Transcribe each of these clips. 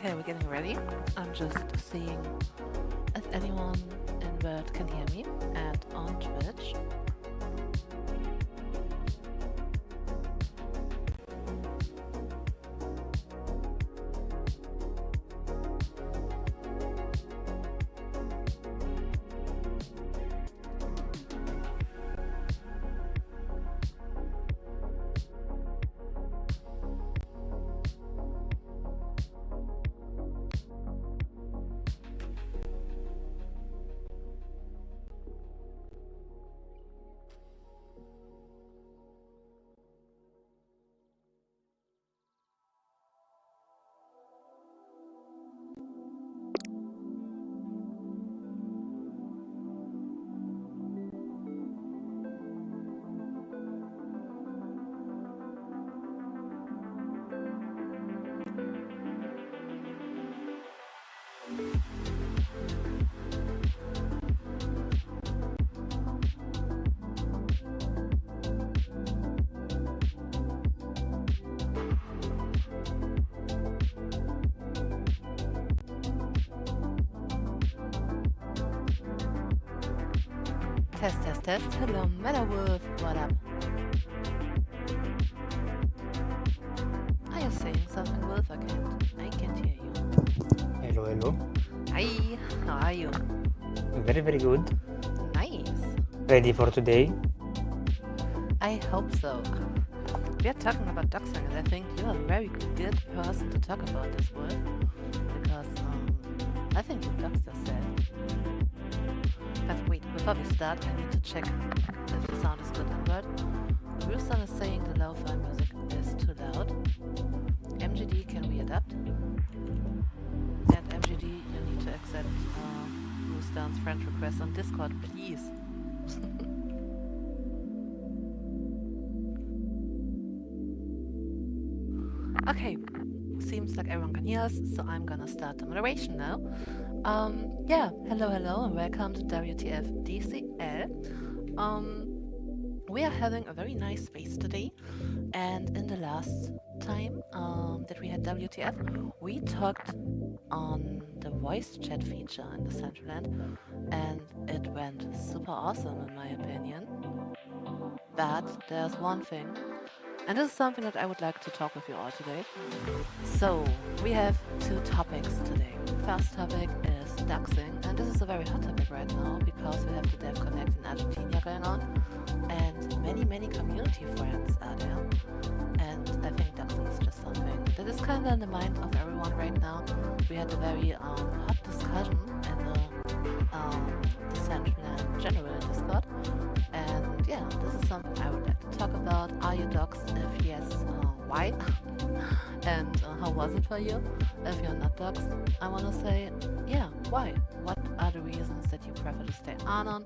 Okay, we're getting ready. I'm just seeing if anyone in Word can hear me and on Twitch. Test, test, test. Hello, Meadowolf. What up? Are you saying something, Wolf? I can't hear you. Hello, hello. Hi, how are you? Very, very good. Nice. Ready for today? I hope so. We are talking about doxing, and I think you're a very good person to talk about this, Wolf. Because, I think you doxed yourself. But wait, before we start, I need to check if the sound is good in Word. Wilson is saying the lo-fi music is too loud. MGD, can we adapt? And MGD, you need to accept Wilson's friend request on Discord, please. Okay, seems like everyone can hear us, so I'm gonna start the moderation now. Yeah, hello, and welcome to W.T.F DCL. We are having a very nice space today, and in the last time that we had W.T.F, we talked on the voice chat feature in the Decentraland, and it went super awesome in my opinion. But there's one thing, and this is something that I would like to talk with you all today. So, we have two topics today. First topic is doxing, and this is a very hot topic right now because we have the Dev Connect in Argentina going on, and many community friends are there. And I think doxing is just something that is kind of in the mind of everyone right now. We had a very hot discussion in the Decentraland General Discord, and yeah, this is something I would like to talk about. Are you doxed? If yes, why? And how was it for you? If you're not doxed, I want to say, yeah, why? What are the reasons that you prefer to stay anon?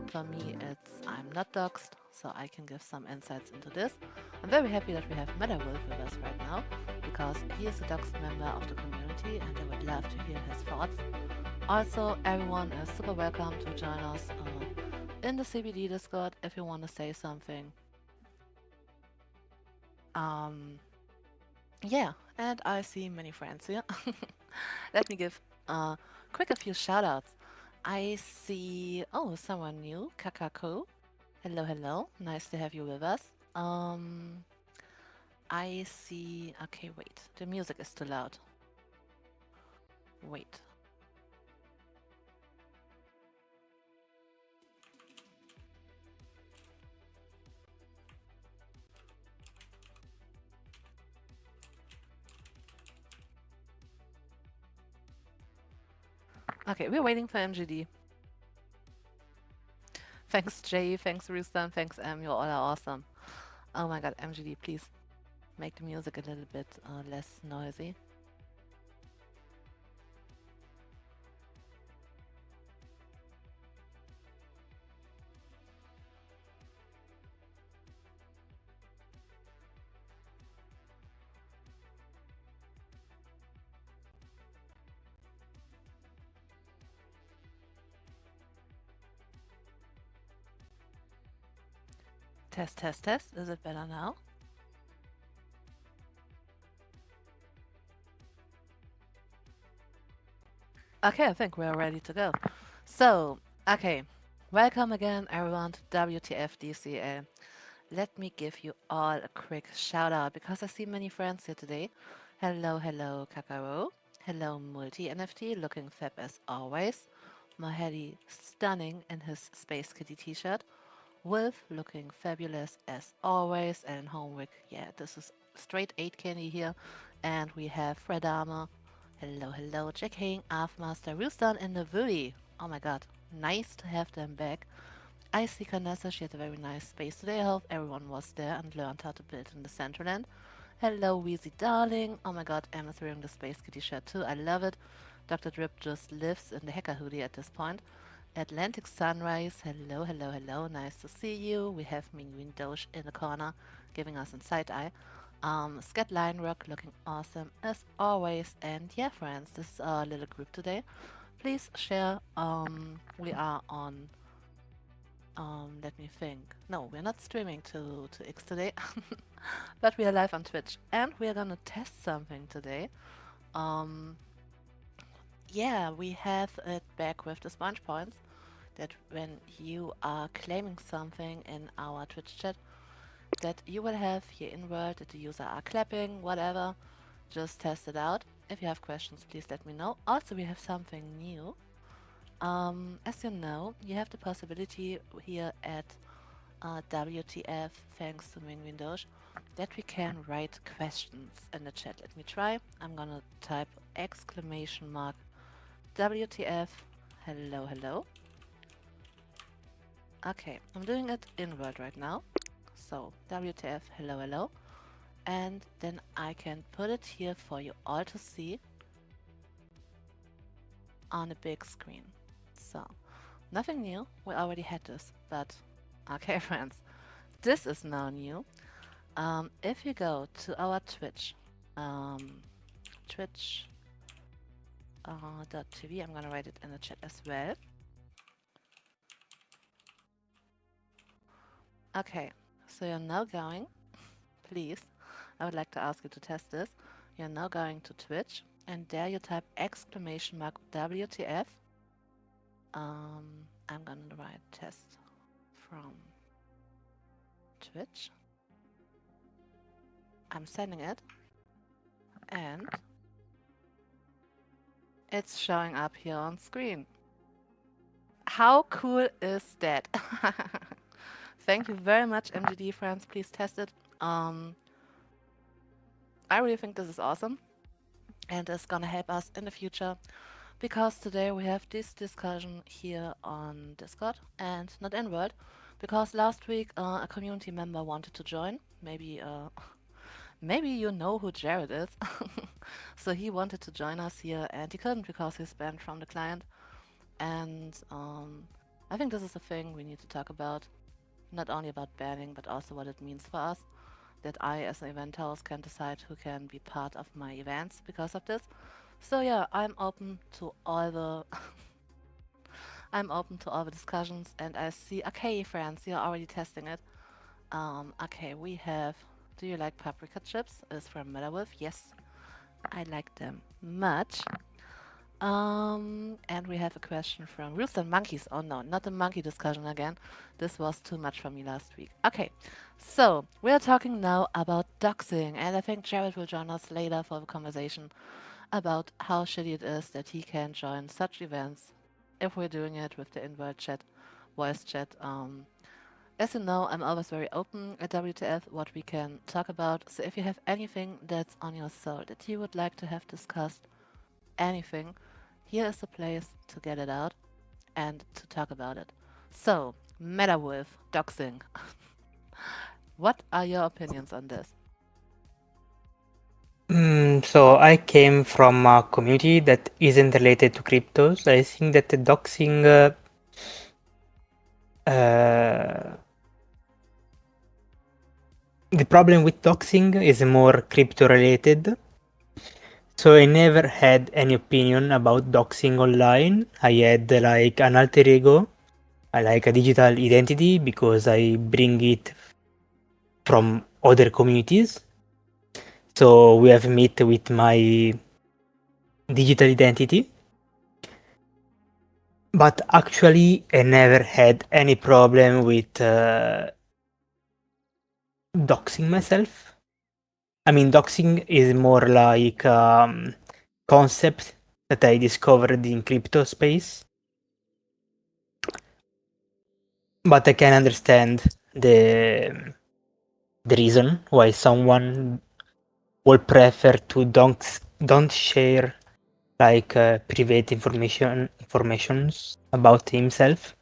For me, it's I'm not doxed, so I can give some insights into this. I'm very happy that we have Meadowolf with us right now, because he is a doxed member of the community, and I would love to hear his thoughts. Also, everyone is super welcome to join us in the CBD Discord if you want to say something. Yeah, and I see many friends here. Let me give quick a few shoutouts. I see, oh, someone new, Kakako. Hello, nice to have you with us. I see, okay, wait, the music is too loud. Wait. Okay, we're waiting for MGD. Thanks, Jay, thanks, Rooster, thanks, you all are awesome. Oh my god, MGD, please make the music a little bit less noisy. Test, test, test. Is it better now? Okay, I think we're ready to go. So, okay, welcome again, everyone, to WTF DCL. Let me give you all a quick shout out because I see many friends here today. Hello, hello, Kakaro. Hello, Multi NFT, looking fab as always. Mahedi, stunning in his Space Kitty t shirt. Wolf, looking fabulous as always. And Homework, yeah, this is straight 8 candy here. And we have Fredama. Hello, hello, checking Afmaster Roostan in the Woody. Oh my god, nice to have them back. I see Canessa, she had a very nice space today. I hope everyone was there and learned how to build in the Decentraland. Hello, Wheezy darling. Oh my god, Emma's wearing the Space Kitty shirt too. I love it. Dr. Drip just lives in the hacker hoodie at this point. Atlantic Sunrise. Hello, hello, hello. Nice to see you. We have Minguin Doge in the corner giving us a side eye. Scat Line Rock looking awesome as always. And yeah, friends, this is our little group today. Please share. We are on let me think. No, we're not streaming to X today, but we are live on Twitch, and we are gonna test something today. Um, yeah, we have it back with the sponge points that when you are claiming something in our Twitch chat, that you will have here in world that the user are clapping, whatever. Just test it out. If you have questions, please let me know. Also, we have something new. As you know, you have the possibility here at W.T.F, thanks to Ming Windows, that we can write questions in the chat. Let me try. I'm gonna type exclamation mark WTF. Hello, hello. Okay, I'm doing it in Word right now. So WTF, hello, hello. And then I can put it here for you all to see on a big screen. So, nothing new. We already had this, but okay, friends. This is now new. If you go to our Twitch, um, Twitch .tv, I'm gonna write it in the chat as well. Okay, so you're now going, please, I would like to ask you to test this. You're now going to Twitch, and there you type exclamation mark WTF. I'm gonna write test from Twitch. I'm sending it, and it's showing up here on screen. How cool is that? Thank you very much, MGD friends. Please test it. I really think this is awesome and it's gonna help us in the future because today we have this discussion here on Discord and not in World because last week a community member wanted to join. Maybe you know who Jared is. So he wanted to join us here and he couldn't because he's banned from the client. And I think this is a thing we need to talk about. Not only about banning, but also what it means for us. That I, as an event host, can decide who can be part of my events because of this. So yeah, I'm open to all the I'm open to all the discussions, and I see. Okay, friends, you're already testing it. Okay, we have. Do you like paprika chips? Is from Meadowolf. Yes, I like them much. And we have a question from Rooster Monkeys. Oh no, not the monkey discussion again. This was too much for me last week. Okay, so we are talking now about doxing, and I think Jared will join us later for the conversation about how shitty it is that he can join such events if we're doing it with the invite chat, voice chat. As you know, I'm always very open at WTF what we can talk about. So if you have anything that's on your soul that you would like to have discussed, anything, here is the place to get it out and to talk about it. So, MetaWolf, doxing. What are your opinions on this? So I came from a community that isn't related to cryptos. I think that the doxing, the problem with doxing is more crypto related. So I never had any opinion about doxing online. I had like an alter ego, like a digital identity because I bring it from other communities. So we have met with my digital identity. But actually, I never had any problem with doxing myself. I mean, doxing is more like concept that I discovered in crypto space, but I can understand the reason why someone would prefer to don't share like private informations about himself,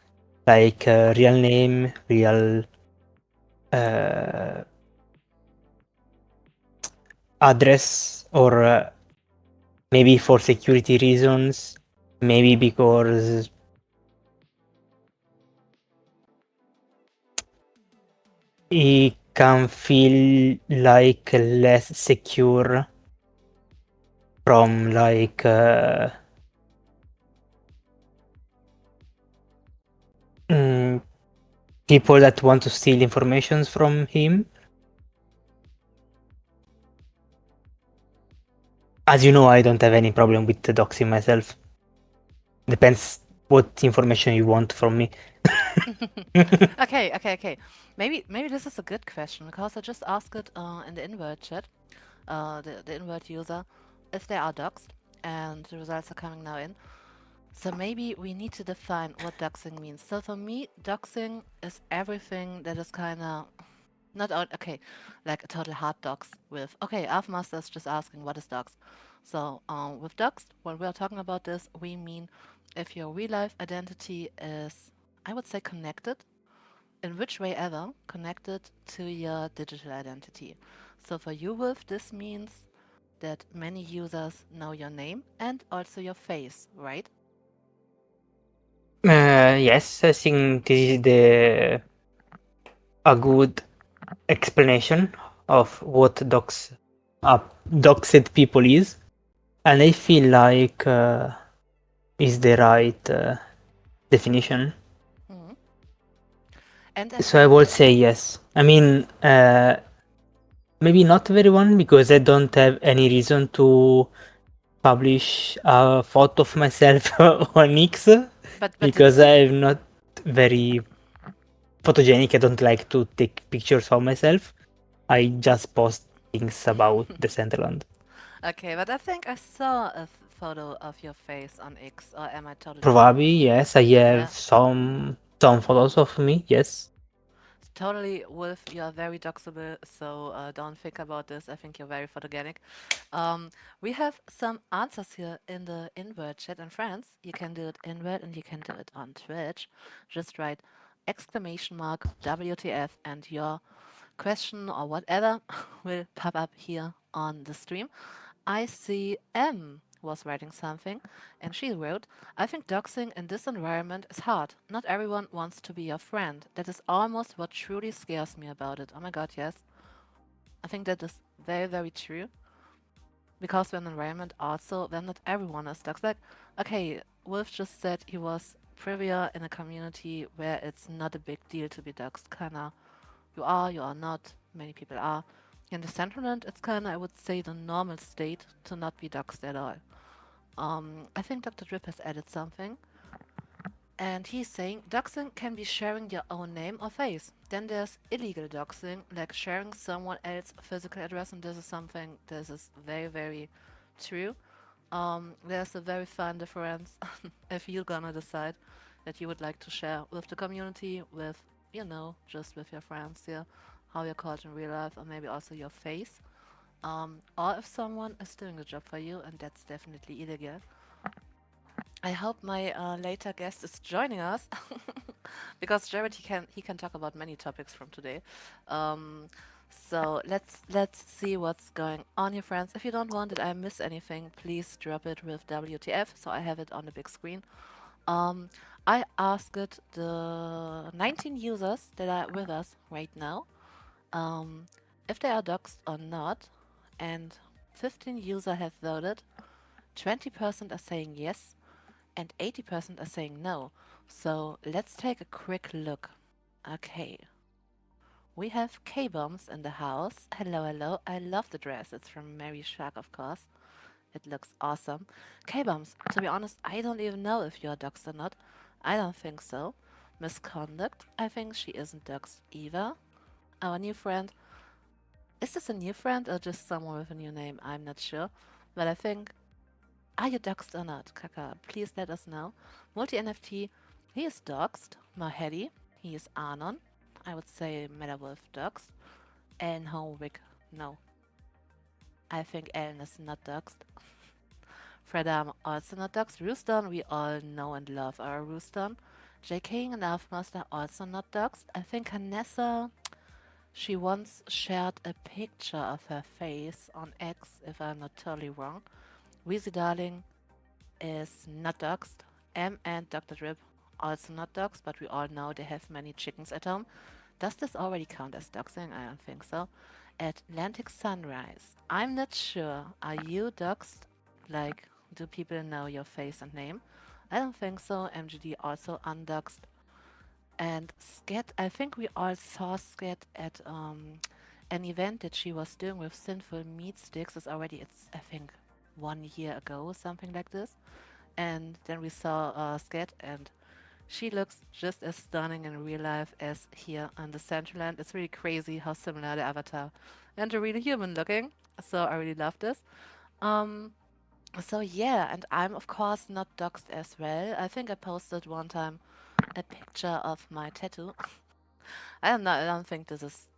like real name, real uh, address, or maybe for security reasons, maybe because he can feel like less secure from like mm, people that want to steal information from him. As you know, I don't have any problem with doxing myself. Depends what information you want from me. Okay. Maybe this is a good question because I just asked it in the invert chat, the invert user, if they are doxed, and the results are coming now in. So maybe we need to define what doxing means. So for me, doxing is everything that is kind of not out, okay, like a total hard docs with, okay, Master is just asking what is docs. So with docs, when we are talking about this, we mean if your real life identity is, I would say, connected, in which way ever, connected to your digital identity. So for you, Wolf, this means that many users know your name and also your face, right? Yes, I think this is the a good explanation of what doxed people is, and I feel like is the right definition. Mhm. And I So I think will that, say yes. I mean, maybe not everyone because I don't have any reason to publish a photo of myself on X but because I'm not very photogenic. I don't like to take pictures of myself. I just post things about Decentraland. okay, but I think I saw a photo of your face on X, or am I totally wrong? Probably, yes. I have Yeah, some photos of me. Yes. totally, Wolf. You are very doxable, so don't think about this. I think you're very photogenic. We have some answers here in the invert chat in France. You can do it invert and you can do it on Twitch. Just write exclamation mark WTF and your question or whatever will pop up here on the stream. I see M was writing something, and she wrote, I think doxing in this environment is hard. Not everyone wants to be your friend. That is almost what truly scares me about it. Oh my god, yes. I think that is very, very true. Because we're in an environment also where not everyone is doxed. Like, okay, Wolf just said he was privia in a community where it's not a big deal to be doxed. Kinda, you are not. Many people are. In the Decentraland, it's kinda, I would say, the normal state to not be doxed at all. I think Dr. Drip has added something. And he's saying doxing can be sharing your own name or face. Then there's illegal doxing, like sharing someone else's physical address, and this is something this is very, very true. There's a very fine difference if you're gonna decide that you would like to share with the community, with, just with your friends here, how you're called in real life, or maybe also your face. Or if someone is doing a job for you, and that's definitely illegal. I hope my later guest is joining us because Jared he can talk about many topics from today. Um, so let's see what's going on here, friends. If you don't want it, I miss anything, please drop it with WTF so I have it on the big screen. Um, I asked the 19 users that are with us right now um, if they are doxed or not, and 15 users have voted. 20% are saying yes, and 80% are saying no. So let's take a quick look. Okay, we have K-Bombs in the house. Hello, hello. I love the dress. It's from Mary Shark, of course. It looks awesome. K-Bums, to be honest, I don't even know if you're doxxed or not. I don't think so. Misconduct, I think she isn't doxxed either. Our new friend, is this a new friend or just someone with a new name? I'm not sure. But I think, are you doxxed or not? Kaka, please let us know. Multi-NFT, he is doxxed. Mahedi, he is Anon. I would say Metawolf doxxed. Ellen Howick, no. I think Ellen is not doxxed. Freda also not doxxed. Rooston, we all know and love our Rooston. JK and Elfmaster also not doxxed. I think Hanessa, she once shared a picture of her face on X, if I'm not totally wrong. Weezy Darling is not doxxed. M and Dr. Drip also not doxxed, but we all know they have many chickens at home. Does this already count as doxing? I don't think so. Atlantic Sunrise. I'm not sure. Are you doxed? Like, do people know your face and name? I don't think so. MGD also undoxed. And Sket, I think we all saw Sket at an event that she was doing with Sinful Meat Sticks. It's I think 1 year ago, something like this. And then we saw Sket, and she looks just as stunning in real life as here on the Decentraland. It's really crazy how similar the avatar and the real human looking. So I really love this. Um, so yeah, and I'm of course not doxed as well. I think I posted one time a picture of my tattoo. I don't know. I don't think this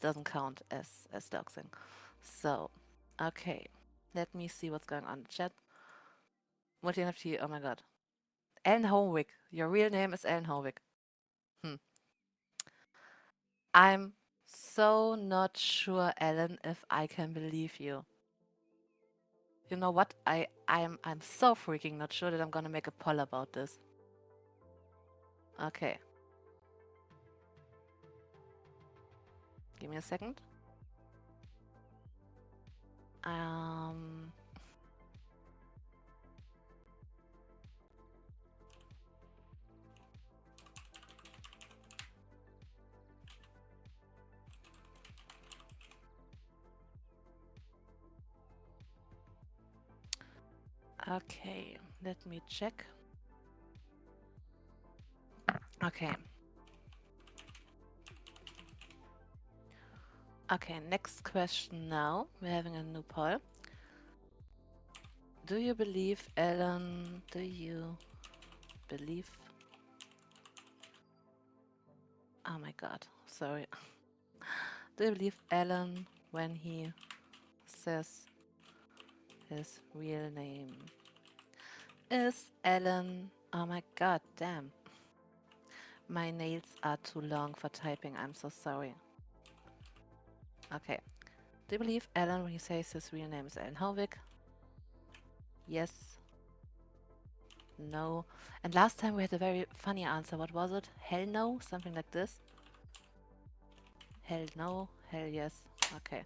doesn't count as doxing. So, okay, let me see what's going on in the chat. Multi NFT. Oh my god, Ellen Howick. Your real name is Ellen Howick. Hmm. I'm so not sure, Ellen, if I can believe you. You know what? I'm so freaking not sure that I'm gonna make a poll about this. Okay, give me a second. Um. Okay, let me check. Okay. Okay, next question now. We're having a new poll. Do you believe, Ellen? Do you believe? Oh my god, sorry. Do you believe Alan when he says his real name is Alan? Oh my god, damn. My nails are too long for typing, I'm so sorry. Okay. Do you believe Alan when he says his real name is Alan Howick? Yes. No. And last time we had a very funny answer. What was it? Hell no? Something like this? Hell no? Hell yes. Okay.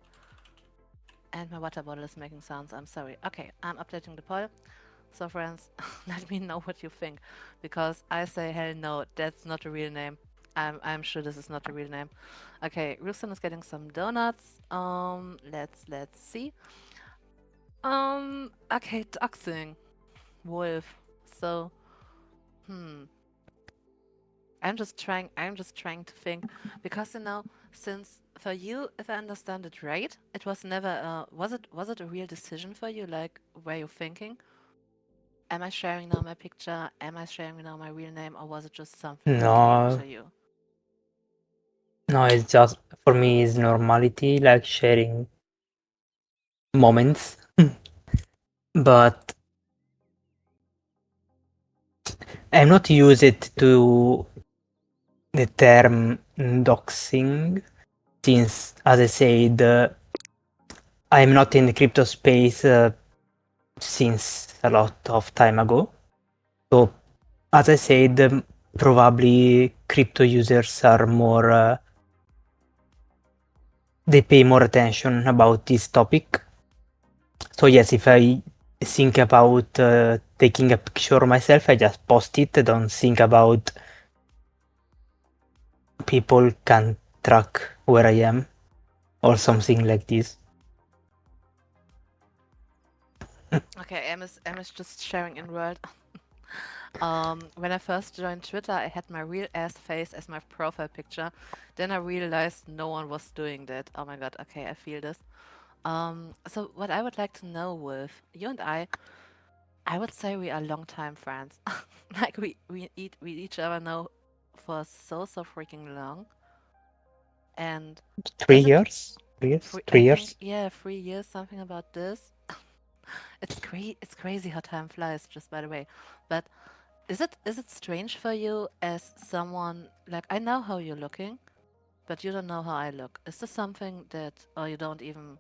And my water bottle is making sounds. I'm sorry. Okay, I'm updating the poll. So friends, let me know what you think. Because I say hell no, that's not a real name. I'm sure this is not a real name. Okay, Rooston is getting some donuts. Let's see. Okay, doxing. Wolf. So, hmm. I'm just trying to think. Because since for you, if I understand it right, it was never was it a real decision for you? Like, were you thinking? Am I sharing now my picture? Am I sharing now my real name? Or was it just something that came No, to you? no, it's just for me it's normality, like sharing moments. But I'm not use it to the term doxing since, as I said, I'm not in the crypto space since a lot of time ago. So, as I said, probably crypto users are more, they pay more attention about this topic. So yes, if I think about taking a picture of myself, I just post it. I don't think about people can track where I am or something like this. Okay, M is just sharing in world. When I first joined Twitter, I had my real ass face as my profile picture. Then I realized no one was doing that. Oh my god, okay, I feel this. So what I would like to know with you and I would say we are longtime friends. Like we each other know for so freaking long. And Three is it years? 3 years? I Three think years? yeah, 3 years, something about this. It's crazy how time flies, just by the way. But is it strange for you as someone like I know how you're looking, but you don't know how I look? Is this something that or you don't even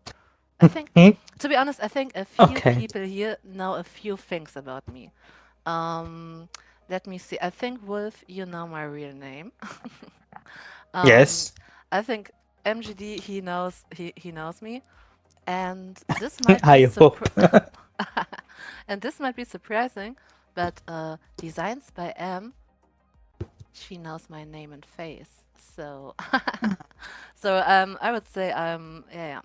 I think Hmm? to be honest, I think a few Okay. people here know a few things about me. Um Let me see. I think Wolf, you know my real name. um Yes. I think MGD he knows me. And this might be I hope. and this might be surprising, but Designs by M, she knows my name and face. So I would say yeah.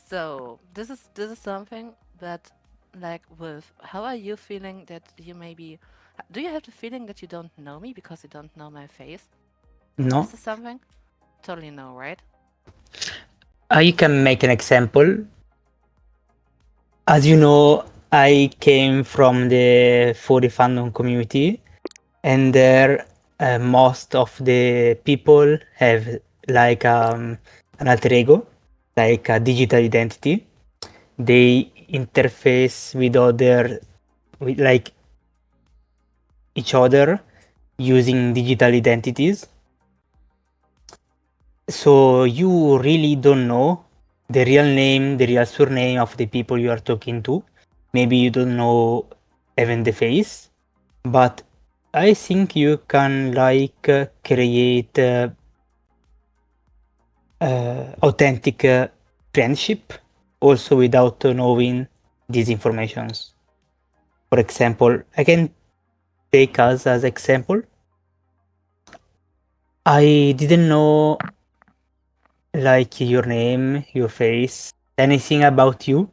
So this is something that like with how are you feeling that you maybe do you have the feeling that you don't know me because you don't know my face? Is No. this something? Totally no, right? I can make an example. As you know, I came from the 40 fandom community, and there most of the people have like an alter ego, like a digital identity. They interface with other, with like each other using digital identities. So you really don't know the real name, the real surname of the people you are talking to. Maybe you don't know even the face, but I think you can like create authentic friendship also without knowing these informations. For example, I can take us as example. I didn't know like your name, your face, anything about you.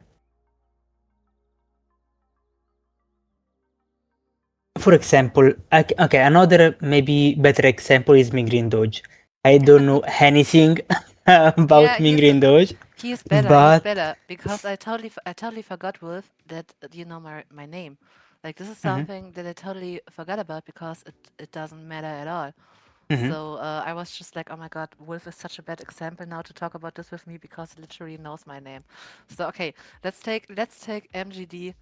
For example, okay, another maybe better example is Mingrin Dodge. I don't know anything Yeah, about Mingrin Dodge, he's better. He's but better because I totally forgot with that you know my name. Like this is mhm, something that I totally forgot about because it doesn't matter at all. mhm, So I was just like, oh my God, Wolf is such a bad example now to talk about this with me because he literally knows my name. So okay, let's take MGD.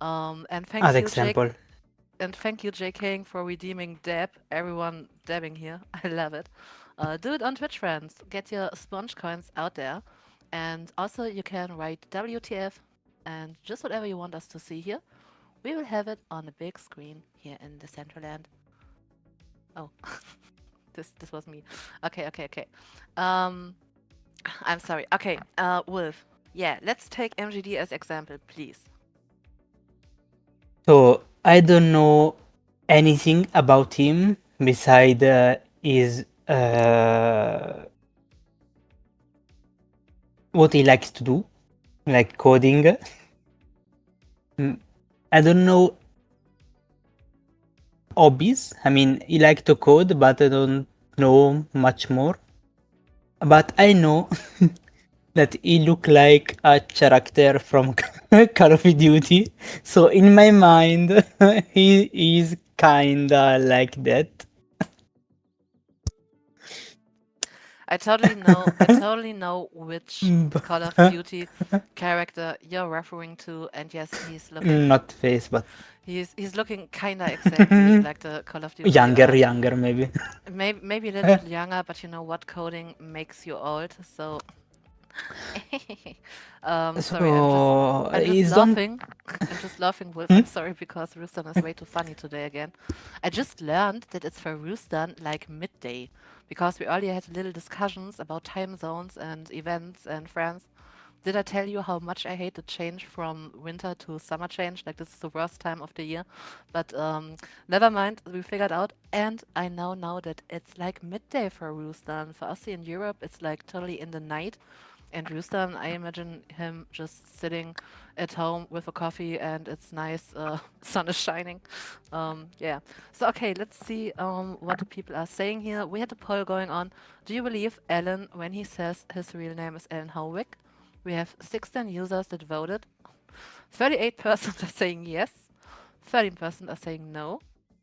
And as thank you, Jake, example. and thank you, J King, for redeeming Deb. Everyone dabbing here. I love it. Do it on Twitch, friends. Get your sponge coins out there. And also, you can write WTF and just whatever you want us to see here. We will have it on a big screen here in the Decentraland. Oh, this was me. Okay. Um, I'm sorry. Okay, Wolf. Yeah, let's take MGD as example, please. So I don't know anything about him beside his what he likes to do, like coding. Mm, I don't know hobbies. I mean, he like to code, but I don't know much more. But I know that he look like a character from Call of Duty. So in my mind, he is kinda like that. I totally know which Call of B- Duty character you're referring to, and yes, he's looking Not face, but he's looking kinda exactly like the Call of Duty. younger maybe. Maybe a little bit younger, but you know what coding makes you old. So, sorry, So I'm just he's don't. laughing. I'm just laughing, Wolf. Hmm? I'm sorry because Roostan is way too funny today again. I just learned that it's for Roostan like midday because we earlier had little discussions about time zones and events and friends. Did I tell you how much I hate the change from winter to summer change? Like this is the worst time of the year. But never mind, we figured out. And I know now that it's like midday for Roostan. For us here in Europe, it's like totally in the night. And Rustan, I imagine him just sitting at home with a coffee and it's nice, sun is shining. Yeah. So, okay, let's see what the people are saying here. We had a poll going on. Do you believe Alan when he says his real name is Alan Howick? We have 16 users that voted. 38% are saying yes, 13% are saying no.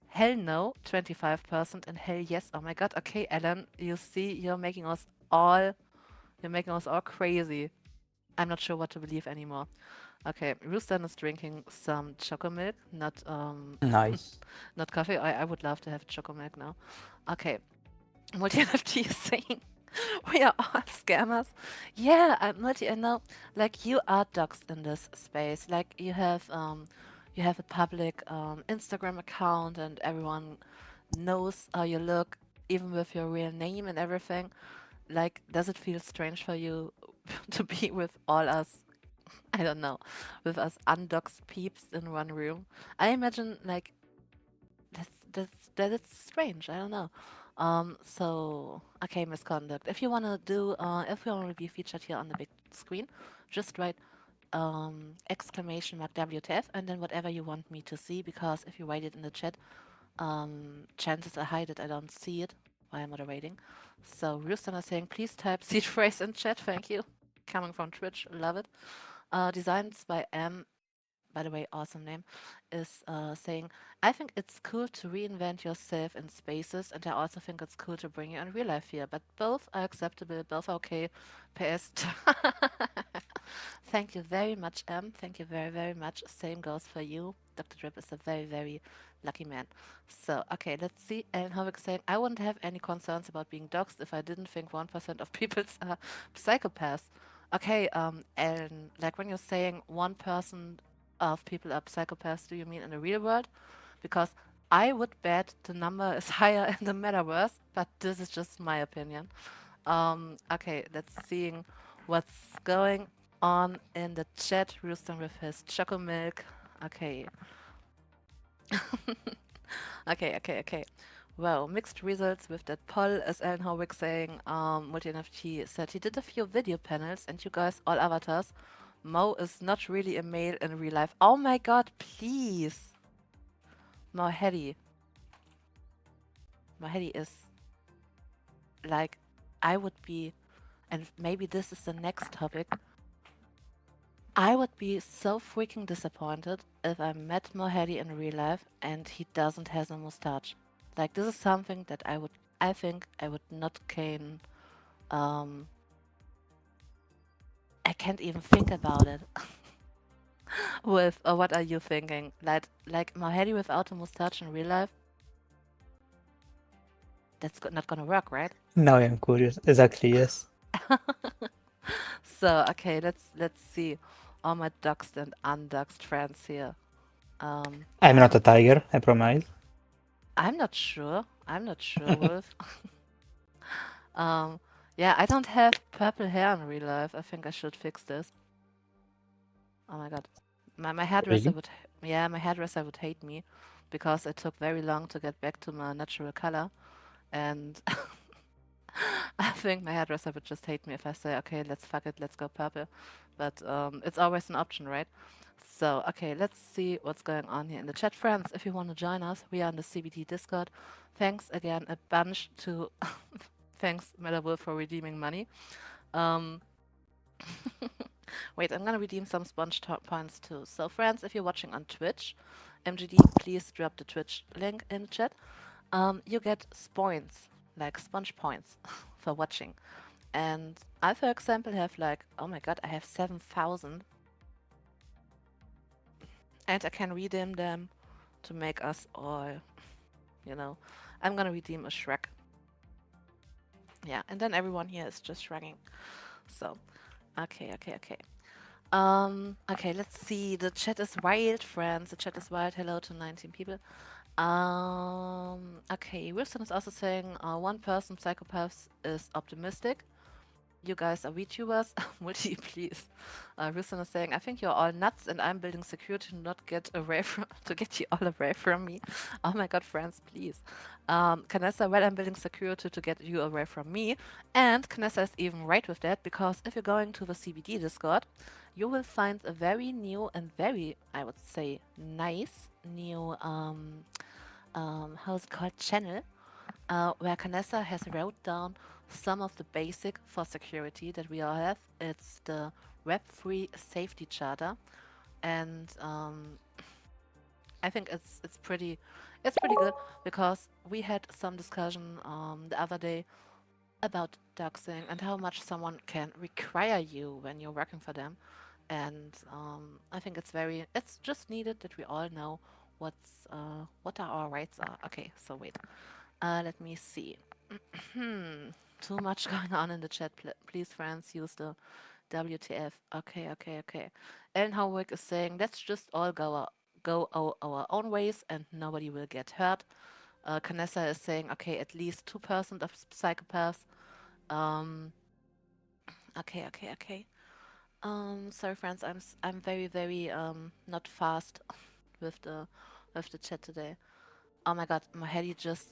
Hell no, 25%, and hell yes. Oh my god, okay, Alan, you see, you're making us all crazy. I'm not sure what to believe anymore. Okay, Roostan is drinking some choco milk, not Nice. not coffee. I would love to have choco milk now. Okay, Multi NFT is saying we are all scammers. Yeah, Multi, I know. Like you are doxxed in this space. Like you have a public Instagram account, and everyone knows how you look, even with your real name and everything. Like, does it feel strange for you to be with all us, I don't know, with us undoxed peeps in one room? I imagine like that's strange. I don't know. So okay, misconduct. If you wanna be featured here on the big screen, just write exclamation mark WTF and then whatever you want me to see. Because if you write it in the chat, chances are high that I don't see it while I'm moderating. So Rooster is saying, please type seed phrase in chat. Thank you. Coming from Twitch, love it. Designs by M, by the way, awesome name, is saying, I think it's cool to reinvent yourself in spaces, and I also think it's cool to bring you in real life here, but both are acceptable, both are okay. PS. Thank you very much, M. Thank you very, very much. Same goes for you. Dr. Drip is a very, very lucky man. So, okay, let's see. Ellen Hovig saying, I wouldn't have any concerns about being doxxed if I didn't think 1% of people are psychopaths. Okay, Ellen, like when you're saying 1% of people are psychopaths, do you mean in the real world? Because I would bet the number is higher in the metaverse, but this is just my opinion. Okay, let's seeing what's going on in the chat. Roosting with his choco milk. Okay. Okay. Well, mixed results with that poll, as Alan Howick saying. Multi NFT said he did a few video panels, and you guys, all avatars. Mo is not really a male in real life. Oh my god, please. Mo Hedy. Mo Hedy is like, I would be, and maybe this is the next topic. I would be so freaking disappointed if I met Mohedi in real life and he doesn't have a mustache. Like this is something that I think I would not can. Um, I can't even think about it. With what are you thinking? Like Mohedi without a mustache in real life? That's not gonna work, right? Now I'm curious. Exactly, yes. So okay, let's see all my doxed and undoxed friends here. I'm Yeah, not a tiger, I promise. I'm not sure. I'm not sure, Wolf. Um, yeah, I don't have purple hair in real life. I think I should fix this. Oh my god. My hairdresser Really? would, yeah, my hairdresser would hate me because it took very long to get back to my natural color. And I think my hairdresser would just hate me if I say, okay, let's fuck it, let's go purple. But it's always an option, right? So, okay, let's see what's going on here in the chat. Friends, if you want to join us, we are in the CBT Discord. Thanks again a bunch to, thanks Melawolf for redeeming money. Um, Wait, I'm gonna redeem some sponge points too. So, friends, if you're watching on Twitch, MGD, please drop the Twitch link in the chat. You get points, like sponge points, for watching. And I, for example, have like, oh my god, I have 7,000, and I can redeem them to make us all, you know. I'm gonna redeem a Shrek. Yeah, and then everyone here is just shrugging. So, okay. Okay, let's see. The chat is wild, friends. The chat is wild. Hello to 19 people. Okay, Wilson is also saying one person, psychopaths, is optimistic. you guys are VTubers. Multi, please. Rusen is saying, I think you're all nuts and I'm building security to not get away from, to get you all away from me. Oh my god, friends, please. Canessa, well, I'm building security to get you away from me. And Canessa is even right with that, because if you're going to the CBD Discord, you will find a very new and very, I would say, nice new, how's it called, channel, where Canessa has wrote down some of the basic for security that we all have. It's the Web3 Safety Charter, and I think it's pretty good, because we had some discussion the other day about doxing and how much someone can require you when you're working for them. And I think it's just needed that we all know what our rights are. Okay, so wait. Let me see. Too much going on in the chat. Please, friends, use the W.T.F. Okay, okay, okay. Ellen Howick is saying, let's just all go our own ways and nobody will get hurt. Canessa is saying, okay, at least 2% of psychopaths. Um, okay, okay, okay. Sorry, friends, I'm very, very not fast with the chat today. Oh my god, my heady just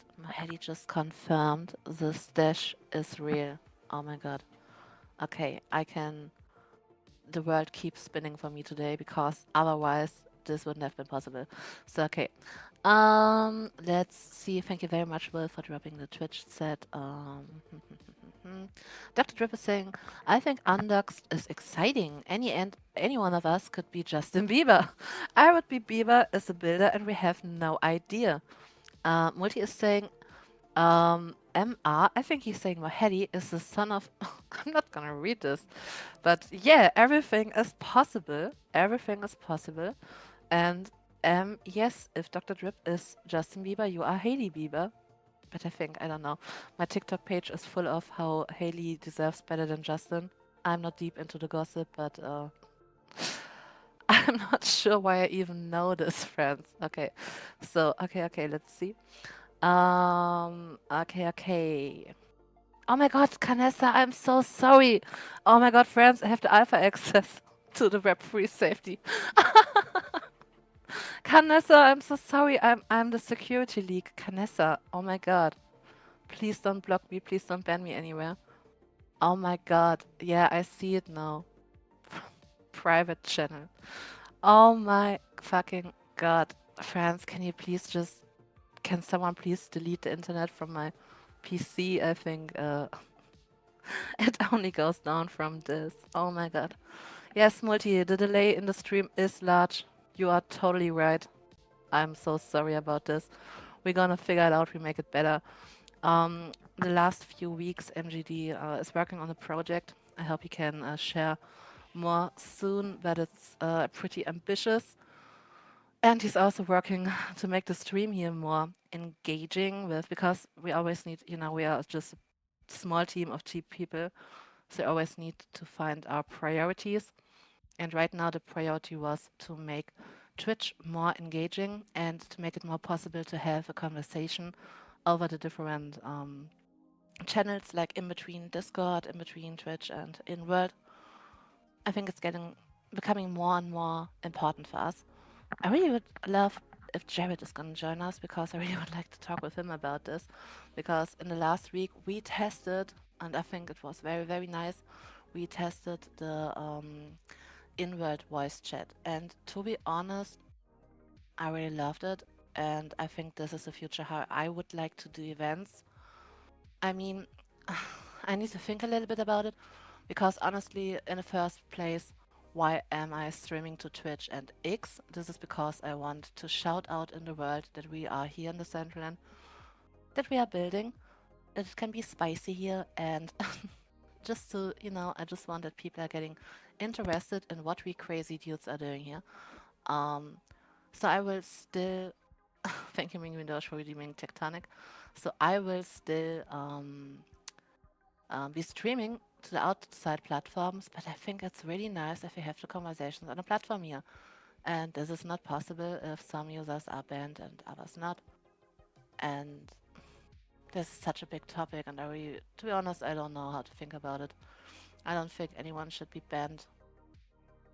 confirmed the stash is real. Oh my god. Okay, the world keeps spinning for me today, because otherwise this wouldn't have been possible. So okay. Let's see. Thank you very much, Will, for dropping the Twitch set. Dr. Drip is saying, I think Undux is exciting. Any one of us could be Justin Bieber. I would be Bieber as a builder and we have no idea. Multi is saying, MR, I think he's saying Mahedi is the son of. I'm not gonna read this, but yeah, everything is possible. Everything is possible. And yes, if Dr. Drip is Justin Bieber, you are Hailey Bieber. But I think, I don't know, my TikTok page is full of how Hailey deserves better than Justin. I'm not deep into the gossip, but I'm not sure why I even know this, friends. Okay, so okay, let's see. Okay. Oh my god, Canessa, I'm so sorry. Oh my god, friends, I have the alpha access to the Web3 safety. Canessa, I'm so sorry. I'm the security leak. Canessa, oh my god. Please don't block me. Please don't ban me anywhere. Oh my god. Yeah, I see it now. Private channel. Oh my fucking god. Friends, can someone please delete the internet from my PC? I think it only goes down from this. Oh my god. Yes, Multi, the delay in the stream is large. You are totally right. I'm so sorry about this. We're gonna figure it out, we make it better. The last few weeks, MGD is working on a project. I hope he can share more soon, but it's pretty ambitious. And he's also working to make the stream here more engaging with, because we always need, we are just a small team of cheap people, so we always need to find our priorities. And right now the priority was to make Twitch more engaging and to make it more possible to have a conversation over the different channels, like in between Discord, in between Twitch and in World. I think it's becoming more and more important for us. I really would love if Jared is going to join us, because I really would like to talk with him about this. Because in the last week we tested, and I think it was very, very nice. We tested the in-world voice chat, and to be honest, I really loved it. And I think this is the future how I would like to do events. I mean, I need to think a little bit about it, because honestly, in the first place, why am I streaming to Twitch and X? This is because I want to shout out in the world that we are here in the Decentraland, that we are building, that it can be spicy here, and just to, I just want that people are getting interested in what we crazy dudes are doing here. Um, so I will still, thank you, Ming Windows, for redeeming Tectonic. So I will still be streaming to the outside platforms, but I think it's really nice if we have the conversations on a platform here. And this is not possible if some users are banned and others not. And This is such a big topic, and to be honest, I don't know how to think about it. I don't think anyone should be banned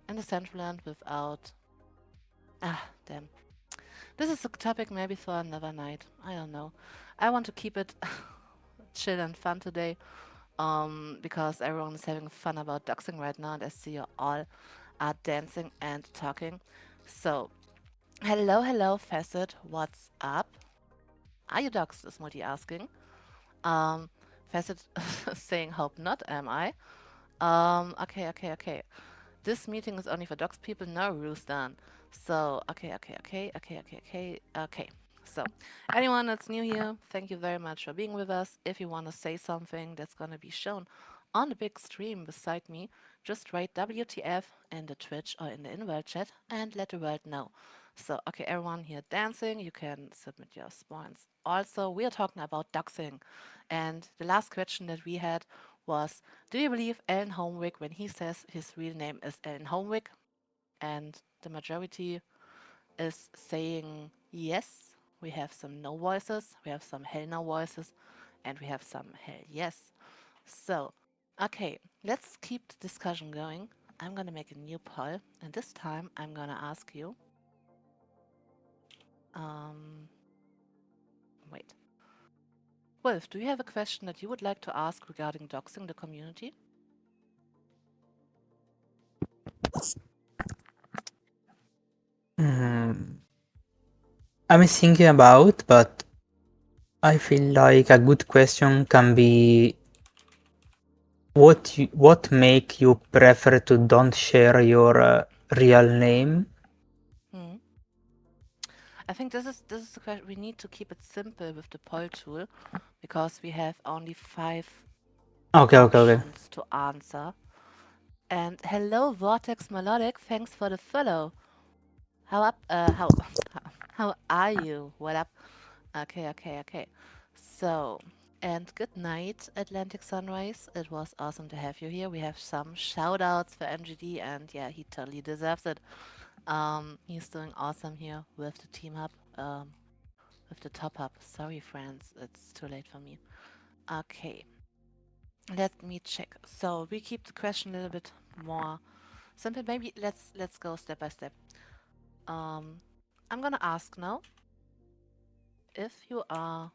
in the Central Land without. Ah, damn. This is a topic maybe for another night. I don't know. I want to keep it chill and fun today, because everyone is having fun about doxing right now, and I see you all are dancing and talking. So, hello, hello, Facet. What's up? Are you doxed? Is Multi asking. Um, Facet saying, hope not, am I? Okay. This meeting is only for dogs people. No rules done. So, okay. So, anyone that's new here, thank you very much for being with us. If you want to say something that's going to be shown on the big stream beside me, just write WTF in the Twitch or in the in-world chat and let the world know. So, okay, everyone here dancing, you can submit your points. Also, we are talking about doxing. And the last question that we had was, do you believe Alan Homewick when he says his real name is Alan Homewick? And the majority is saying yes. We have some no voices, we have some hell no voices, and we have some hell yes. So, okay, let's keep the discussion going. I'm gonna make a new poll, and this time I'm gonna ask you. Um, wait. Wolf, do you have a question that you would like to ask regarding doxing the community? Mm, I'm thinking about, but I feel like a good question can be what make you prefer to don't share your real name? Hmm. I think this is the question. We need to keep it simple with the poll tool because we have only 5 Okay. options to answer. And hello, Vortex Melodic. Thanks for the follow. How up? How are you? What up? Okay. So, and good night, Atlantic Sunrise. It was awesome to have you here. We have some shout outs for MGD, and yeah, he totally deserves it. He's doing awesome here with the team hub. With the top up. Sorry, friends, it's too late for me. Okay, let me check. So we keep the question a little bit more simple. Maybe let's go step by step. Um, I'm gonna ask now if you are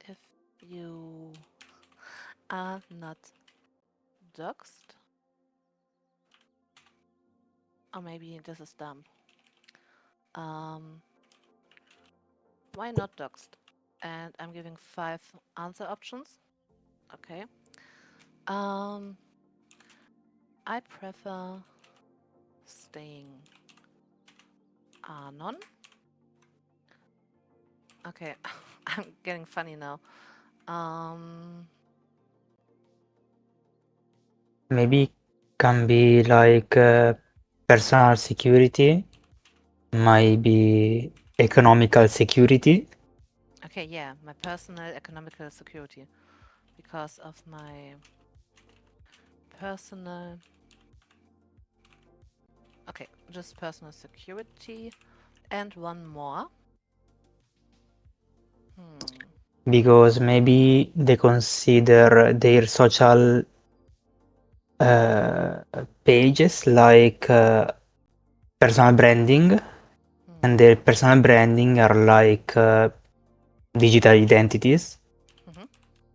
if you are not doxed, or maybe this is dumb. Um, why not doxed? And I'm giving 5 answer options. Okay. Um, I prefer staying anon. Okay, I'm getting funny now. Um, Maybe can be like personal security, maybe economical security. okay, yeah, my personal economical security. Because of my personal. Okay, just personal security. And one more. Hmm. Because maybe they consider their social uh, pages like personal branding, Hmm. and their personal branding are like digital identities Mm-hmm.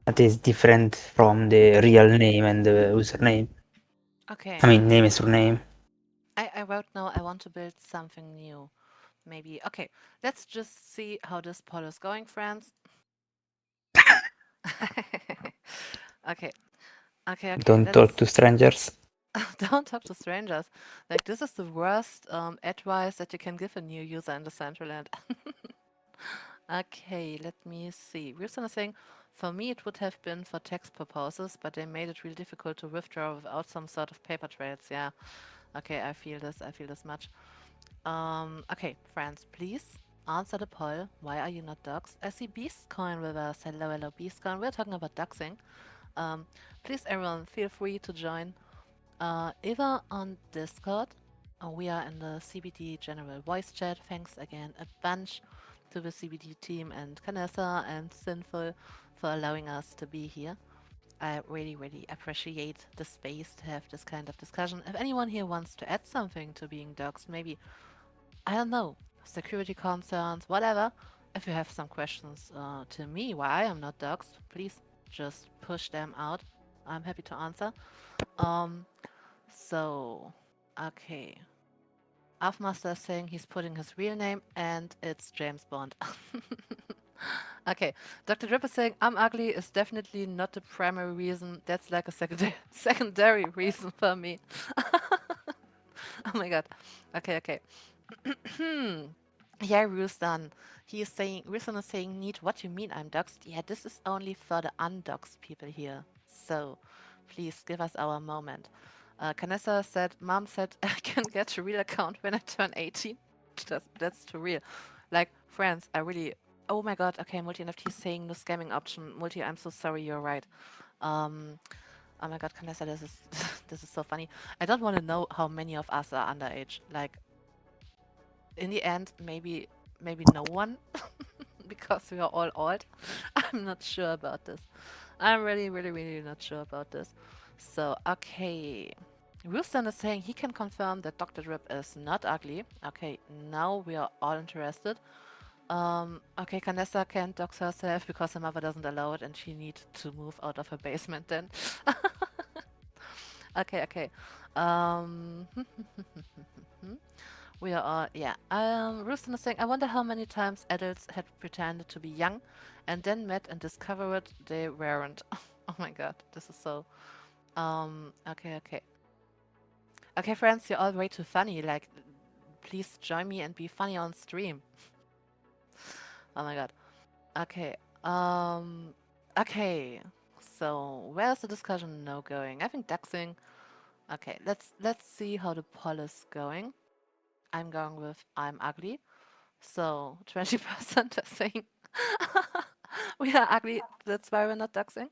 that is different from the real name and the username. Okay. I mean, name and surname. I wrote now I want to build something new. Maybe. Okay, let's just see how this poll is going, friends. Okay. Okay. Don't talk Let's to strangers. don't talk to strangers. Like this is the worst advice that you can give a new user in the Decentraland. Okay, let me see. Wilson is saying, for me it would have been for tax purposes, but they made it really difficult to withdraw without some sort of paper trails. Yeah. Okay, I feel this. I feel this much. Okay, friends, please answer the poll. Why are you not doxxed? I see Beastcoin with us. Hello, Beastcoin. We're talking about doxing. Please, everyone, feel free to join either on Discord. We are in the CBD General Voice Chat. Thanks again a bunch to the CBD team and Canessa and Sinful for allowing us to be here. I really, really appreciate the space to have this kind of discussion. If anyone here wants to add something to being doxxed, maybe, I don't know, security concerns, whatever. If you have some questions to me why I am not doxxed, please just push them out. I'm happy to answer. Um, so, okay. Afmaster is saying he's putting his real name and it's James Bond. Okay, Dr. Drip is saying I'm ugly is definitely not the primary reason. That's like a secondary reason for me. Oh my god. Okay, okay. Yeah, Rustan. He is saying, Rustan is saying, neat, what you mean I'm doxed? Yeah, this is only for the undoxed people here. So, please give us our moment. Canessa said, Mom said I can get a real account when I turn 18. That's too real. Like, friends, I really... Oh my god, okay, Multi-NFT is saying no scamming option. Multi, I'm so sorry, you're right. Um, oh my god, Canessa, this is this is so funny. I don't want to know how many of us are underage. Like, in the end, maybe no one, because we are all old. I'm not sure about this. I'm really, really, really not sure about this. So, okay. Rustan is saying he can confirm that Dr. Drip is not ugly. Okay, now we are all interested. Okay, Canessa can't dox herself because her mother doesn't allow it and she needs to move out of her basement then. Okay, okay. Um, We are all, yeah. Rustin is saying, I wonder how many times adults had pretended to be young and then met and discovered they weren't. Oh my god, this is so. Okay, okay. Okay, friends, you're all way too funny. Like, please join me and be funny on stream. Oh my god. Okay. Um, okay. So, where's the discussion now going? I think doxing. Okay, let's see how the poll is going. I'm going with I'm ugly. So 20% are saying we are ugly, that's why we're not doxing.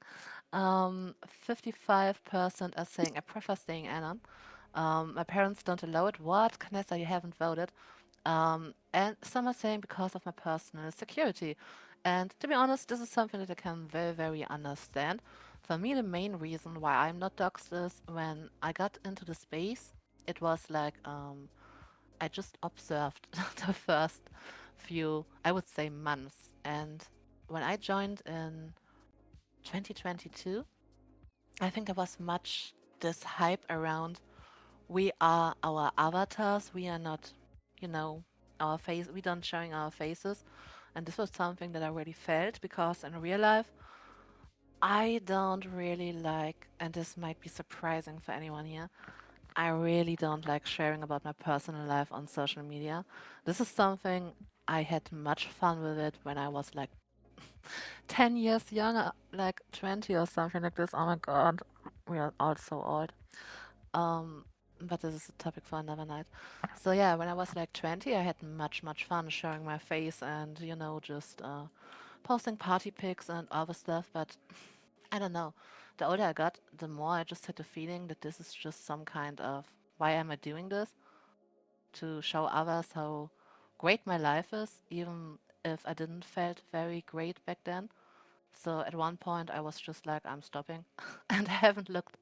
55% are saying I prefer staying anon. My parents don't allow it. What? Canessa, you haven't voted. And some are saying because of my personal security. And to be honest, this is something that I can very, very understand. For me, the main reason why I'm not doxed is when I got into the space, it was like I just observed the first few, I would say, months. And when I joined in 2022, I think there was much this hype around we are our avatars, we are not, you know, our face, we don't showing our faces. And this was something that I really felt because in real life, I don't really like, and this might be surprising for anyone here, I really don't like sharing about my personal life on social media. This is something I had much fun with it when I was like 10 years younger, like 20 or something like this. Oh my god, we are all so old. Um, but this is a topic for another night. So yeah, when I was like 20, I had much, much fun showing my face and, you know, just posting party pics and other stuff. But I don't know. The older I got, the more I just had the feeling that this is just some kind of why am I doing this? To show others how great my life is, even if I didn't felt very great back then. So at one point I was just like, I'm stopping, and I haven't looked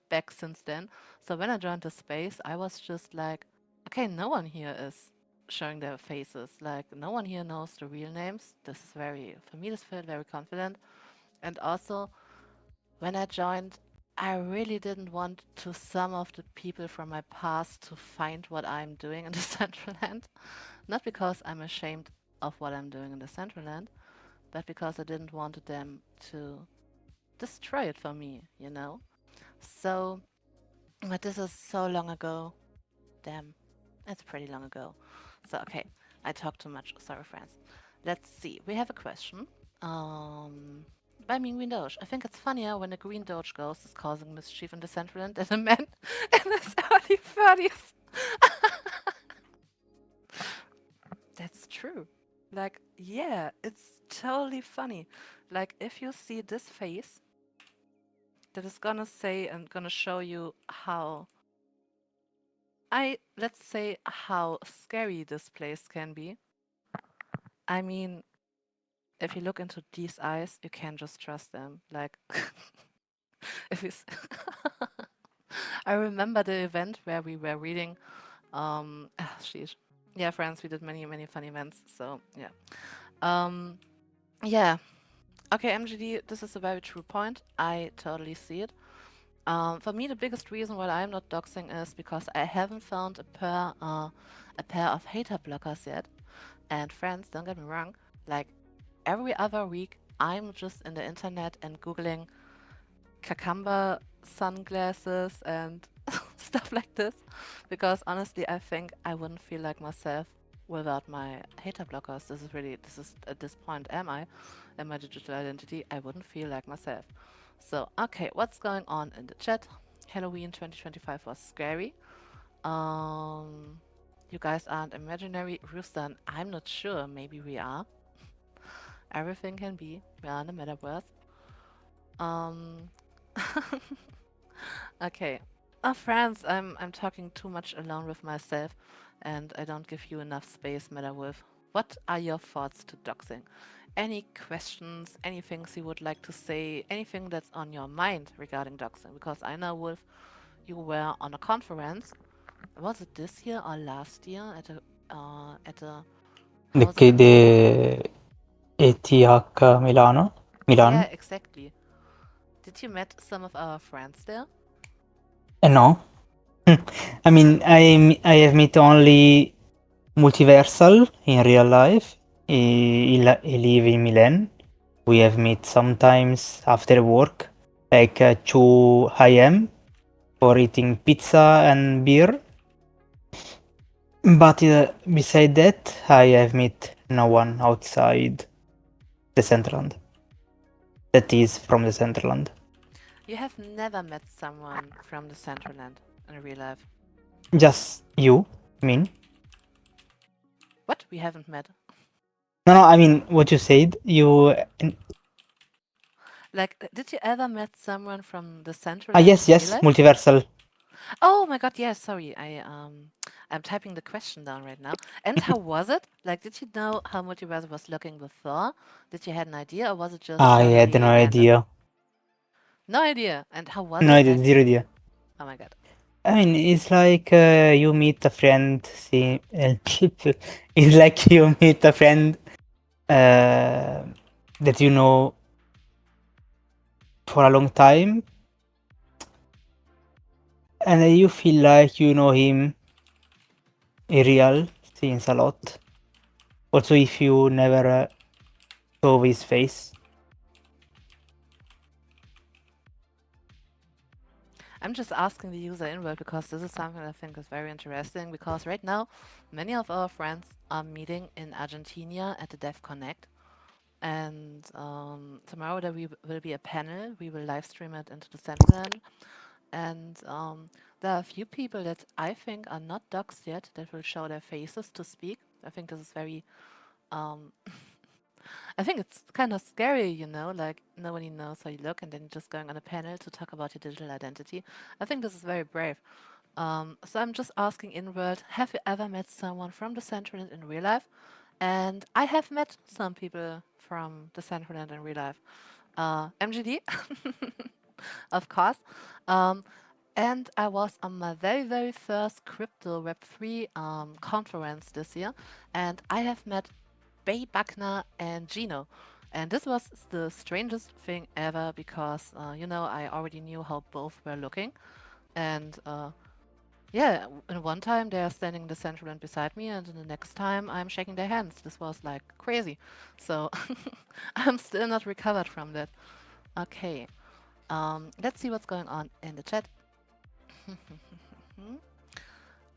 back since then. So when I joined the space, I was just like, okay, no one here is showing their faces. Like no one here knows the real names. This is very, for me, this felt very confident. And also when I joined, I really didn't want to some of the people from my past to find what I'm doing in the Decentraland. Not because I'm ashamed of what I'm doing in the Decentraland, but because I didn't want them to destroy it for me, you know? So, but this is so long ago. Damn, it's pretty long ago. So, okay, I talk too much. Sorry, friends. Let's see. We have a question. By me, Green Doge. I think it's funnier when a Green Doge ghost is causing mischief in the Decentraland than a man in his early 30s. That's true. Like, yeah, it's totally funny. Like, if you see this face, that is gonna say and gonna show you how let's say how scary this place can be. I mean, if you look into these eyes, you can't just trust them. Like, if you, I remember the event where we were reading. Sheesh. Yeah, friends, we did many, many fun events. So yeah. Um, yeah. Okay, MGD, this is a very true point. I totally see it. For me, the biggest reason why I'm not doxing is because I haven't found a pair of hater blockers yet. And friends, don't get me wrong, like every other week, I'm just in the internet and googling cucumber sunglasses and stuff like this, because honestly, I think I wouldn't feel like myself without my hater blockers. This is at this point, am I, in my digital identity, I wouldn't feel like myself. So, okay, what's going on in the chat? Halloween 2025 was scary. Um, you guys aren't imaginary. Rooster, I'm not sure. Maybe we are. Everything can be. We are in the metaverse. Um, okay. Friends, I'm talking too much alone with myself, and I don't give you enough space, Meta-Wolf. What are your thoughts to doxing? Any questions, any things you would like to say, anything that's on your mind regarding doxing? Because I know, Wolf, you were on a conference. Was it this year or last year at a The, how's it called? the ETH Milano? Yeah, Milan? exactly. Did you met some of our friends there? No. I mean, I have met only Multiversal in real life. He live in Milan. We have met sometimes after work, like 2 a.m. for eating pizza and beer. But beside that, I have met no one outside the Decentraland. That is from the Decentraland. You have never met someone from the Centraland in real life. Just you, I mean. What? We haven't met. No, I mean what you said. You. Like, did you ever met someone from the Centraland Yes, in real yes, life? Multiversal. Oh my god, yeah, sorry. I'm typing the question down right now. And how was it? Like, did you know how Multiverse was looking before? Did you had an idea, or was it just I had no totally random? idea. No idea. And how was No it? idea, Like, zero idea. oh my god. I mean, it's like you meet a friend. See, it's like you meet a friend that you know for a long time, and then you feel like you know him in real since a lot. Also, if you never saw his face. I'm just asking the user inward because this is something I think is very interesting, because right now many of our friends are meeting in Argentina at the Dev Connect. And tomorrow there will be a panel. We will live stream it into the Centraland. And there are a few people that I think are not doxed yet that will show their faces to speak. I think this is very um, I think it's kind of scary, you know, like nobody knows how you look and then you're just going on a panel to talk about your digital identity. I think this is very brave. So I'm just asking in world, have you ever met someone from the Centraland in real life? And I have met some people from the Centraland in real life. MGD, of course. Um, and I was on my very, very first crypto Web3 conference this year, and I have met Bay Buckner and Gino. And this was the strangest thing ever because, you know, I already knew how both were looking. And yeah, in one time they are standing in the central and beside me, and in the next time I'm shaking their hands. This was like crazy. So I'm still not recovered from that. Okay, let's see what's going on in the chat.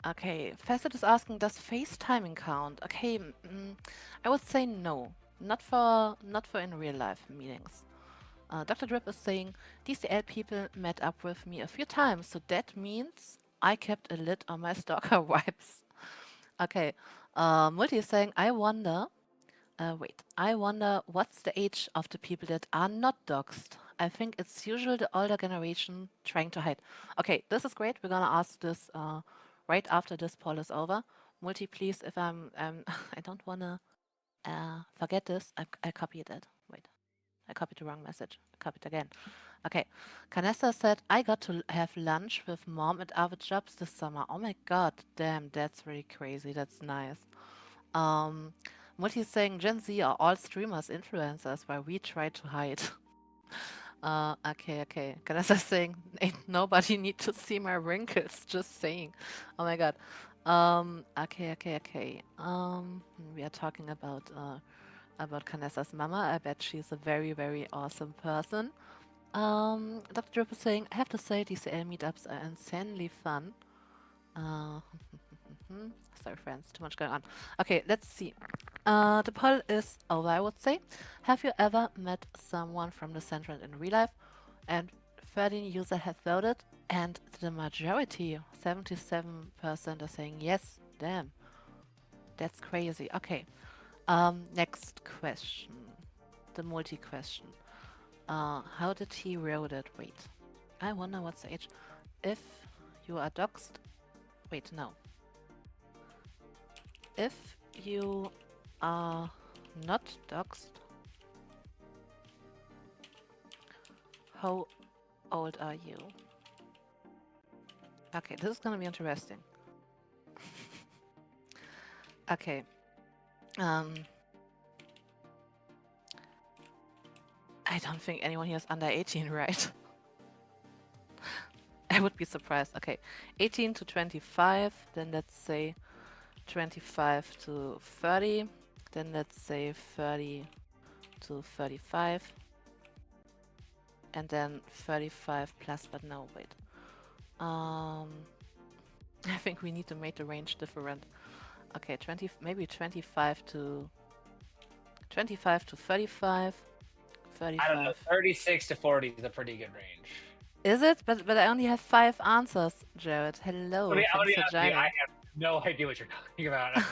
Okay, Facet is asking, does FaceTiming count? Okay, I would say no, not for in real life meetings. Dr. Drip is saying, DCL people met up with me a few times, so that means I kept a lid on my stalker vibes. Okay, Multi is saying, I wonder what's the age of the people that are not doxed. I think it's usually the older generation trying to hide. Okay, this is great. We're gonna ask this right after this poll is over. Multi, please, if I'm, I don't wanna Forget this. I copied it. Wait, I copied the wrong message. I copied again. Okay. Canessa said, I got to have lunch with mom at other jobs this summer. Oh my god, damn, that's really crazy. That's nice. Um, Multi's saying Gen Z are all streamers, influencers, while we try to hide. Okay. Canessa saying, ain't nobody need to see my wrinkles. Just saying. Oh my god. Okay. We are talking about Canessa's mama. I bet she's a very, very awesome person. Dr. Drip is saying, I have to say, DCL meetups are insanely fun. Uh, Sorry, friends, too much going on. Okay, let's see. The poll is over, I would say. Have you ever met someone from the Decentraland in real life? And 13 users have voted, and the majority, 77%, are saying yes. Damn, that's crazy. Okay. Next question. The multi question. How did he wrote it? Wait. I wonder what's the age. If you are doxed. Wait, no. If you are not doxed, how old are you? Okay, this is gonna be interesting. Okay. I don't think anyone here is under 18, right? I would be surprised. Okay, 18 to 25, then let's say 25 to 30, then let's say 30 to 35, and then 35 plus, but no, wait. I think we need to make the range different. Okay, maybe 25 to 35, I don't know. 35. 36 to 40 is a pretty good range. Is it? But I only have 5 answers, Jared. Hello, I'm thanks gonna be for honest with you, I joining. have no idea what you're talking about.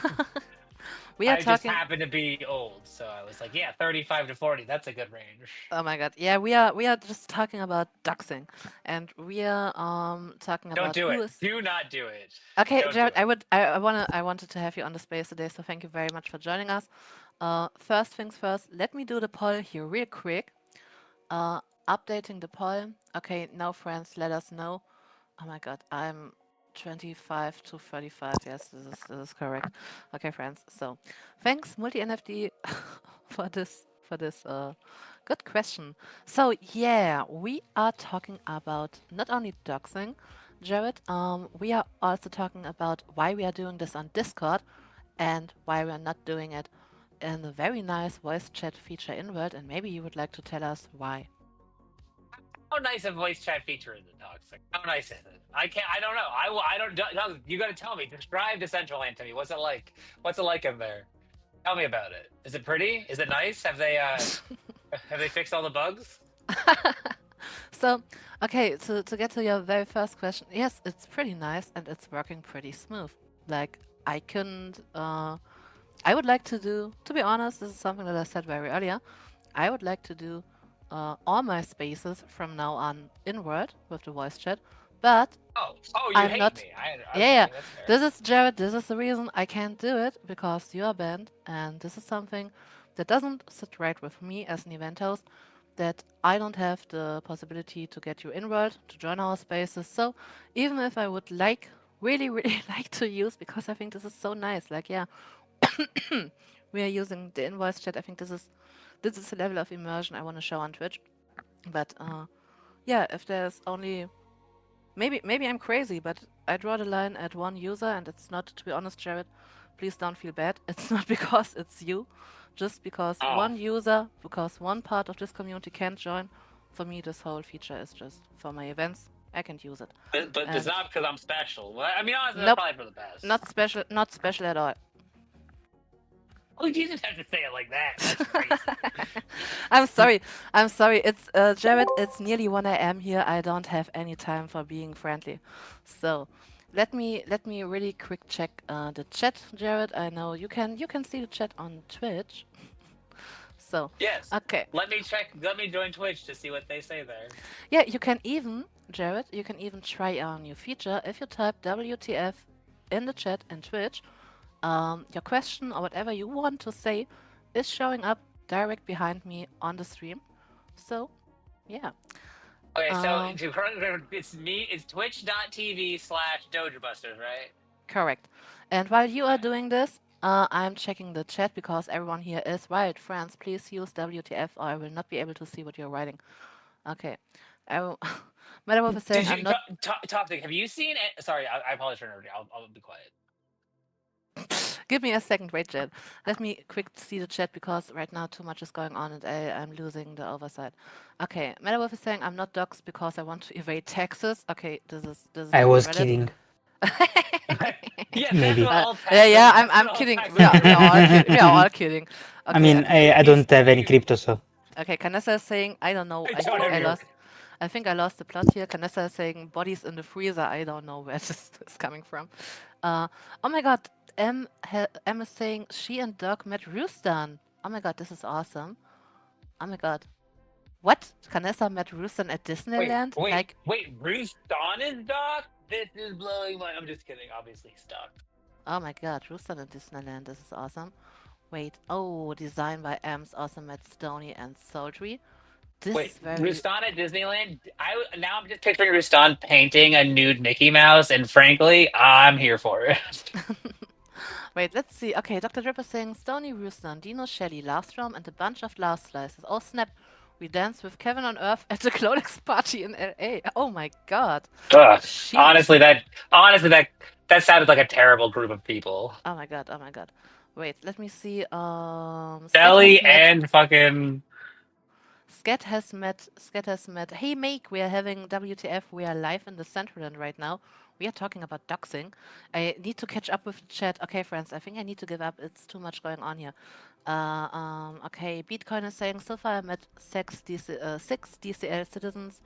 We are I just talking. happen to be old, so I was like, yeah, 35 to 40, that's a good range. Oh my god. Yeah, we are just talking about doxing, and we are talking Don't about do who it. is. Do not do it. Okay, Don't do Jared, it. I wanted to have you on the space today, so thank you very much for joining us. First things first, let me do the poll here real quick. Updating the poll. Okay, now friends, let us know. Oh my god, I'm 25 to 35. Yes, this is correct. Okay, friends. So, thanks Multi NFT for this good question. So yeah, we are talking about not only doxing, Jared. We are also talking about why we are doing this on Discord and why we are not doing it in a very nice voice chat feature in World. And maybe you would like to tell us why. How nice a voice chat feature is it, Toxic? How nice is it? I can't. I don't know. I don't. No, you got to tell me. Describe Decentraland to me. What's it like? What's it like in there? Tell me about it. Is it pretty? Is it nice? Have they fixed all the bugs? So, okay, to get to your very first question, yes, it's pretty nice and it's working pretty smooth. Like, I couldn't, I would like to do, to be honest, this is something that I said very earlier. I would like to do all my spaces from now on in Word with the voice chat, but Oh, you I'm hate not. me. Yeah. Okay, that's fair. This is Jared. This is the reason I can't do it because you are banned, and this is something that doesn't sit right with me as an event host. That I don't have the possibility to get you in world to join our spaces. So even if I would like, really like to use, because I think this is so nice. Like yeah, we are using the invoice chat. I think this is a level of immersion I want to show on Twitch. But yeah, if there's only maybe I'm crazy, but I draw the line at one user, and it's not, to be honest, Jared, please don't feel bad. It's not because it's you, just because Oh, one user, because one part of this community can't join. For me, this whole feature is just for my events. I can't use it. but it's And not because I'm special. Well, I mean, honestly, that's nope, probably for the best. not special at all. Oh, you didn't have to say it like that. That's crazy. I'm sorry. I'm sorry. It's Jared. It's nearly 1 a.m. here. I don't have any time for being friendly. So, let me really quick check the chat, Jared. I know you can see the chat on Twitch. So, Yes. okay. Let me check. Let me join Twitch to see what they say there. Yeah, you can even, Jared. You can even try our new feature if you type WTF in the chat in Twitch. Your question or whatever you want to say is showing up direct behind me on the stream. So, yeah. Okay, so Um, it's me. It's twitch.tv/DojaBusters, right? Correct. And while you are doing this, I'm checking the chat because everyone here is right. Friends, please use WTF or I will not be able to see what you're writing. Okay. I will Metamorph is saying Did I'm you not. Toxic? Have you seen it? Sorry, I apologize for interrupting. I'll be quiet. Give me a second, wait, chat. Let me quick see the chat because right now too much is going on and I'm losing the oversight. Okay, Metamorph is saying I'm not doxxed because I want to evade taxes. Okay, this is I very was valid. kidding. Yes, that's what Maybe. all Yeah, tax. yeah, That's what I'm all kidding. tax. We are all kidding. We are all kidding. I Okay, mean, okay. I He's don't have any he. crypto, so Okay, Canessa is saying, I don't know. I I don't think have I your. lost. I think I lost the plot here. Canessa is saying bodies in the freezer. I don't know where this is coming from. Uh, oh my god. M is saying she and Doc met Roostan. Oh my god, this is awesome. Oh my god. What? Canessa met Roostan at Wait, Disneyland? wait, Like, wait. Bruce Dawn is Doc. This is blowing my. I'm just kidding. Obviously, he's Doc. oh my god, Roostan at Disneyland. This is awesome. Wait. Oh, design by M's also met Stony and Sultry. This Wait, is very. Rustan at Disneyland. Now I'm just picturing Rustan painting a nude Mickey Mouse, and frankly, I'm here for it. Wait, let's see. Okay, Dr. Dripper saying Stony Roostan, Dino Shelly, Lastrom, and a bunch of last slices. Oh snap! We danced with Kevin on Earth at the Clonex party in LA. Oh my god. Ugh. Sheesh. Honestly, that sounded like a terrible group of people. Oh my god. Oh my god. Wait, let me see. Sket has Belly met. and fucking. Sket has met. Hey Make, we are having WTF. We are live in the Decentraland right now. We are talking about doxing. I need to catch up with the chat. Okay, friends, I think I need to give up. It's too much going on here. Okay, Bitcoin is saying so far I met six DCL citizens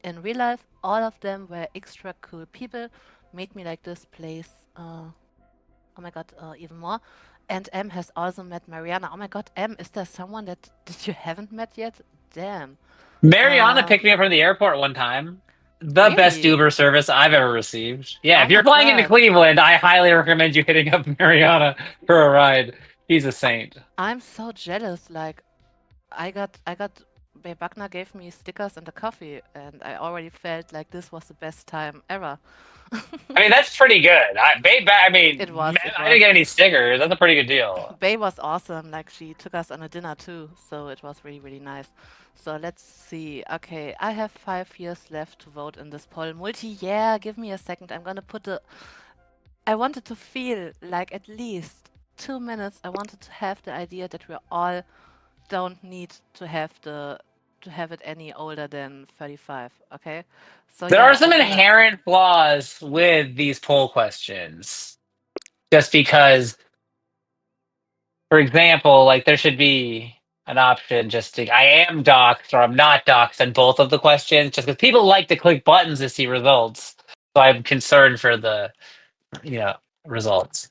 in real life. All of them were extra cool people. Made me like this place. Oh my god, even more. And M has also met Mariana. Oh my god, M, is there someone that you haven't met yet? Damn. Mariana Uh, picked me up from the airport one time. The best really? Uber service I've ever received. Yeah, Oh if you're my flying into god. Cleveland, I highly recommend you hitting up Mariana for a ride. He's a saint. I'm so jealous. Like, I got Bay Buckner gave me stickers and a coffee, and I already felt like this was the best time ever. I mean, that's pretty good. I It mean, was, man, it I didn't was. get any stickers. That's a pretty good deal. Bay was awesome. Like she took us on a dinner too, so it was really, really nice. So let's see. Okay, I have 5 years left to vote in this poll. Multi, yeah, give me a second. I'm gonna put the. I wanted to feel like at least 2 minutes. I wanted to have the idea that we all don't need to have it any older than 35. Okay, so There are yeah, some I'm gonna. inherent flaws with these poll questions. Just because, for example, like there should be an option just to I am doxxed or I'm not doxxed on both of the questions, just because people like to click buttons to see results. So I'm concerned for the you know results.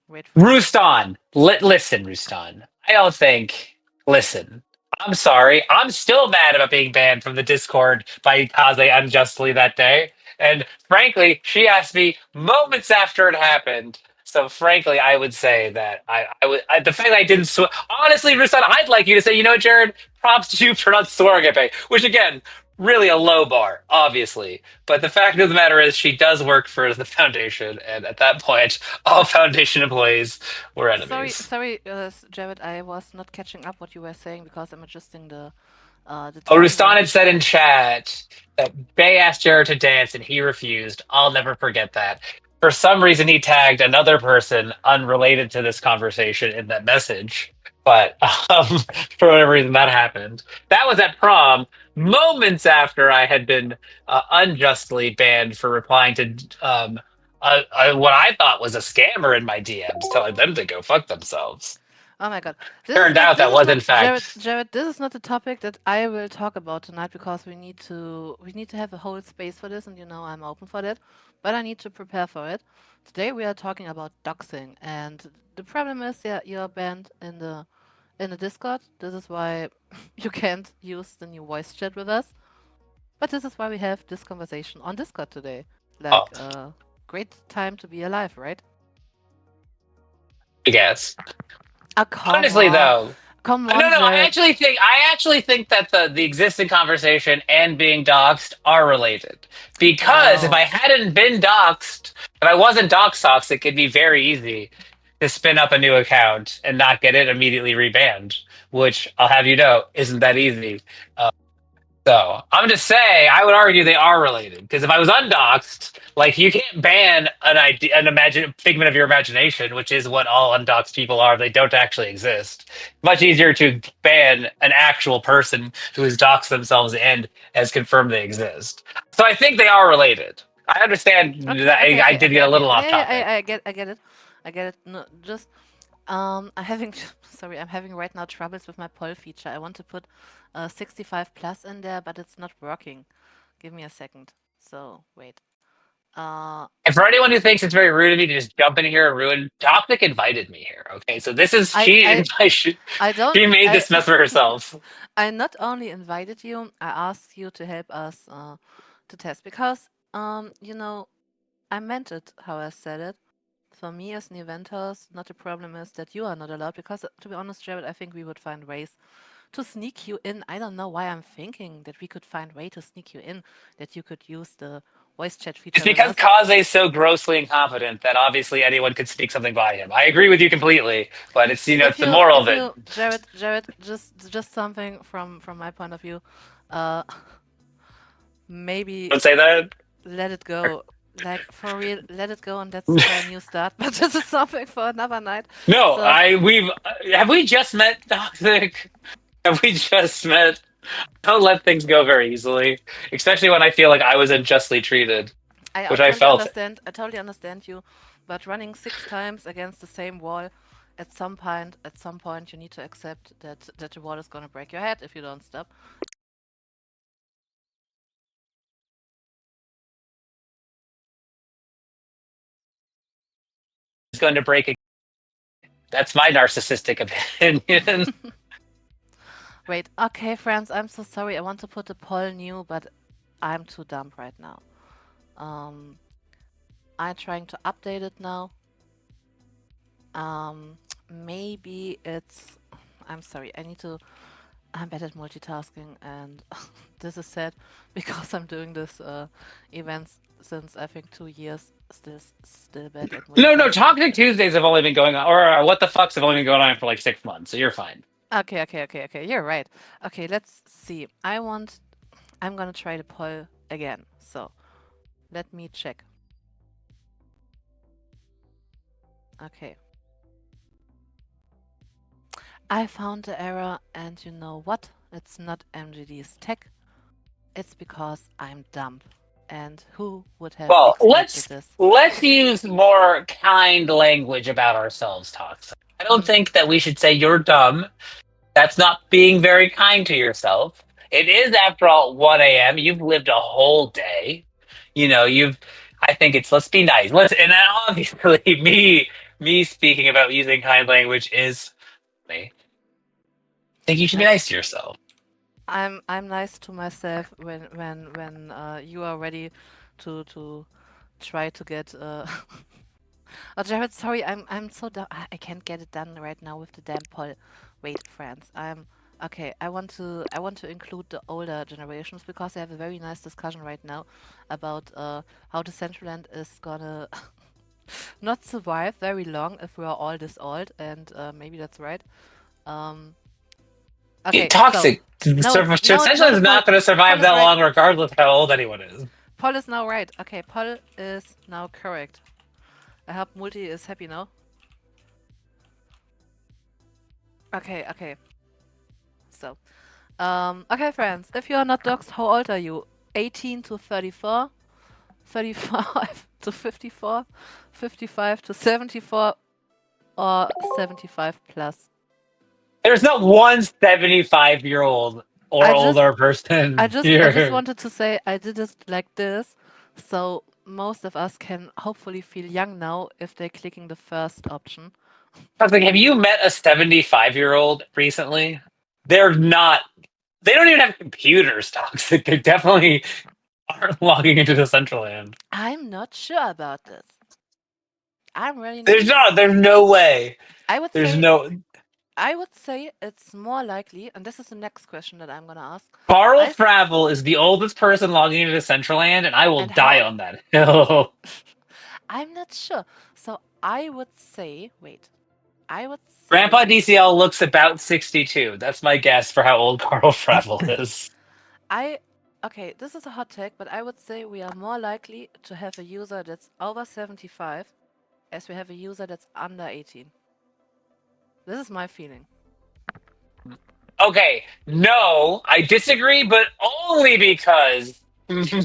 Wait for it. Rustan, listen, Rustan. I don't think. Listen, I'm sorry. I'm still mad about being banned from the Discord by Kaze unjustly that day. And frankly, she asked me moments after it happened. So frankly, I would say that the fact that I didn't swear. Honestly, Rustan, I'd like you to say, Jared, props to you for not swearing at me. Which again, really a low bar, obviously. But the fact of the matter is, she does work for the foundation, and at that point, all foundation employees were Sorry, enemies. sorry, Jared. I was not catching up what you were saying because I'm adjusting the Oh, time Rustan here. had said in chat that Bay asked Jared to dance and he refused. I'll never forget that. For some reason, he tagged another person unrelated to this conversation in that message. But for whatever reason, that happened. That was at prom, moments after I had been unjustly banned for replying to what I thought was a scammer in my DMs, telling them to go fuck themselves. Oh my god. Turned out This that is was, not in Jared, fact. Jared, this is not the topic that I will talk about tonight because we need to have a whole space for this and I'm open for that. But I need to prepare for it. Today we are talking about doxing and the problem is yeah, you're banned in the Discord. This is why you can't use the new voice chat with us. But this is why we have this conversation on Discord today. Oh, Like great time to be alive, right? I guess. Oh, come Honestly, on. though, Come no, on, no. Jared. I actually think that the existing conversation and being doxxed are related. Because if No. I hadn't been doxxed, if I wasn't dox toxic, it'd be very easy to spin up a new account and not get it immediately rebanned. Which I'll have you know isn't that easy. So I'm just saying, I would argue they are related because if I was undoxed, like you can't ban an idea, an imagine figment of your imagination, which is what all undoxed people are. They don't actually exist. Much easier to ban an actual person who has doxed themselves and has confirmed they exist. So I think they are related. I understand Okay, that okay, I okay, did okay, get a okay. little off Yeah, topic. I get it. I get it. No, just I'm having sorry, I'm having right now troubles with my poll feature. I want to put 65 plus in there, but it's not working. Give me a second. So wait. Uh, And for anyone who thinks it's very rude of me to just jump in here and ruin, Topic invited me here. Okay, so this is I I I don't she made I this mess for herself. I not only invited you, I asked you to help us to test because I meant it how I said it. For me as an event host, not a problem is that you are not allowed because to be honest, Jared, I think we would find ways to sneak you in. I don't know why I'm thinking that we could find way to sneak you in, that you could use the voice chat It's feature with because us. Kaze is so grossly incompetent that obviously anyone could sneak something by him. I agree with you completely, but it's it's the moral If of it. you Jared, just something from my point of view, uh, maybe Don't say that. let it go. Like for real, let it go and let's try a new start. But this is something for another night. No, So I we've have we just met Toxic? Have we just met? I don't let things go very easily, especially when I feel like I was unjustly treated, I which I totally felt. understand. I totally understand you, but running 6 times against the same wall, at some point, you need to accept that the wall is gonna break your head if you don't stop. It's going to break. That's my narcissistic opinion. Wait, okay, friends, I'm so sorry. I want to put a poll new, but I'm too dumb right now. Um, I'm trying to update it now. Um, maybe it's. I'm sorry. I need to. I'm bad at multitasking, and this is sad because I'm doing this events since I think 2 years. Still bad at No, no, multitasking. Toxic Tuesdays have only been going on, or what the fucks have only been going on for like 6 months, so you're fine. Okay, okay, okay, okay. You're right. Okay, let's see. I'm gonna try the poll again. So let me check. Okay. I found the error, and you know what? It's not MGD's tech. It's because I'm dumb. And who would have Well, expected this? let's use more kind language about ourselves, Toxic. I don't Mm, think that we should say you're dumb. That's not being very kind to yourself. It is, after all, 1 a.m. You've lived a whole day. You've. I think it's let's be nice. And then obviously me speaking about using kind language is me. I think you should be no, nice to yourself. I'm nice to myself when you are ready to try to get Oh, Jared, sorry, I'm so dumb. I can't get it done right now with the damn poll. Wait, friends, I'm okay. I want to include the older generations because they have a very nice discussion right now about how the Decentraland is gonna not survive very long if we are all this old, and maybe that's right. Um, okay, so Toxic. now Essentially, the is not going to poll survive is that right. long, regardless of how old anyone is. Poll is now right. Okay, poll is now correct. I hope Multi is happy now. Okay, okay. So, okay, friends, if you are not doxed, how old are you? 18 to 34, 35 to 54, 55 to 74, or 75 plus? There's not one 75-year-old or I just, older person I just here. wanted to say I did it like this, so most of us can hopefully feel young now if they're clicking the first option. I was like, have you met a 75-year-old recently? They're not. They don't even have computers, Toxic. They definitely aren't logging into the central land. I'm not sure about this. I'm really not There's sure. not. There's no way. I would There's say no. I would say it's more likely, and this is the next question that I'm gonna ask. Carl I s- Fravel is the oldest person logging into Decentraland, and I will and die how? on that hill. I'm not sure. So I would say, wait, I would say, Grandpa DCL looks about 62. That's my guess for how old Carl Fravel is. I, okay, this is a hot take, but I would say we are more likely to have a user that's over 75 as we have a user that's under 18. This is my feeling. Okay, no, I disagree, but only because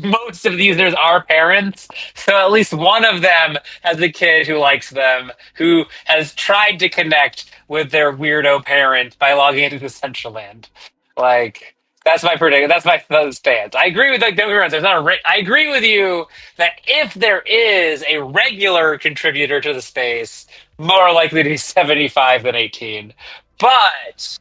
most of the users are parents. So at least one of them has a kid who likes them, who has tried to connect with their weirdo parent by logging into the Central Land. Like, that's my prediction. That's my stance. I agree with, like, don't get me wrong, there's not a I agree with you that if there is a regular contributor to the space, more likely to be 75 than 18. But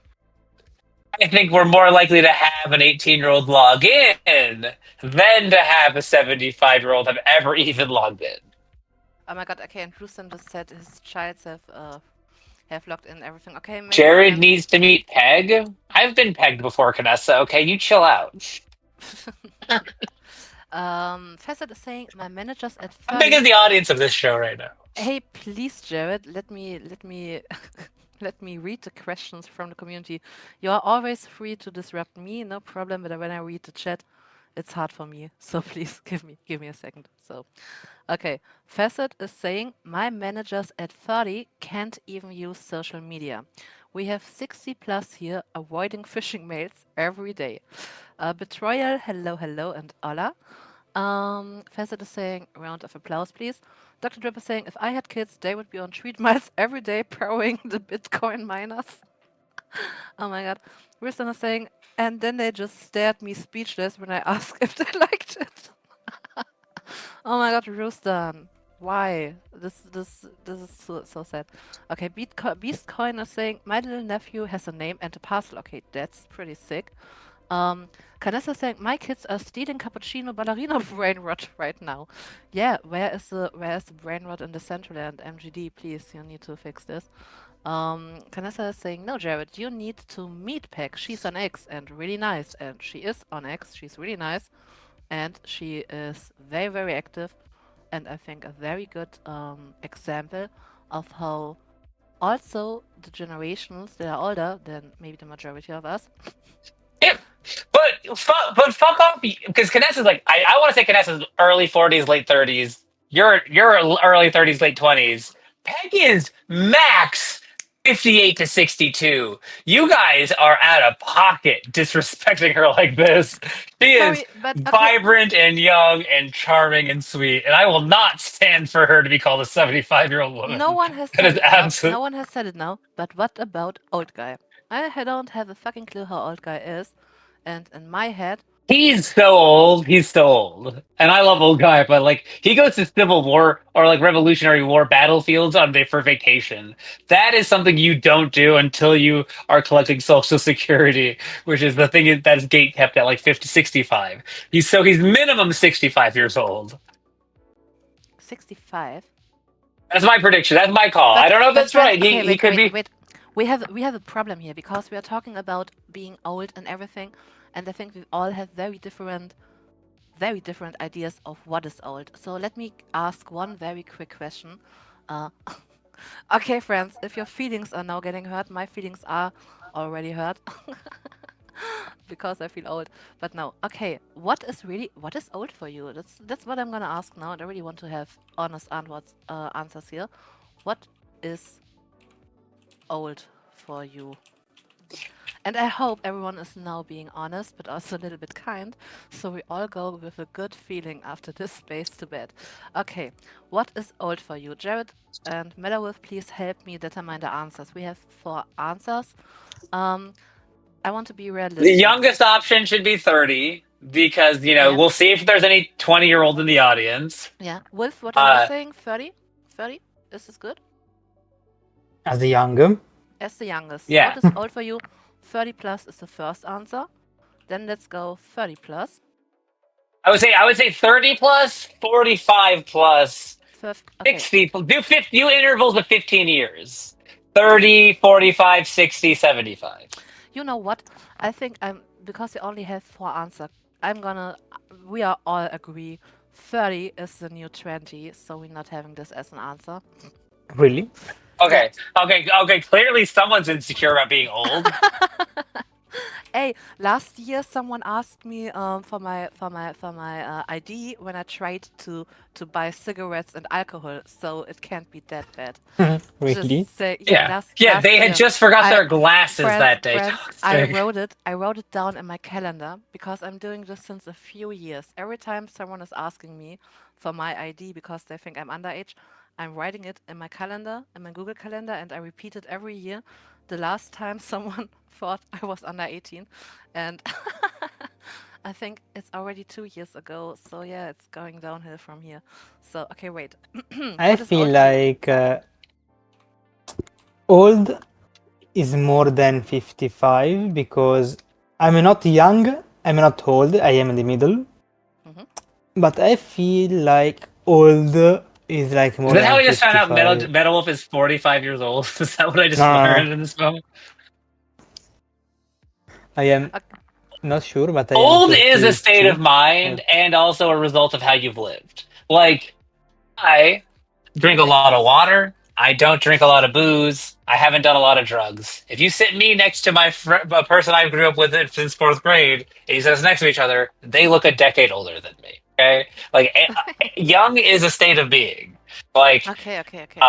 I think we're more likely to have an 18-year-old log in than to have a 75-year-old have ever even logged in. Oh my god, okay, and Rustam just said his childs have logged in everything. Okay, maybe Jared friends. needs to meet Peg. I've been pegged before, Canessa. Okay, you chill out. Facet is saying my manager's at How big 30. is the audience of this show right now? Hey, please, Jared, let me let me read the questions from the community. You are always free to disrupt me, no problem. But when I read the chat, it's hard for me. So please give me a second. So, okay, Facet is saying my managers at 30 can't even use social media. We have 60 plus here avoiding phishing mails every day. Betrayal, hello, hello, and hola. Facet is saying, round of applause, please. Dr. Drip is saying, if I had kids, they would be on treat miles every day powering the Bitcoin miners. Oh my god. Ristan is saying, and then they just stared me speechless when I asked if they liked it. Oh my god, Rustan. Why? This is so sad. Okay, Beastcoin is saying, my little nephew has a name and a parcel. Okay, that's pretty sick. Um, Canessa saying, my kids are stealing cappuccino ballerina brain rot right now. Yeah, where is the brain rot in the Decentraland? MGD, please, you need to fix this. Canessa is saying, no, Jared, you need to meet Peck. She's on X and really nice. And she is on X. She's really nice. And she is very, very active. And I think a very good example of how also the generations that are older than maybe the majority of us. Yeah, but fuck off because Canessa's like I want to say Canessa's early 40s, late 30s. You're early 30s, late 20s. Peg is max 58 to 62. You guys are out of pocket disrespecting her like this. She is Sorry, but okay, vibrant and young and charming and sweet, and I will not stand for her to be called a 75-year-old no woman. one has That said is it now. absolute. No one has said it now. But what about old guy? Don't have a fucking clue how old guy is. And in my head, He's so old. He's so old. And I love old guy, but like he goes to Civil War or like Revolutionary War battlefields for vacation. That is something you don't do until you are collecting Social Security, which is the thing that is gate kept at like 50, 65. He's minimum 65 years old. 65. That's my prediction. That's my call. I don't know if But that's friends, right. okay, He wait, could wait, be. wait. We have a problem here because we are talking about being old and everything, and I think we all have very different ideas of what is old. So let me ask one very quick question. Uh, okay, friends, if your feelings are now getting hurt, my feelings are already hurt because I feel old. But no, okay, what is old for you? That's what I'm gonna ask now, and I really want to have honest answers here. What is old for you? And I hope everyone is now being honest, but also a little bit kind, so we all go with a good feeling after this space to bed. Okay, what is old for you? Jared and Melawolf, please help me determine the answers. We have 4 answers. Um, I want to be The realistic. youngest option should be 30 because, Yeah, we'll see if there's any 20-year-old in the audience. yeah. Wolf, what are you Uh, saying? 30? 30? Is this good? As the young. As the youngest. What yeah. is old for you? 30 plus is the first answer. Then let's go 30 plus. I would say 30 plus, 45 plus, Okay, 60. Do 50, do intervals of 15 years. 30, 45, 60, 75. You know what? I think because you only have four answers. I'm gonna. We are all agree. 30 is the new 20, so we're not having this as an answer. Really? Yeah. Okay. Clearly, someone's insecure about being old. Hey, last year someone asked me for my ID when I tried to buy cigarettes and alcohol, so it can't be that bad. Really? Just say, yeah, Yeah, yeah. last They had year, just forgot I their glasses friends that day. friends I Toxic. wrote it down in my calendar because I'm doing this since a few years. Every time someone is asking me for my ID because they think I'm underage, I'm writing it in my calendar, in my Google Calendar, and I repeat it every year. The last time someone thought I was under 18, and I think it's already 2 years ago. So yeah, it's going downhill from here. So okay, wait. I What is feel old for you? like old is more than 55 because I'm not young, I'm not old, I am in the middle. Hmm. But I feel like old is like Is more that how than we just found out $55. Metal Wolf is 45 years old? Is that what I No, just no, no. learned in this moment? I am Okay. not sure, but I am Old is a state of 32. mind and also a result of how you've lived. Like, I drink a lot of water. I don't drink a lot of booze. I haven't done a lot of drugs. If you sit me next to a person I grew up with since fourth grade, and you sit us next to each other, they look a decade older than me. Okay, like young is a state of being. Like Okay, okay, okay.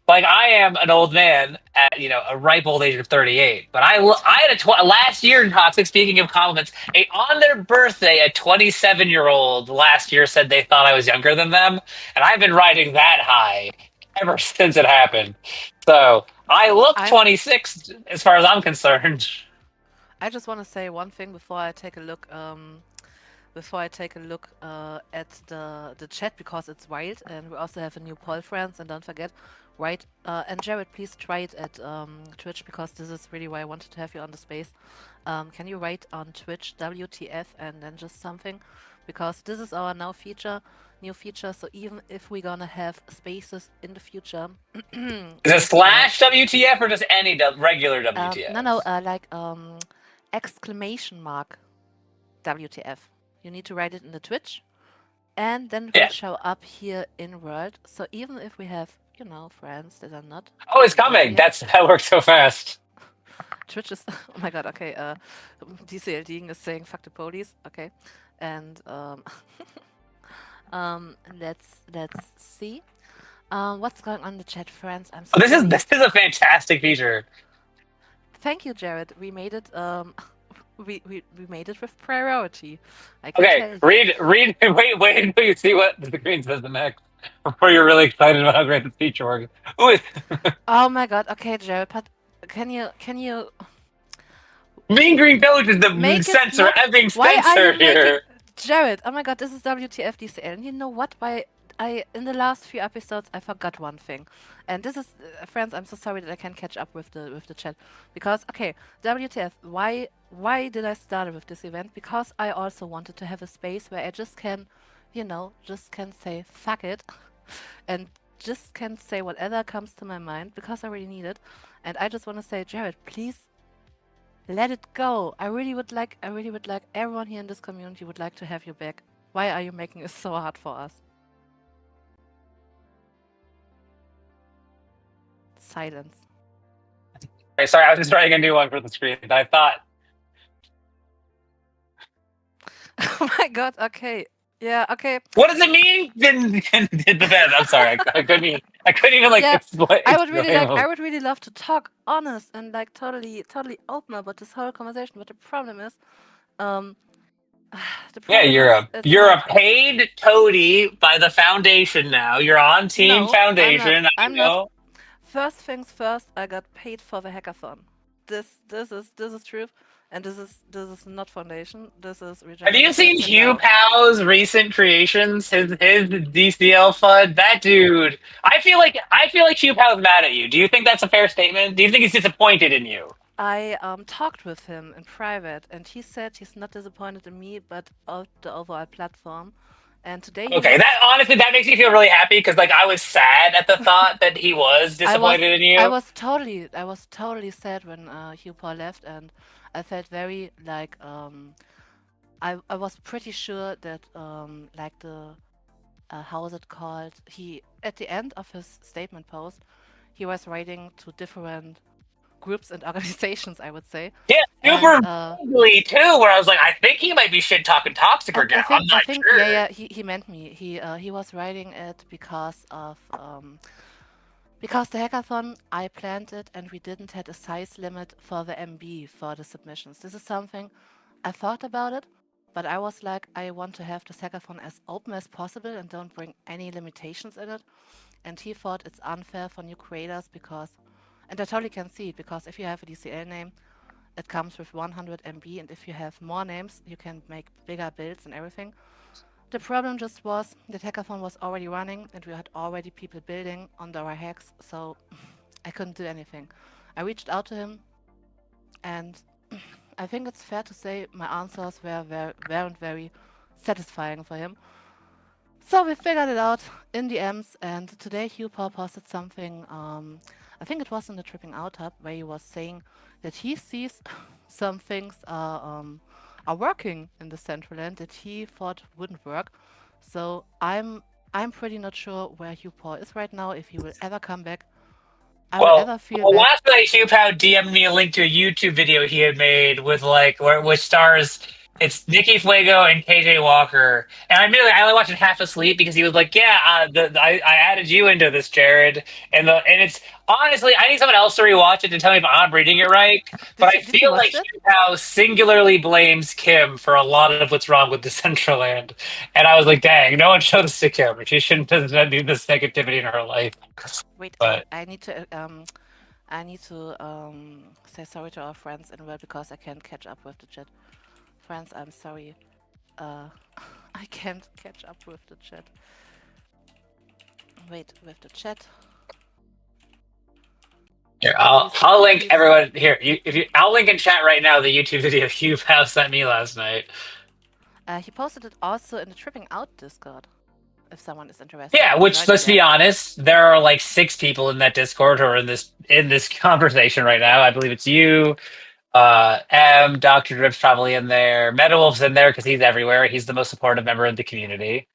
like I am an old man at a ripe old age of 38. But I had last year in Toxic. Speaking of compliments, on their birthday, a 27-year-old last year said they thought I was younger than them, and I've been riding that high ever since it happened. So I look I'm 26 as far as I'm concerned. I just want to say one thing before I take a look at the chat because it's wild and we also have a new poll, friends, and don't forget, write and Jared, please try it at Twitch because this is really why I wanted to have you on the space. Can you write on Twitch WTF and then just something, because this is our new feature. So even if we're gonna have spaces in the future Is it with slash WTF or just any regular no, WTF? like exclamation mark WTF. You need to write it in the Twitch, and then it will Yeah. show up here in world. So even if we have, friends that are not Oh, it's not coming. yet, That works so fast. Twitch is. Oh my god. Okay. DCL is saying fuck the police. Okay, and let's see. What's going on in the chat, friends? I'm so This is sorry. this is a fantastic feature. Thank you, Jared. We made it. We made it with priority. I can Okay, tell you. read. Wait until you see what the screen says next before you're really excited about how great this feature works. Ooh, Oh my god. Okay, Jared, but can you Mean Green Village is the make it censor. not? I'm being Why are you censored making here. Jared? Oh my god, this is WTF DCL. And you know what? Why I in the last few episodes I forgot one thing, and this is friends. I'm so sorry that I can't catch up with the chat because okay, WTF. Why did I start with this event? Because I also wanted to have a space where I just can, just can say fuck it, and just can say whatever comes to my mind because I really need it. And I just want to say, Jared, please let it go. I really would like everyone here in this community would like to have you back. Why are you making it so hard for us? Silence. Sorry, I was just writing a new one for the screen. I thought, Oh my god, okay. Yeah, okay. what does it mean? Did the bed? I'm sorry, I couldn't even like Yeah, explain. I would really love to talk honest and like totally open about this whole conversation, but the problem is, um, the Yeah, problem is it's you're hard. a paid toady by the foundation now. You're on Team No, I'm not. Foundation. I I'm not. know. First things first, I got paid for the hackathon. This is truth, and this is not foundation. This is Have you regenerative seen medicine Hugh now. Powell's recent creations? His DCL FUD. That dude. I feel like Hugh Powell's mad at you. Do you think that's a fair statement? Do you think he's disappointed in you? I talked with him in private, and he said he's not disappointed in me, but of the overall platform. And today he Okay, was. that honestly that makes me feel really happy because like I was sad at the thought that he was I was. disappointed in I you. was totally. I was totally sad when Hugh Paul left, and I felt very like. I was pretty sure that like the how is it called? He at the end of his statement post, he was writing to different groups and organizations, I would say, Yeah, and super vaguely too, where I was like, I think he might be shit talking toxic right and now. I'm I not think yeah, sure. yeah, he meant me. He was writing it because the hackathon I planned it and we didn't had a size limit for the MB for the submissions. This is something I thought about it, but I was like, I want to have the hackathon as open as possible and don't bring any limitations in it. And he thought it's unfair for new creators because, and I totally can see it, because if you have a DCL name, it comes with 100 MB, and if you have more names, you can make bigger builds and everything. The problem just was that hackathon was already running and we had already people building on our hacks, so I couldn't do anything. I reached out to him, and I think it's fair to say my answers weren't very satisfying for him. So we figured it out in the M's, and today Hugh Paul posted something. I think it was in the Tripping Out Hub where he was saying that he sees some things are working in the Decentraland that he thought wouldn't work. So I'm pretty not sure where Hugh Paul is right now. If he will ever come back, I will Well, ever feel well, bad. last night Hugh Pow DM'd me a link to a YouTube video he had made with like where which stars it's Nikki Fuego and KJ Walker, and I only watched it half asleep because he was like, "Yeah, I added you into this, Jared," and it's honestly I need someone else to rewatch it to tell me if I'm reading it right. But I Did you feel watch like it? Hugh Pow singularly blames Kim for a lot of what's wrong with Decentraland, and I was like, "Dang, no one showed this to Kim. She shouldn't do this negativity in her life." Wait, But I need to say sorry to our friends in well because I can't catch up with the chat. Friends, I'm sorry. Uh, I can't catch up with the chat. Wait, with the chat. here, Please, I'll link please. everyone here. I'll link in chat right now the YouTube video you have sent me last night. He posted it also in the Tripping Out Discord. If someone is interested Yeah, in which joining let's be there. honest, there are like six people in that Discord who are in this conversation right now. I believe it's you, Dr. Drip's probably in there, Metalwolf's in there because he's everywhere. He's the most supportive member of the community.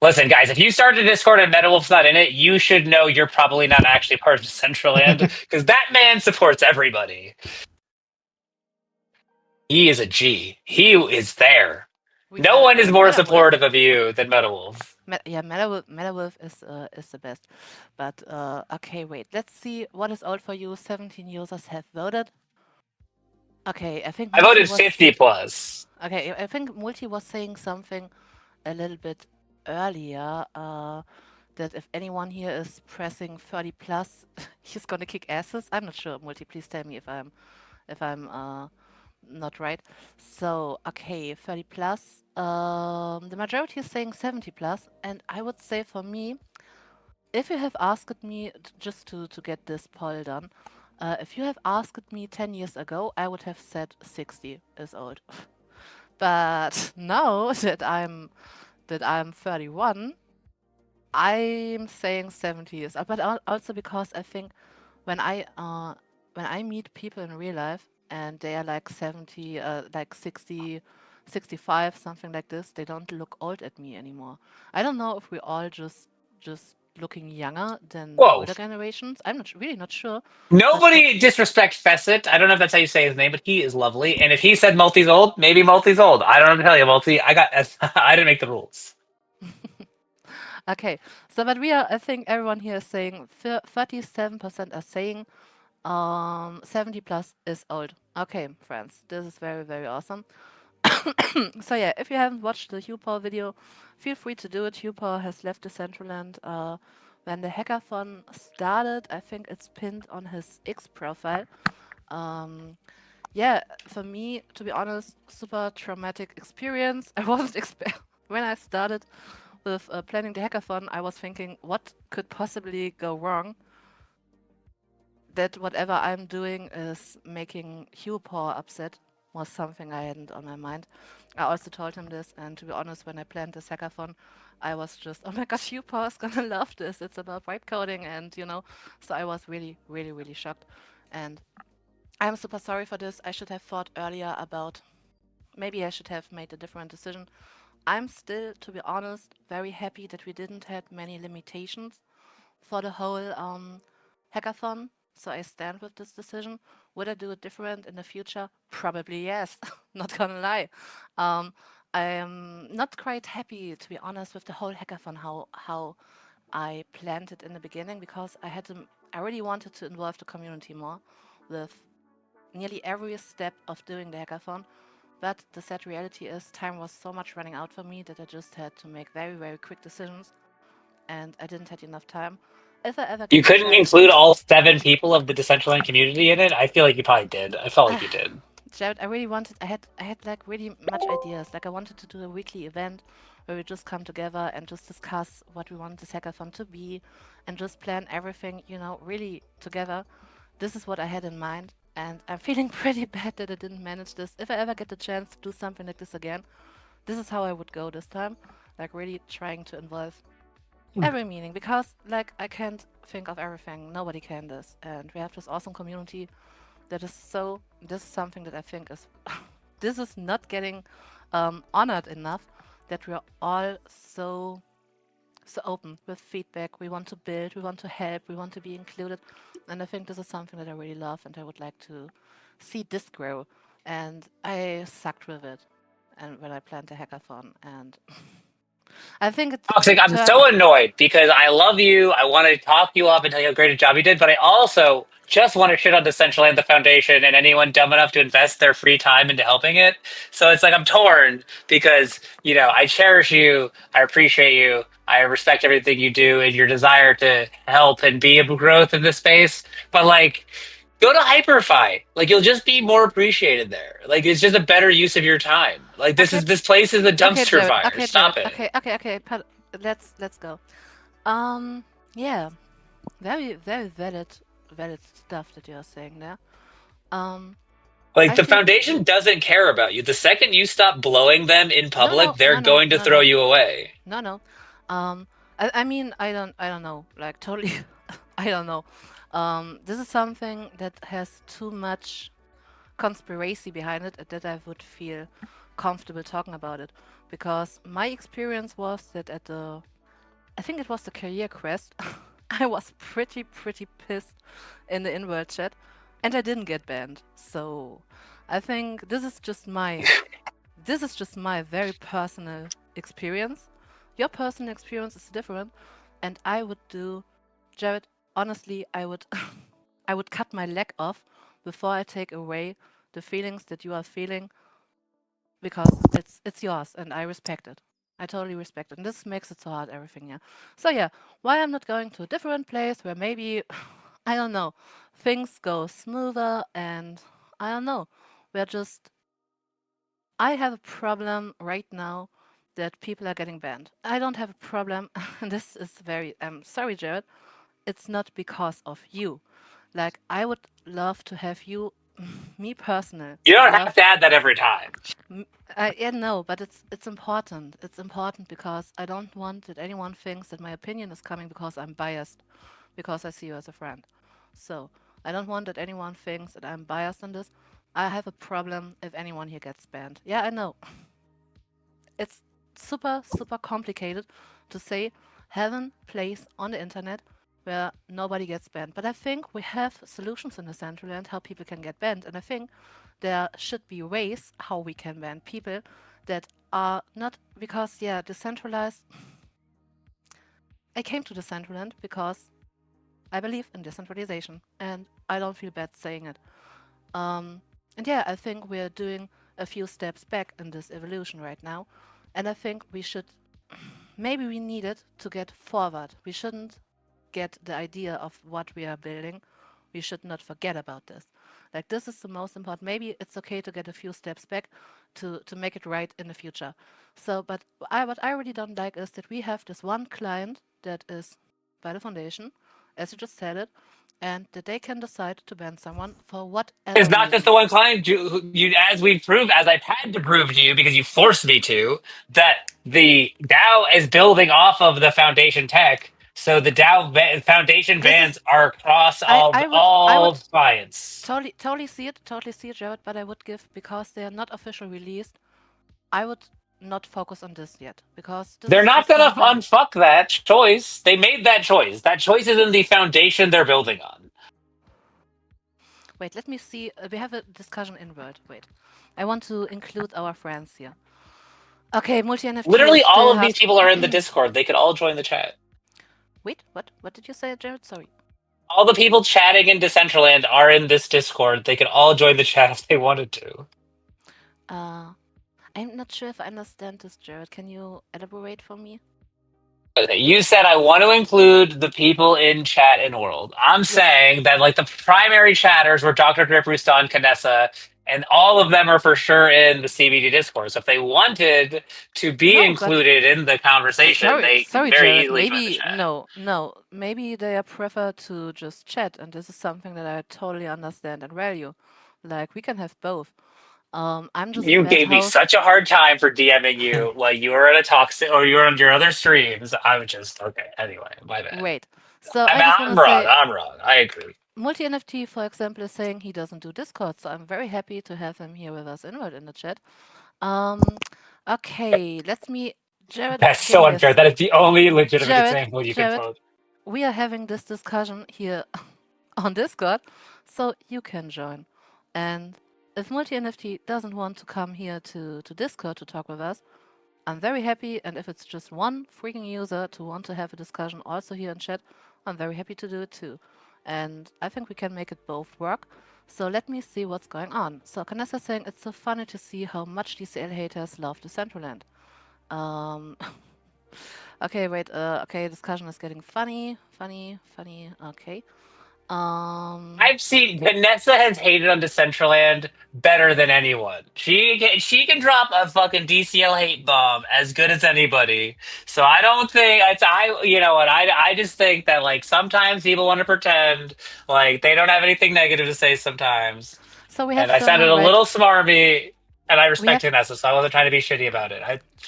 Listen, guys, if you started a Discord and Metalwolf's not in it, you should know you're probably not actually part of Decentraland because that man supports everybody. He is a G. He is there. No one is more Metalwolf. supportive of you than Metalwolf. Yeah, Metalwolf is the best. But okay, wait. Let's see what is old for you. 17 users have voted. Okay, I think I Multi voted was 50 plus. okay. I think Multi was saying something a little bit earlier. That if anyone here is pressing 30 plus, he's gonna kick asses. I'm not sure. Multi, please tell me if I'm not right. So okay, 30 plus. The majority is saying 70 plus, and I would say for me, if you have asked me just to get this poll done, if you have asked me 10 years ago, I would have said 60 is old. But now that I'm 31, I'm saying 70 is old. But also because I think when I meet people in real life and they are like 70, like 60, 65, something like this, they don't look old at me anymore. I don't know if we're all just looking younger than the Whoa. older generations. I'm not really not sure, but Nobody disrespect Fessett. I don't know if that's how you say his name, but he is lovely. And if he said Multi's old, maybe Multi's old. I don't know to tell you, Multi. I didn't make the rules. okay. So, but I think everyone here is saying 37% are saying 70 plus is old. Okay, friends, this is very, very awesome. So yeah, if you haven't watched the HuPaul video, feel free to do it. HuPaul has left the Decentraland when the hackathon started. I think it's pinned on his X profile. Um, yeah, for me, to be honest, super traumatic experience. I wasn't expect when I started with planning the hackathon. I was thinking, what could possibly go wrong? That whatever I'm doing is making HuPaul upset was something I hadn't on my mind. I also told him this, and to be honest, when I planned this hackathon, I was just, oh my gosh, you Paul's gonna love this. It's about vibe coding, and so I was really, really, really shocked. And I'm super sorry for this. I should have thought earlier about maybe I should have made a different decision. I'm still, to be honest, very happy that we didn't have many limitations for the whole hackathon. So I stand with this decision. Would I do it different in the future? Probably yes. Not gonna lie. Um, I am not quite happy, to be honest, with the whole hackathon. How I planned it in the beginning because I really wanted to involve the community more with nearly every step of doing the hackathon. But the sad reality is time was so much running out for me that I just had to make very, very quick decisions and I didn't have enough time. If I ever You get the couldn't chance, include all 7 people of the Decentraland community in it. I feel like you probably did. I felt like uh, you did. Jared, I really wanted. I had like really much ideas. Like I wanted to do a weekly event where we just come together and just discuss what we want this hackathon to be, and just plan everything, really together. This is what I had in mind, and I'm feeling pretty bad that I didn't manage this. If I ever get the chance to do something like this again, this is how I would go this time. Like really trying to involve every meaning because like I can't think of everything. Nobody can this, and we have this awesome community that is so. This is something that I think is. This is not getting honored enough. That we are all so open with feedback. We want to build. We want to help. We want to be included, and I think this is something that I really love, and I would like to see this grow. And I sucked with it, and when I planned the hackathon, and I think Toxic, it I'm turned. so annoyed because I love you. I want to talk you up and tell you how great a job you did, but I also just want to shit on Decentraland, the foundation, and anyone dumb enough to invest their free time into helping it. So it's like I'm torn because, I cherish you, I appreciate you, I respect everything you do and your desire to help and be of growth in this space. But like, go to Hyperfy. Like you'll just be more appreciated there. Like it's just a better use of your time. Like Okay, this place is a okay, dumpster Jared. fire. Okay, Jared. Stop it. Okay, okay, okay. Let's go. Um, yeah, very very valid stuff that you are saying there. Um, Like I the think foundation doesn't care about you. The second you stop blowing them in no, public, no, they're no, no, going to no, throw no, you away. no, no. I mean, I don't know. Like totally, I don't know. This is something that has too much conspiracy behind it that I would feel comfortable talking about it because my experience was that I think it was the career quest. I was pretty pissed in the in-world chat, and I didn't get banned. So I think this is just my very personal experience. Your personal experience is different, and I would do, Jared. Honestly, I would, I would cut my leg off before I take away the feelings that you are feeling because it's yours and I respect it. I totally respect it. And this makes it so hard, everything, yeah. So yeah, why I'm not going to a different place where maybe I don't know, things go smoother and I don't know. We're just I have a problem right now that people are getting banned. I don't have a problem and this is very sorry, Jared. It's not because of you. Like I would love to have you me personal You would don't have love to add that every time. Yeah, no, but it's important. It's important because I don't want that anyone thinks that my opinion is coming because I'm biased, because I see you as a friend. So I don't want that anyone thinks that I'm biased on this. I have a problem if anyone here gets banned. Yeah, I know. It's super complicated to say heaven place on the internet where nobody gets banned. But I think we have solutions in the Central Land how people can get banned, and I think there should be ways how we can ban people that are not because yeah, decentralized. I came to Decentraland because I believe in decentralization, and I don't feel bad saying it. Um, and yeah, I think we're doing a few steps back in this evolution right now, and I think we should maybe we need it to get forward. We shouldn't get the idea of what we are building. We should not forget about this. Like this is the most important. Maybe it's okay to get a few steps back to make it right in the future. So, but what I really don't like is that we have this one client that is by the foundation, as you just said it, and that they can decide to ban someone for It's whatever not just the reasons. one client. As we proved, as I've had to prove to you because you forced me to, that the DAO is building off of the foundation tech. So the foundation This bans is are across I would all clients. totally see it, Jared. But I would give, because they are not officially released, I would not focus on this yet, because this They're is not just gonna something. unfuck that choice. They made that choice. That choice is in the foundation they're building on. Wait, let me see. We have a discussion in Word. Wait, I want to include our friends here. Okay, multi NFT is Literally, all still of these hard. people are in the Discord. They could all join the chat. Wait, what? What did you say, Jared? Sorry. All the people chatting in Decentraland are in this Discord. They could all join the chat if they wanted to. Uh, I'm not sure if I understand this, Jared. Can you elaborate for me? You said I want to include the people in chat in world. I'm Yes. saying that like the primary chatters were Dr. Drip, Rustan, Kanessa, and all of them are for sure in the CBD Discord. So if they wanted to be No, but included in the conversation, they could sorry, very Jared. easily join the Maybe chat. no. Maybe they prefer to just chat, and this is something that I totally understand and value. Like, we can have both. I'm just a You bad gave me host. such a hard time for DMing you while you were at a toxic or you were on your other streams. I was just okay. Anyway, my bad. Wait. So I just want I'm to wrong. say, I'm wrong. I agree. Multi NFT, for example, is saying he doesn't do Discord, so I'm very happy to have him here with us in the chat. Um, okay, let me, Jared, That's give so me a unfair. That is the only legitimate Jared, example you can Jared, quote. we are having this discussion here on Discord, so you can join. And if Multi NFT doesn't want to come here to Discord to talk with us, I'm very happy. And if it's just one freaking user to want to have a discussion also here in chat, I'm very happy to do it too. And I think we can make it both work. So let me see what's going on. So Canessa saying it's so funny to see how much DCL haters love Decentraland. Um, okay, wait. Okay, discussion is getting funny. Okay. Um, I've seen Vanessa has hated on Decentraland better than anyone. She can drop a fucking DCL hate bomb as good as anybody. So I don't think it's I you know what I just think that like sometimes people want to pretend like they don't have anything negative to say sometimes. so we have And I sounded someone, a right? little smarmy, and I We respect have Vanessa, so I wasn't trying to be shitty about it.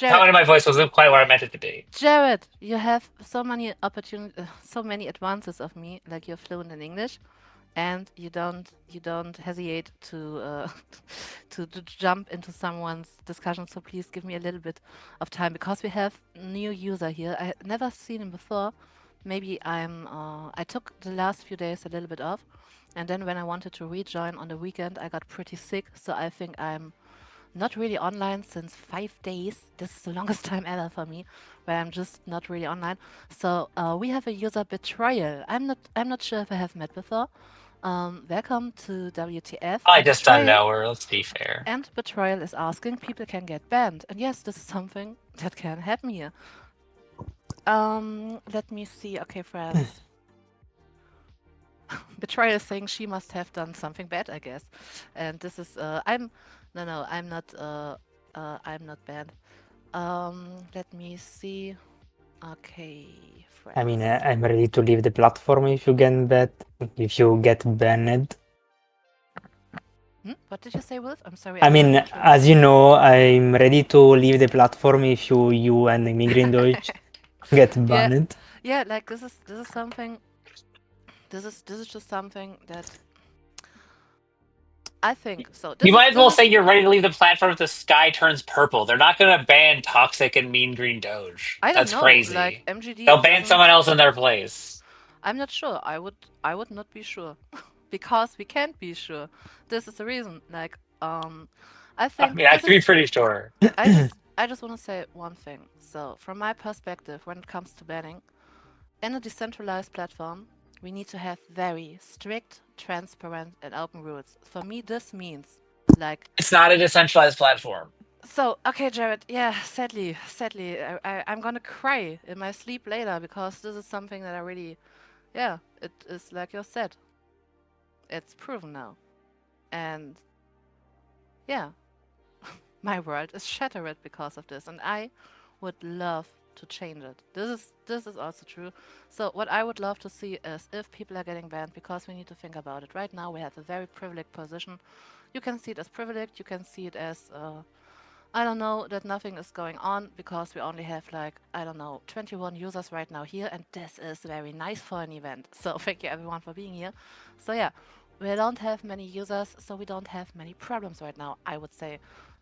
Tone Jared. in my voice wasn't quite where I meant it to be. Jared, you have so many so many advances of me. Like, you're fluent in English, and you don't hesitate to to jump into someone's discussion. So please give me a little bit of time, because we have new user here. I never seen him before. Maybe I took the last few days a little bit off, and then when I wanted to rejoin on the weekend, I got pretty sick. So I think I'm not really online since 5 days. This is the longest time ever for me, where I'm just not really online. So we have a user, Betrayal. I'm not sure if I have met before. Welcome to WTF, I and just don't Betrayal. know her, let's be fair. And Betrayal is asking people can get banned, and yes, this is something that can happen here. Let me see. Okay, friends. Betrayal is saying she must have done something bad, I guess. And this is I'm no, I'm not banned. Let me see. Okay, I mean, friends. I'm ready to leave the platform if you get banned. What did you say, Wolf? I'm sorry, I I mean, couldn't hear. as you know, I'm ready to leave the platform if you and Immigrant Deutsch get Yeah, banned. yeah. Like, this is something. This is just something that I think. So You this is might as this well say is. you're ready to leave the platform if the sky turns purple. They're not going to ban Toxic and Mean Green Doge. I don't That's know. Like, crazy. MGD They'll ban someone doesn't. else in their place. I'm not sure. I would not be sure, because we can't be sure. This is the reason. Like, I I think mean, I this can be is. pretty sure. I just want to say one thing. So, from my perspective, when it comes to banning, in a decentralized platform, we need to have very strict, transparent, and open rules. For me, this means, like, It's not a decentralized platform. so, okay, Jared. Yeah, sadly, I'm gonna cry in my sleep later, because this is something that I really, yeah, it is like you said, it's proven now, and yeah, my world is shattered because of this, and I would love to change it. This is also true. So what I would love to see is if people are getting banned, because we need to think about it. Right now we have a very privileged position. You can see it as privileged. You can see it as I don't know, that nothing is going on because we only have like, I don't know, 21 users right now here, and this is very nice for an event. So thank you everyone for being here. So yeah, we don't have many users, so we don't have many problems right now, I would say.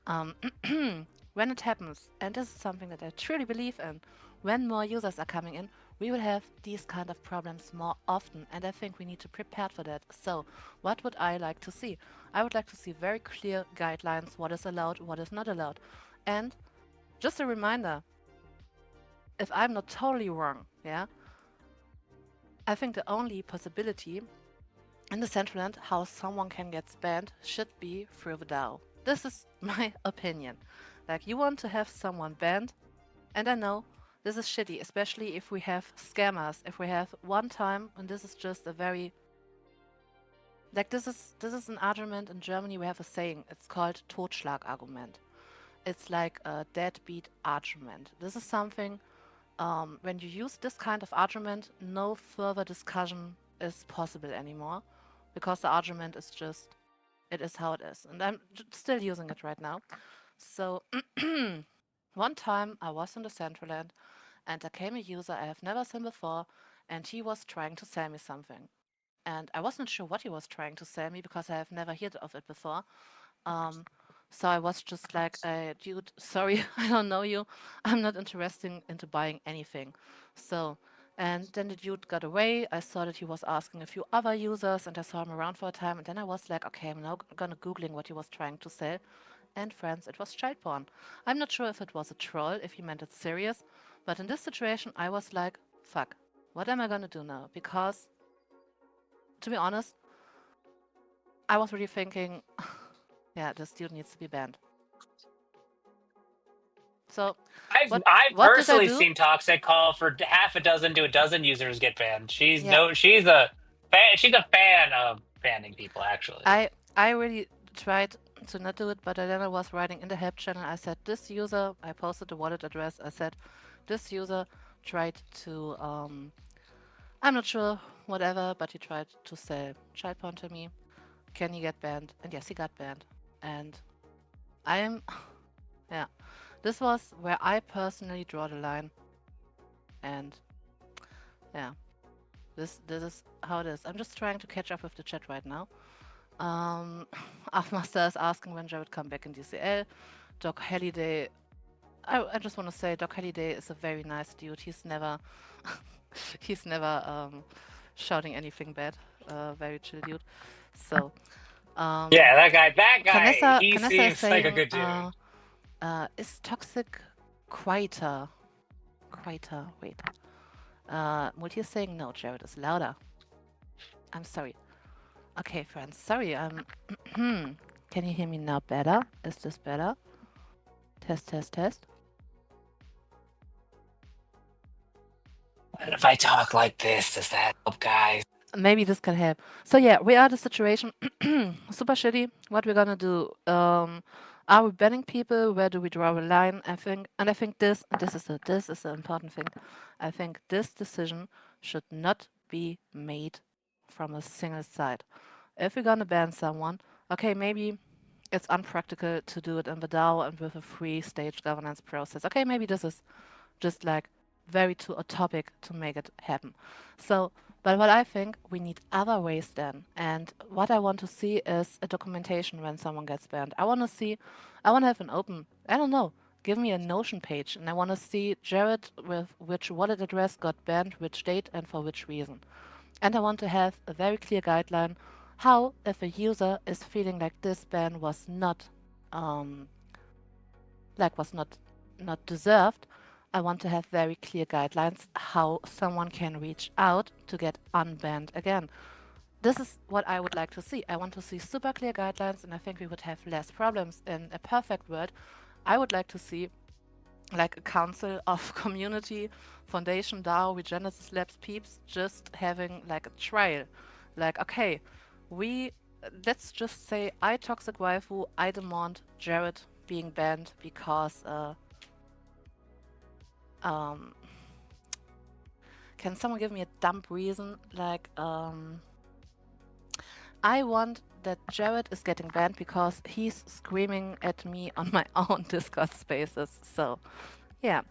Um, when it happens, and this is something that I truly believe in, when more users are coming in, we will have these kind of problems more often, and I think we need to prepare for that. So what would I like to see? I would like to see very clear guidelines, what is allowed, what is not allowed. And just a reminder, if I'm not totally wrong, yeah, I think the only possibility in the Decentraland how someone can get banned should be through the DAO. This is my opinion. Like, you want to have someone banned, and I know this is shitty, especially if we have scammers, if we have one time, and this is just a very like this is an argument in Germany. We have a saying. It's called Totschlagargument. It's like a deadbeat argument. This is something, when you use this kind of argument, no further discussion is possible anymore because the argument is just, it is how it is. And I'm still using it right now. So, one time I was in the Decentraland and there came a user I have never seen before, and he was trying to sell me something. And I wasn't sure what he was trying to sell me because I have never heard of it before. Um, so I was just like, dude, sorry, I don't know you. I'm not interested into buying anything. So, and then the dude got away. I saw that he was asking a few other users, and I saw him around for a time. And then I was like, okay, I'm now gonna Googling what he was trying to sell. And friends, it was child porn. I'm not sure if it was a troll, if he meant it serious. But in this situation, I was like, fuck, what am I gonna do now? Because, to be honest, I was really thinking, yeah, this dude needs to be banned. So, I've what did I personally do? seen Toxic call for half a dozen to a dozen users get banned. Yeah, She's a fan of banning people, actually. I really tried to not do it, but then I was writing in the help channel. I said this user. I posted the wallet address. I said this user tried to I'm not sure whatever, but he tried to sell child porn to me. Can he get banned? And yes, he got banned. And I am yeah. This was where I personally draw the line. And yeah, this is how it is. I'm just trying to catch up with the chat right now. Afmaster is asking when Jared come back in DCL. Doc Halliday. I just want to say Doc Halliday is a very nice dude. He's never he's never shouting anything bad. Very chill dude. So Yeah, that guy, he Canessa is seems like a saying good dude. is toxic quieter. Quieter. Wait. Multi is saying no, Jared is louder. I'm sorry. Okay, friends, sorry. Can you hear me now better? Is this better? Test, test, test. And if I talk like this, does that help, guys? Maybe this can help. So yeah, we are the situation. Super shitty. What we're gonna do? Are we banning people? Where do we draw a line? I think this is the important thing. I think this decision should not be made from a single side. If we're gonna ban someone, okay, maybe it's unpractical to do it in the DAO and with a three-stage governance process. Okay, maybe this is just like very too a topic to make it happen. So, but what I think we need other ways then. And what I want to see is a documentation when someone gets banned. I want to have an open, I don't know, give me a Notion page and I want to see Jared with which wallet address got banned, which date and for which reason. And I want to have a very clear guideline how, if a user is feeling like this ban was not, um, not deserved, I want to have very clear guidelines how someone can reach out to get unbanned again. This is what I would like to see. I want to see super clear guidelines, and I think we would have less problems. In a perfect world, I would like to see like a council of community, foundation, DAO, Regenesis Labs peeps just having like a trial. Like, okay, we let's just say I ToxicWaifu, I demand Jared being banned because um, can someone give me a dumb reason? Like, I want that Jared is getting banned because he's screaming at me on my own Discord spaces. So, yeah.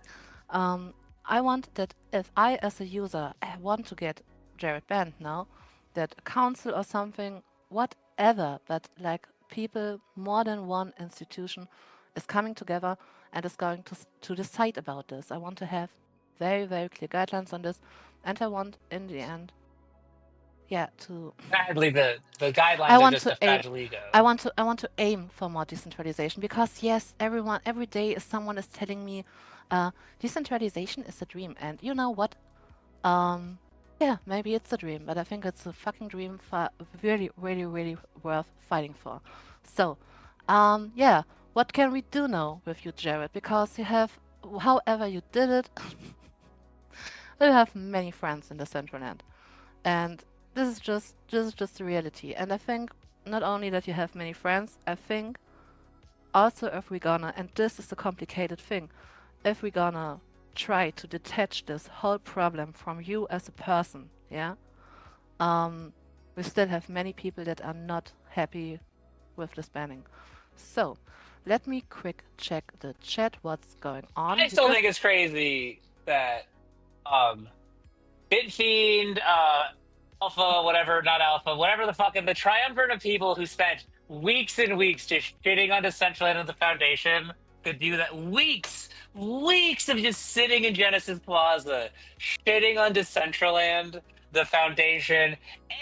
Um, I want that if I, as a user, want to get Jared banned now, that a council or something, whatever, but like people, more than one institution is coming together and is going to decide about this. I want to have very, very clear guidelines on this. And I want, in the end, yeah, to Sadly, the I guidelines are want just to a aim. fragile ego. I want to aim for more decentralization because yes, everyone every day is someone is telling me, decentralization is a dream, and you know what? Um, yeah, maybe it's a dream, but I think it's a fucking dream for really, really, really worth fighting for. So, yeah, what can we do now with you, Jared? Because you have, however you did it, you have many friends in the Central Land. And this is just the reality. And I think not only that you have many friends, I think also if we're gonna, and this is the complicated thing, if we're gonna try to detach this whole problem from you as a person, yeah, um, we still have many people that are not happy with this banning. So let me quick check the chat. What's going I on? You still just think it's crazy that um Bitfiend, Alpha, whatever, not Alpha, whatever the fucking the triumvirate of people who spent weeks and weeks just shitting on Decentraland and the Foundation could do that. Weeks of just sitting in Genesis Plaza, shitting on Decentraland, the Foundation,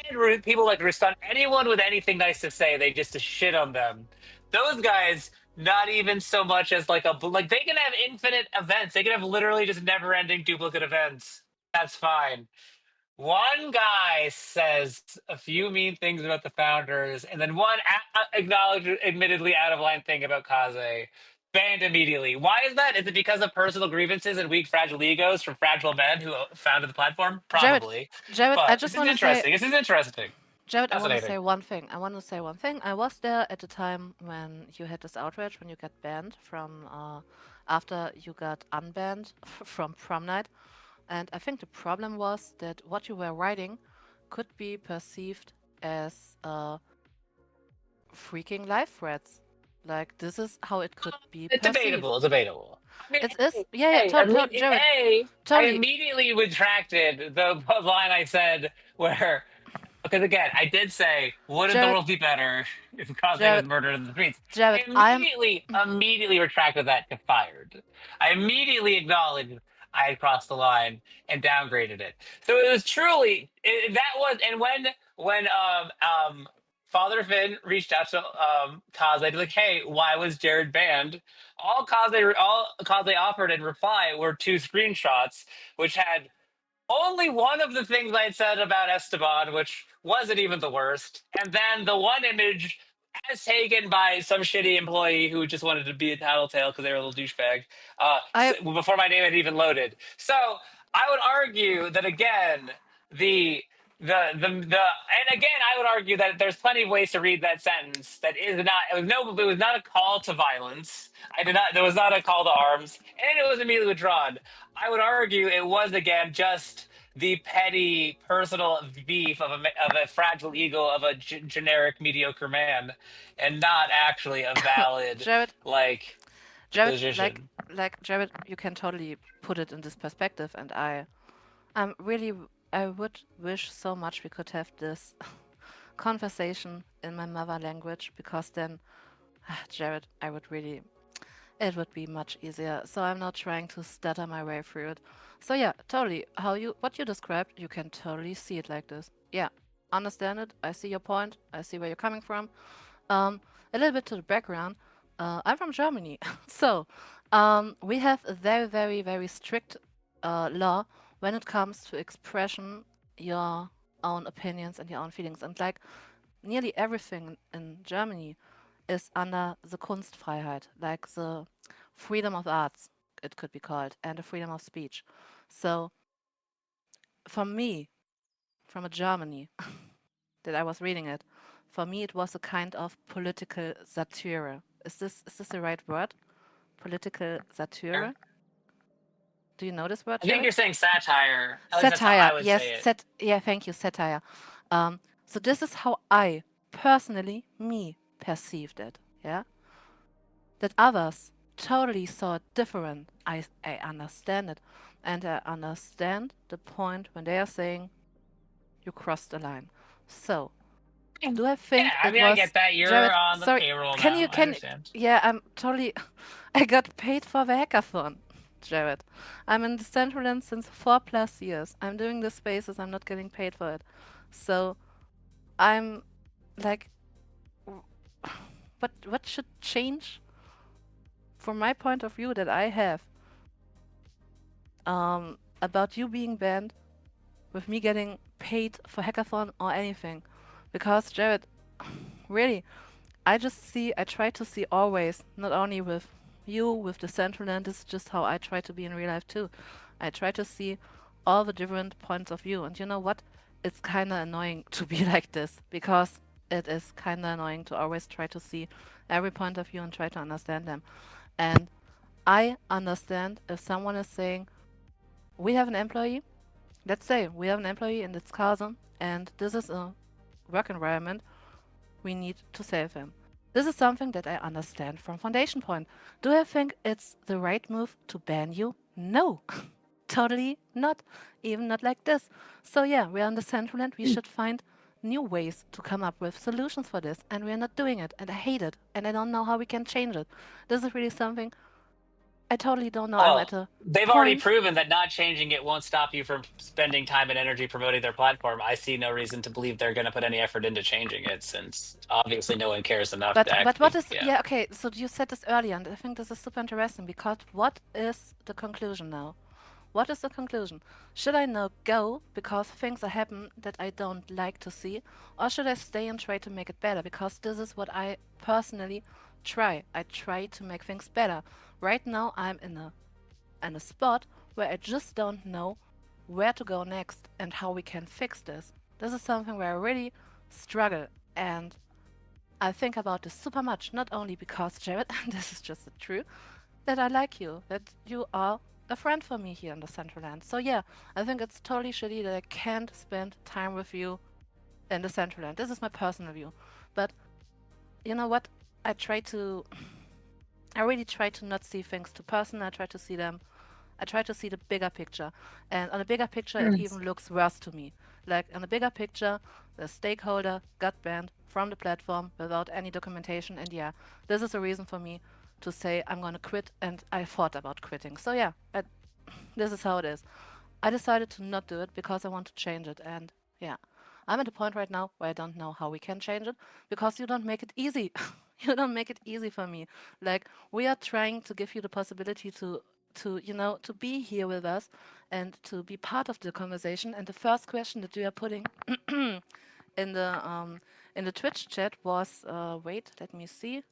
and people like Rustan. Anyone with anything nice to say, they just to shit on them. Those guys, not even so much as like like they can have infinite events. They can have literally just never-ending duplicate events. That's fine. One guy says a few mean things about the founders, and then one acknowledged, admittedly out of line thing about Kaze. Banned immediately. Why is that? Is it because of personal grievances and weak, fragile egos from fragile men who founded the platform? Jared, Probably. Jared, I But this just is want to say, interesting. This is interesting. Jared, I want to Fascinating. say one thing. I was there at the time when you had this outrage, when you got banned from, after you got unbanned from prom night. And I think the problem was that what you were writing could be perceived as freaking life threats. Like, this is how it could be It's perceived. debatable. It's debatable. I mean, It is, hey, yeah, yeah, hey, Jared, I totally, immediately retracted the line I said where because again, I did say, wouldn't the Jared, world be better if Cosme was Jared, murdered in the streets? I Jared, immediately retracted that to fired. I immediately acknowledged I had crossed the line and downgraded it. So it was truly that was, and when Father Finn reached out to Cosme to be like, hey, why was Jared banned? All Cosme offered in reply were two screenshots, which had only one of the things I said about Esteban, which wasn't even the worst, and then the one image as taken by some shitty employee who just wanted to be a tattletale because they were a little douchebag I, before my name had even loaded. So I would argue that again, and again I would argue that there's plenty of ways to read that sentence that is not it was not a call to violence. I did not there was not a call to arms, and it was immediately withdrawn. I would argue it was again just the petty personal beef of a fragile ego of a generic mediocre man, and not actually a valid Jared, like Jared, position. like Jared, you can totally put it in this perspective, and really, I would wish so much we could have this conversation in my mother language because then, Jared, it would be much easier. So I'm not trying to stutter my way through it. So yeah, totally. What you described, you can totally see it like this. Yeah, understand it. I see your point. I see where you're coming from. Um, a little bit to the background. I'm from Germany, so we have a very, very, very strict law when it comes to expression your own opinions and your own feelings. And like nearly everything in Germany is under the Kunstfreiheit, like the freedom of arts, it could be called, and the freedom of speech. So for me, from a Germany that I was reading it, for me it was a kind of political satire. Is this the right word? Political Sure. satire? Do you know this word, I think Jared? you're saying satire. At least that's how Satire. I would Yes. say it. Yeah. Thank you. Satire. So this is how I personally, me, perceived it. Yeah. That others totally saw it different. I understand it, and I understand the point when they are saying you crossed the line. So do I Yeah, think I it mean, I was get that. You're Jared? on the Sorry, payroll can now. you I can? understand. Yeah, I'm totally. I got paid for the hackathon, Jared. I'm in Decentraland since 4+ years. I'm doing the spaces. I'm not getting paid for it. So I'm like, what should change from my point of view that I have about you being banned with me getting paid for hackathon or anything? Because Jared, really, I try to see always, not only with you, with the Decentraland, this is just how I try to be in real life too. I try to see all the different points of view. And you know what? It's kind of annoying to be like this because it is kind of annoying to always try to see every point of view and try to understand them. And I understand if someone is saying, we have an employee, let's say we have an employee in this cousin, and this is a work environment, we need to save him. This is something that I understand from Foundation Point. Do I think it's the right move to ban you? No, totally not. Even not like this. So yeah, we're on the Central and we should find new ways to come up with solutions for this, and we're not doing it, and I hate it, and I don't know how we can change it. This is really something I totally don't know. I'm Well, at a they've already point. proven that not changing it won't stop you from spending time and energy promoting their platform. I see no reason to believe they're going to put any effort into changing it, since obviously no one cares enough to But what actually. is, Yeah. yeah, okay, so you said this earlier, and I think this is super interesting because what is the conclusion now? What is the conclusion? Should I now go because things are happening that I don't like to see, or should I stay and try to make it better? Because this is what I personally try. I try to make things better. Right now, I'm in a spot where I just don't know where to go next and how we can fix this. This is something where I really struggle, and I think about this super much. Not only because Jared, and this is just the truth, that I like you, that you are a friend for me here in the Central Land. So yeah, I think it's totally shitty that I can't spend time with you in the Central Land. This is my personal view. But you know what? I try to I really try to not see things too personal. I try to see the bigger picture. And on the bigger picture it even looks worse to me. Like on the bigger picture, the stakeholder got banned from the platform without any documentation, and yeah, this is a reason for me to say I'm gonna quit, and I thought about quitting. So yeah, this is how it is. I decided to not do it because I want to change it, and yeah. I'm at a point right now where I don't know how we can change it because you don't make it easy. You don't make it easy for me. Like we are trying to give you the possibility to be here with us and to be part of the conversation. And the first question that you are putting in the Twitch chat was wait, let me see.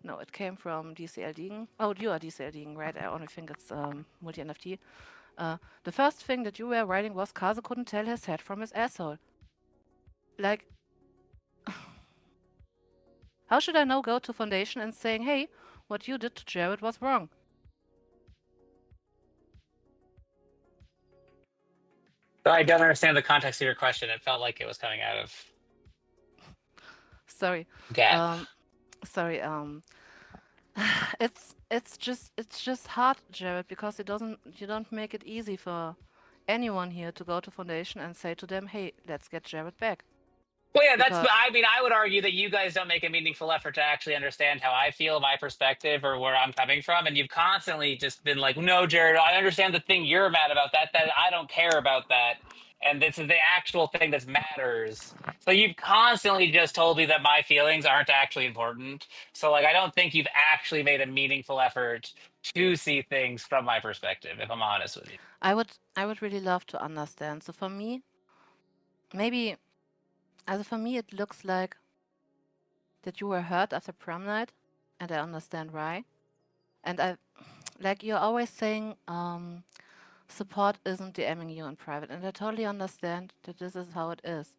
No, it came from DCL Degen. Oh, you are DCL Degen, right? I only think it's multi NFT. The first thing that you were writing was Kazu couldn't tell his head from his asshole. Like, how should I now go to Foundation and saying, hey, what you did to Jared was wrong? So I don't understand the context of your question. It felt like it was coming out of Sorry. gap. Um, sorry. It's just hard, Jared, because you don't make it easy for anyone here to go to Foundation and say to them, hey, let's get Jared back. Well, yeah, Because I mean, I would argue that you guys don't make a meaningful effort to actually understand how I feel, my perspective, or where I'm coming from. And you've constantly just been like, no, Jared, I understand the thing you're mad about that I don't care about that. And this is the actual thing that matters. So you've constantly just told me that my feelings aren't actually important. So, like, I don't think you've actually made a meaningful effort to see things from my perspective, if I'm honest with you. I would really love to understand. So for me, maybe, for me, it looks like that you were hurt after prom night, and I understand why. And like you're always saying, support isn't DMing you in private, and I totally understand that this is how it is.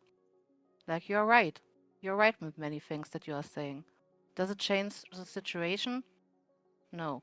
Like you're right. You're right with many things that you are saying. Does it change the situation? No.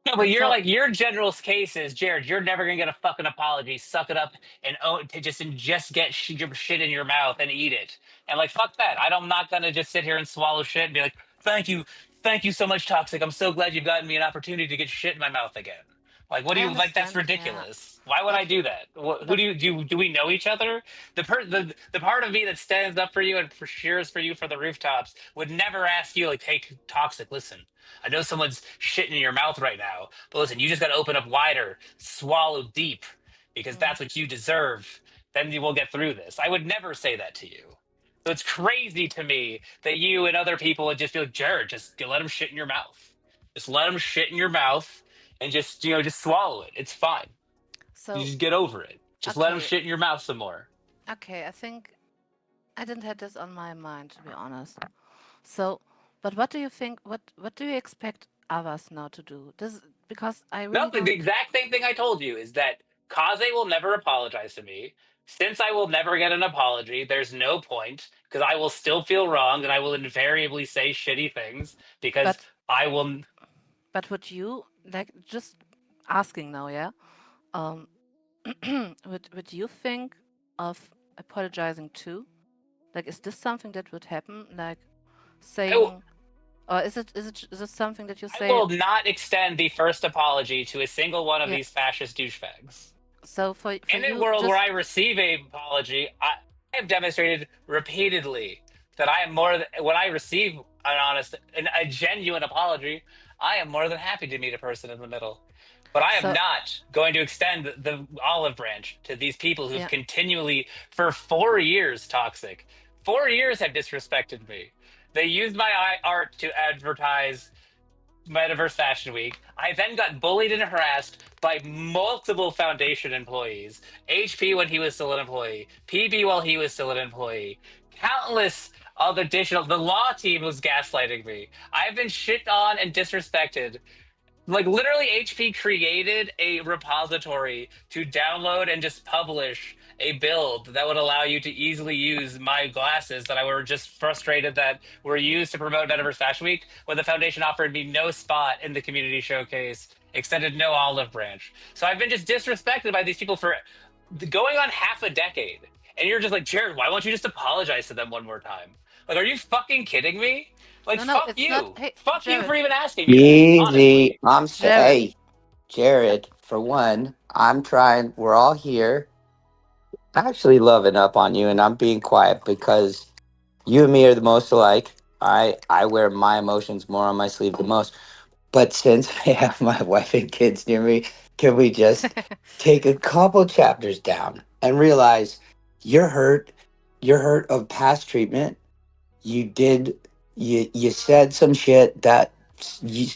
No, but And you're so, like your general case is Jared. You're never gonna get a fucking apology. Suck it up and own to just get your shit in your mouth and eat it. And like fuck that. I'm not gonna just sit here and swallow shit and be like, thank you so much, Toxic. I'm so glad you've gotten me an opportunity to get shit in my mouth again. Like, what do I you like? That's understand, yeah, ridiculous. Why would I but do that? Who but do we know each other? The part of me that stands up for you and for cheers for you for the rooftops would never ask you like, hey, Toxic, listen. I know someone's shitting in your mouth right now, but listen, you just got to open up wider, swallow deep, because mm, that's what you deserve. Then you will get through this. I would never say that to you. So it's crazy to me that you and other people would just be like, Jared, just let him shit in your mouth. Just let him shit in your mouth and just, just swallow it. It's fine. You so just get over it. Just let him okay, shit in your mouth some more. okay. I think I didn't have this on my mind, to be honest. So, but what do you think? What do you expect others now to do? This because I No, really the don't. exact same thing I told you is that Kaze will never apologize to me. Since I will never get an apology, there's no point because I will still feel wronged and I will invariably say shitty things because But I will. but would you like just asking now? Yeah. Um, would you think of apologizing too? Like, is this something that would happen? Like I, saying, or is it something that you I say? will not extend the first apology to a single one of Yeah. these fascist douchebags. So for In a you, world where just I receive a apology, I have demonstrated repeatedly that I am more than when I receive an honest and a genuine apology, I am more than happy to meet a person in the middle. But I am so not going to extend the olive branch to these people who've yeah. continually, for 4 years, toxic. 4 years have disrespected me. They used my art to advertise Metaverse Fashion Week. I then got bullied and harassed by multiple Foundation employees. HP when he was still an employee, PB while he was still an employee. Countless other additional. The law team was gaslighting me. I've been shit on and disrespected like literally HP created a repository to download and just publish a build that would allow you to easily use my glasses that I were just frustrated that were used to promote Metaverse Fashion Week when the foundation offered me no spot in the community showcase, extended no olive branch. So I've been just disrespected by these people for going on half a decade. And you're just like, Jared, why won't you just apologize to them one more time? Like, are you fucking kidding me? Like, No, no, fuck it's not. you. Hey, Fuck you for Jared, even asking me that, Easy. honestly. Jared. Hey, Jared, for one, I'm trying, we're all here. Actually loving up on you, and I'm being quiet because you and me are the most alike. I wear my emotions more on my sleeve the most. But since I have my wife and kids near me, can we just take a couple chapters down and realize you're hurt? You're hurt of past treatment. You did you said some shit that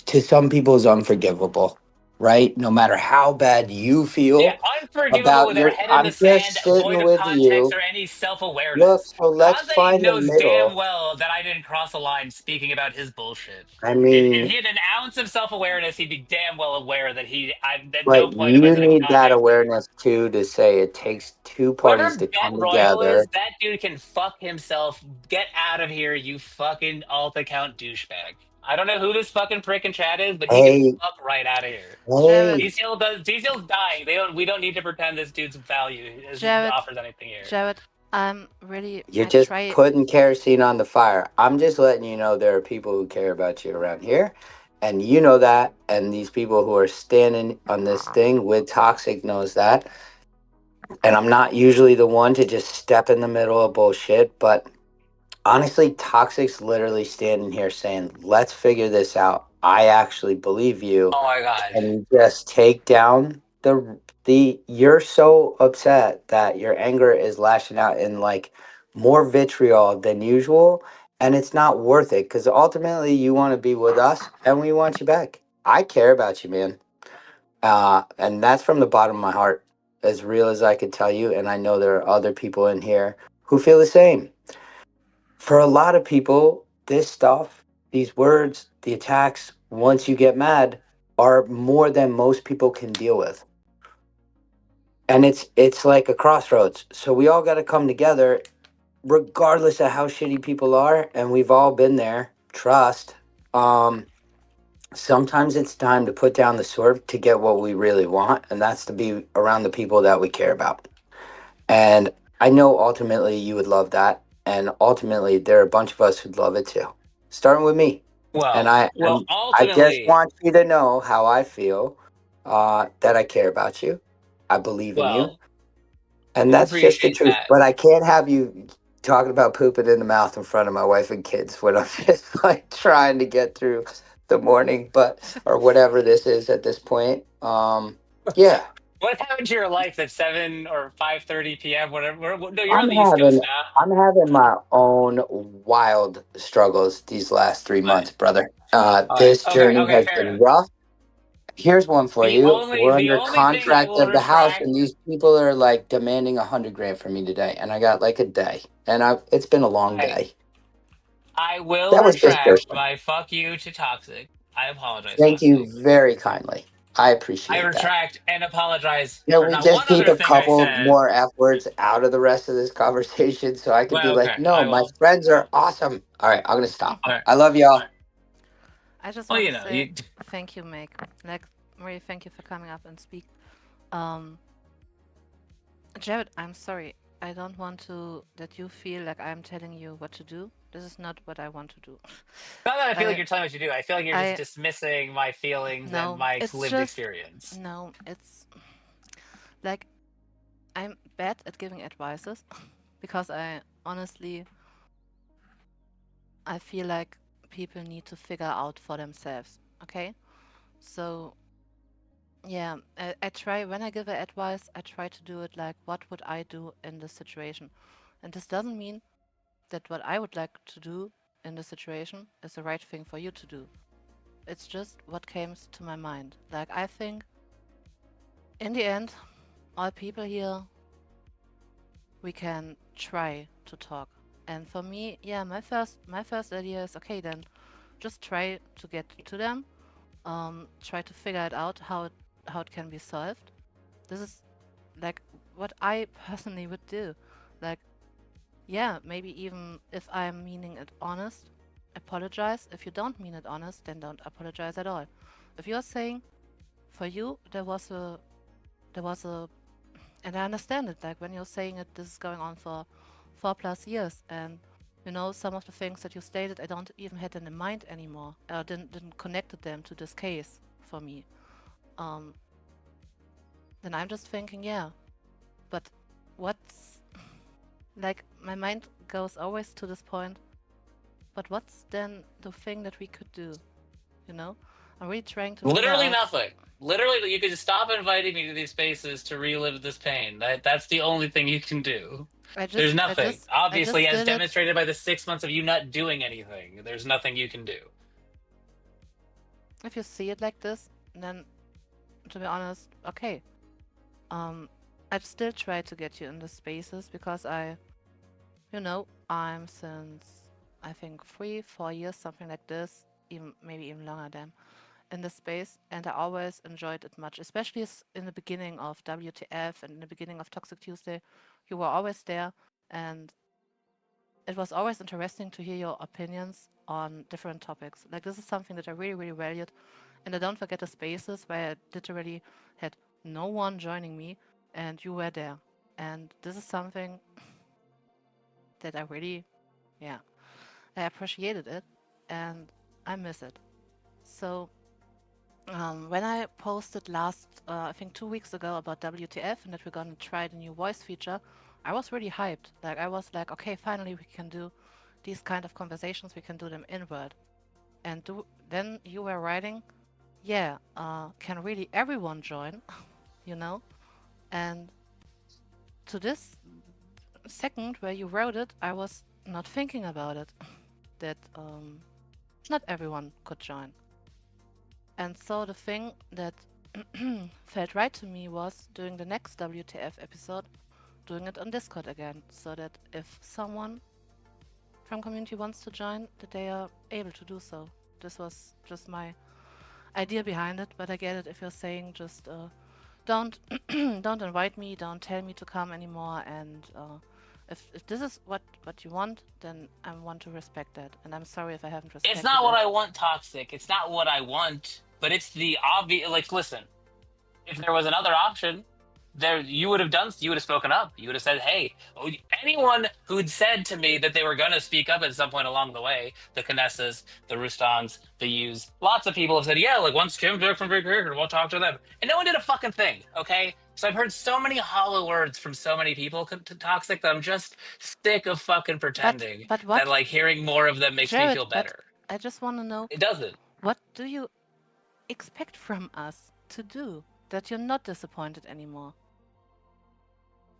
to some people is unforgivable, right? No matter how bad you Yeah, feel unforgivable about with their your head in the I'm sand, just sitting void of with context you. or any self Look, awareness. so let's Kaze find the knows damn middle. well that I didn't cross a line speaking about his bullshit. I If mean, he had an ounce of self awareness, he'd be damn well aware that at no but point was you it in need that context. awareness too to say it takes two parties Whoever to Bet come Royal together. is, that dude can fuck himself. Get out of here, you fucking alt account douchebag. I don't know who this fucking prick in chat is, but he can Hey, fuck right out of here. Jared, hey, DCL's dying. We don't need to pretend this dude's value Jared, offers anything here. Jared. Really, you're I just try. putting kerosene on the fire. I'm just letting you know there are people who care about you around here. And you know that. And these people who are standing on this thing with Toxic knows that. And I'm not usually the one to just step in the middle of bullshit. But honestly, Toxic's literally standing here saying, let's figure this out. I actually believe you. Oh my god. And you just take down the you're so upset that your anger is lashing out in like more vitriol than usual, and it's not worth it because ultimately you want to be with us and we want you back. I care about you, man. And that's from the bottom of my heart, as real as I could tell you, and I know there are other people in here who feel the same. For a lot of people, this stuff, these words, the attacks, once you get mad, are more than most people can deal with. And it's like a crossroads. So we all got to come together regardless of how shitty people are, and we've all been there. Trust. Um Sometimes it's time to put down the sword to get what we really want, and that's to be around the people that we care about. And I know ultimately you would love that, and ultimately there are a bunch of us who'd love it too, starting with me. And Well, I well, and I just ultimately, want you to know how I feel, that I care about you, I believe in you, well, and I that's just the appreciate truth. that. But I can't have you talking about pooping in the mouth in front of my wife and kids when I'm just like trying to get through the morning, but or whatever this is at this point. Yeah, What happened to your life at 7 or 5:30 p.m.? Whatever. No, you're I'm on the East Coast having now. I'm having my own wild struggles these last 3 months, brother. All right. This Okay. journey Okay. has Fair been enough. rough. Here's one for you. We're The under only thing I contract will of the house, retract. and these people are like demanding 100 grand from me today, and I got like a day, and it's been a long I day. I will That was just retract personal. my fuck you to Toxic. I apologize, Thank you Toxic. very kindly. I I appreciate that. retract and apologize Can for we not just one keep other a thing I couple said. more F words out of the rest of this conversation so I could be Well, like, okay. no, I my will. friends are awesome. All right, I'm gonna stop. All right. I love y'all. I just Well, want you to know, say you. thank you, Meg. Like, really, thank you for coming up and speak. Um, Jared, I'm sorry. I don't want to that you feel like I'm telling you what to do. This is not what I want to do. Not that I feel like I, you're telling me what to do. I feel like you're just I, dismissing my feelings and no, my it's lived just, experience. no, it's like I'm bad at giving advices because I honestly, I feel like people need to figure out for themselves. Okay? So, yeah, I try, when I give advice, I try to do it like, what would I do in this situation? And this doesn't mean that what I would like to do in this situation is the right thing for you to do. It's just what comes to my mind. Like, I think in the end, all people here, we can try to talk. And for me, yeah, my first idea is okay. Then just try to get to them. Try to figure it out how it can be solved. This is like what I personally would do. Like, yeah, maybe even if I'm meaning it honest, apologize. If you don't mean it honest, then don't apologize at all. If you're saying for you there was a and I understand it, like when you're saying it, this is going on for 4+ years, and some of the things that you stated I don't even had in mind anymore. Didn't connected them to this case for me. Um, then I'm just thinking, yeah, but what's like my mind goes always to this point. But what's then the thing that we could do? You know, I'm really trying to figure Literally out. nothing. Literally, you could just stop inviting me to these spaces to relive this pain. That's the only thing you can do. I There's just, I nothing. just, I Obviously, just as did it. demonstrated by the 6 months of you not doing anything, there's nothing you can do. If you see it like this, then to be honest, okay. Um, I've still tried to get you in the spaces because I'm since I think 3, 4 years, something like this, even maybe even longer than in the space, and I always enjoyed it much, especially in the beginning of W.T.F and in the beginning of Toxic Tuesday. You were always there, and it was always interesting to hear your opinions on different topics. Like, this is something that I really, really valued. And I don't forget the spaces where I literally had no one joining me and you were there. And this is something that I really, yeah, I appreciated it and I miss it. So, when I posted last, I think 2 weeks ago about WTF and that we're gonna try the new voice feature, I was really hyped. Like, I was like, okay, finally we can do these kind of conversations, we can do them inward. And then you were writing, yeah, can really everyone join, you know? And to this second where you wrote it, I was not thinking about it, that not everyone could join. And so the thing that felt right to me was doing the next WTF episode, doing it on Discord again, so that if someone from community wants to join, that they are able to do so. This was just my idea behind it, but I get it if you're saying just don't don't invite me, don't tell me to come anymore, and If this is what you want, then I want to respect that, and I'm sorry if I haven't It's respected not what it. I want, Toxic. It's not what I want, but it's the obvious. Like, listen, if there was another option, there you would have done. You would have spoken up. You would have said, "Hey, anyone who'd said to me that they were going to speak up at some point along the way, the Canessas, the Rustons, the U's, lots of people have said, yeah, like once Tim's back from vacation, we'll talk to them." And no one did a fucking thing. Okay, so I've heard so many hollow words from so many people to Toxic that I'm just sick of fucking pretending But that what, like hearing more of them makes me Jared? feel But better. I just want to know, It doesn't. what do you expect from us to do that you're not disappointed anymore?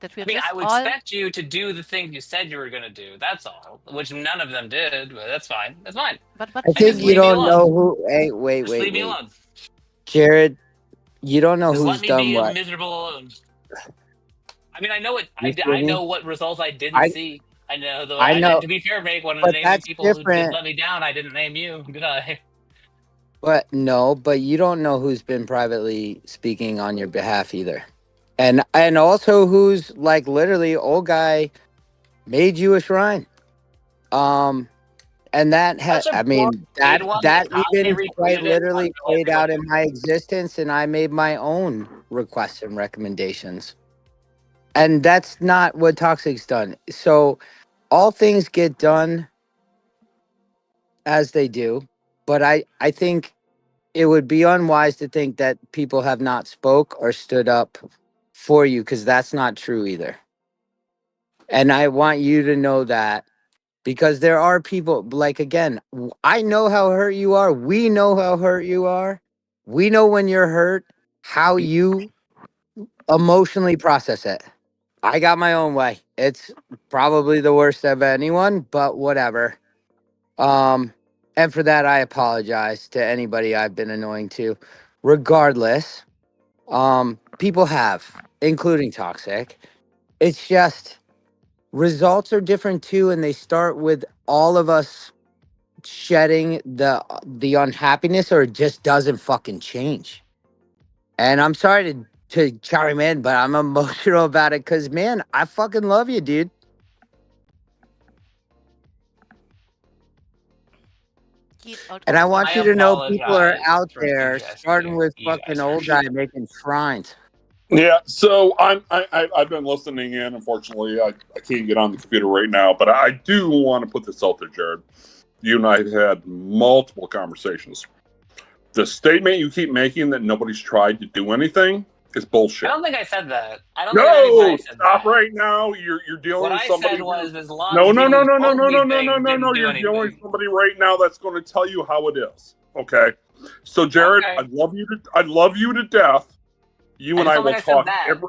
That we're I mean, I just would all. expect you to do the things you said you were going to do. That's all. Which none of them did, but that's fine. That's fine. But I And think just you. you leave me don't alone. know who. Hey, wait, Just wait, leave me wait, alone. Jared. You don't know Just let who's me done be what. miserable alone. I mean, I know it. You I feel me? know what results I didn't I see. I know though. I I did. know, To be fair, make one of but naming that's people who did different. let me down. I didn't name you, did I? But no, but you don't know who's been privately speaking on your behalf either. And also who's like literally old guy made you a shrine. Um and that Such a I poor mean made that one that that Kanye even quite retweeted it. I have literally no played idea what out to in do. my existence, and I made my own requests and recommendations. And that's not what Toxic's done. So all things get done as they do, but I think it would be unwise to think that people have not spoke or stood up for you, because that's not true either. And I want you to know that, because there are people like, again, I know how hurt you are. We know how hurt you are. We know when you're hurt, how you emotionally process it. I got my own way. It's probably the worst of anyone, but whatever. Um, and for that, I apologize to anybody I've been annoying to. Regardless, people have, including Toxic. It's just results are different too, and they start with all of us shedding the unhappiness, or it just doesn't fucking change. And I'm sorry to chime in, but I'm emotional about it because, man, I fucking love you, dude. Keep old And I guys want I you happy. to know people are apologize out for there, starting suggesting with you fucking guys are old guy shit. making shrines. Yeah, so I've been listening in. Unfortunately, I can't get on the computer right now, but I do want to put this out there, Jared. You and I have had multiple conversations. The statement you keep making that nobody's tried to do anything is I bullshit. don't think I said that. I don't think at any point I No, said stop that. right now. You're dealing What with I somebody said who. was, as long No, as no, people no, who no, no, told no, me no, no, no, things no, no. didn't do You're dealing with anything. somebody right now that's going to tell you how it is. Okay. So, Jared, Okay. I love you to death. You I and just I don't will think I said talk that. every.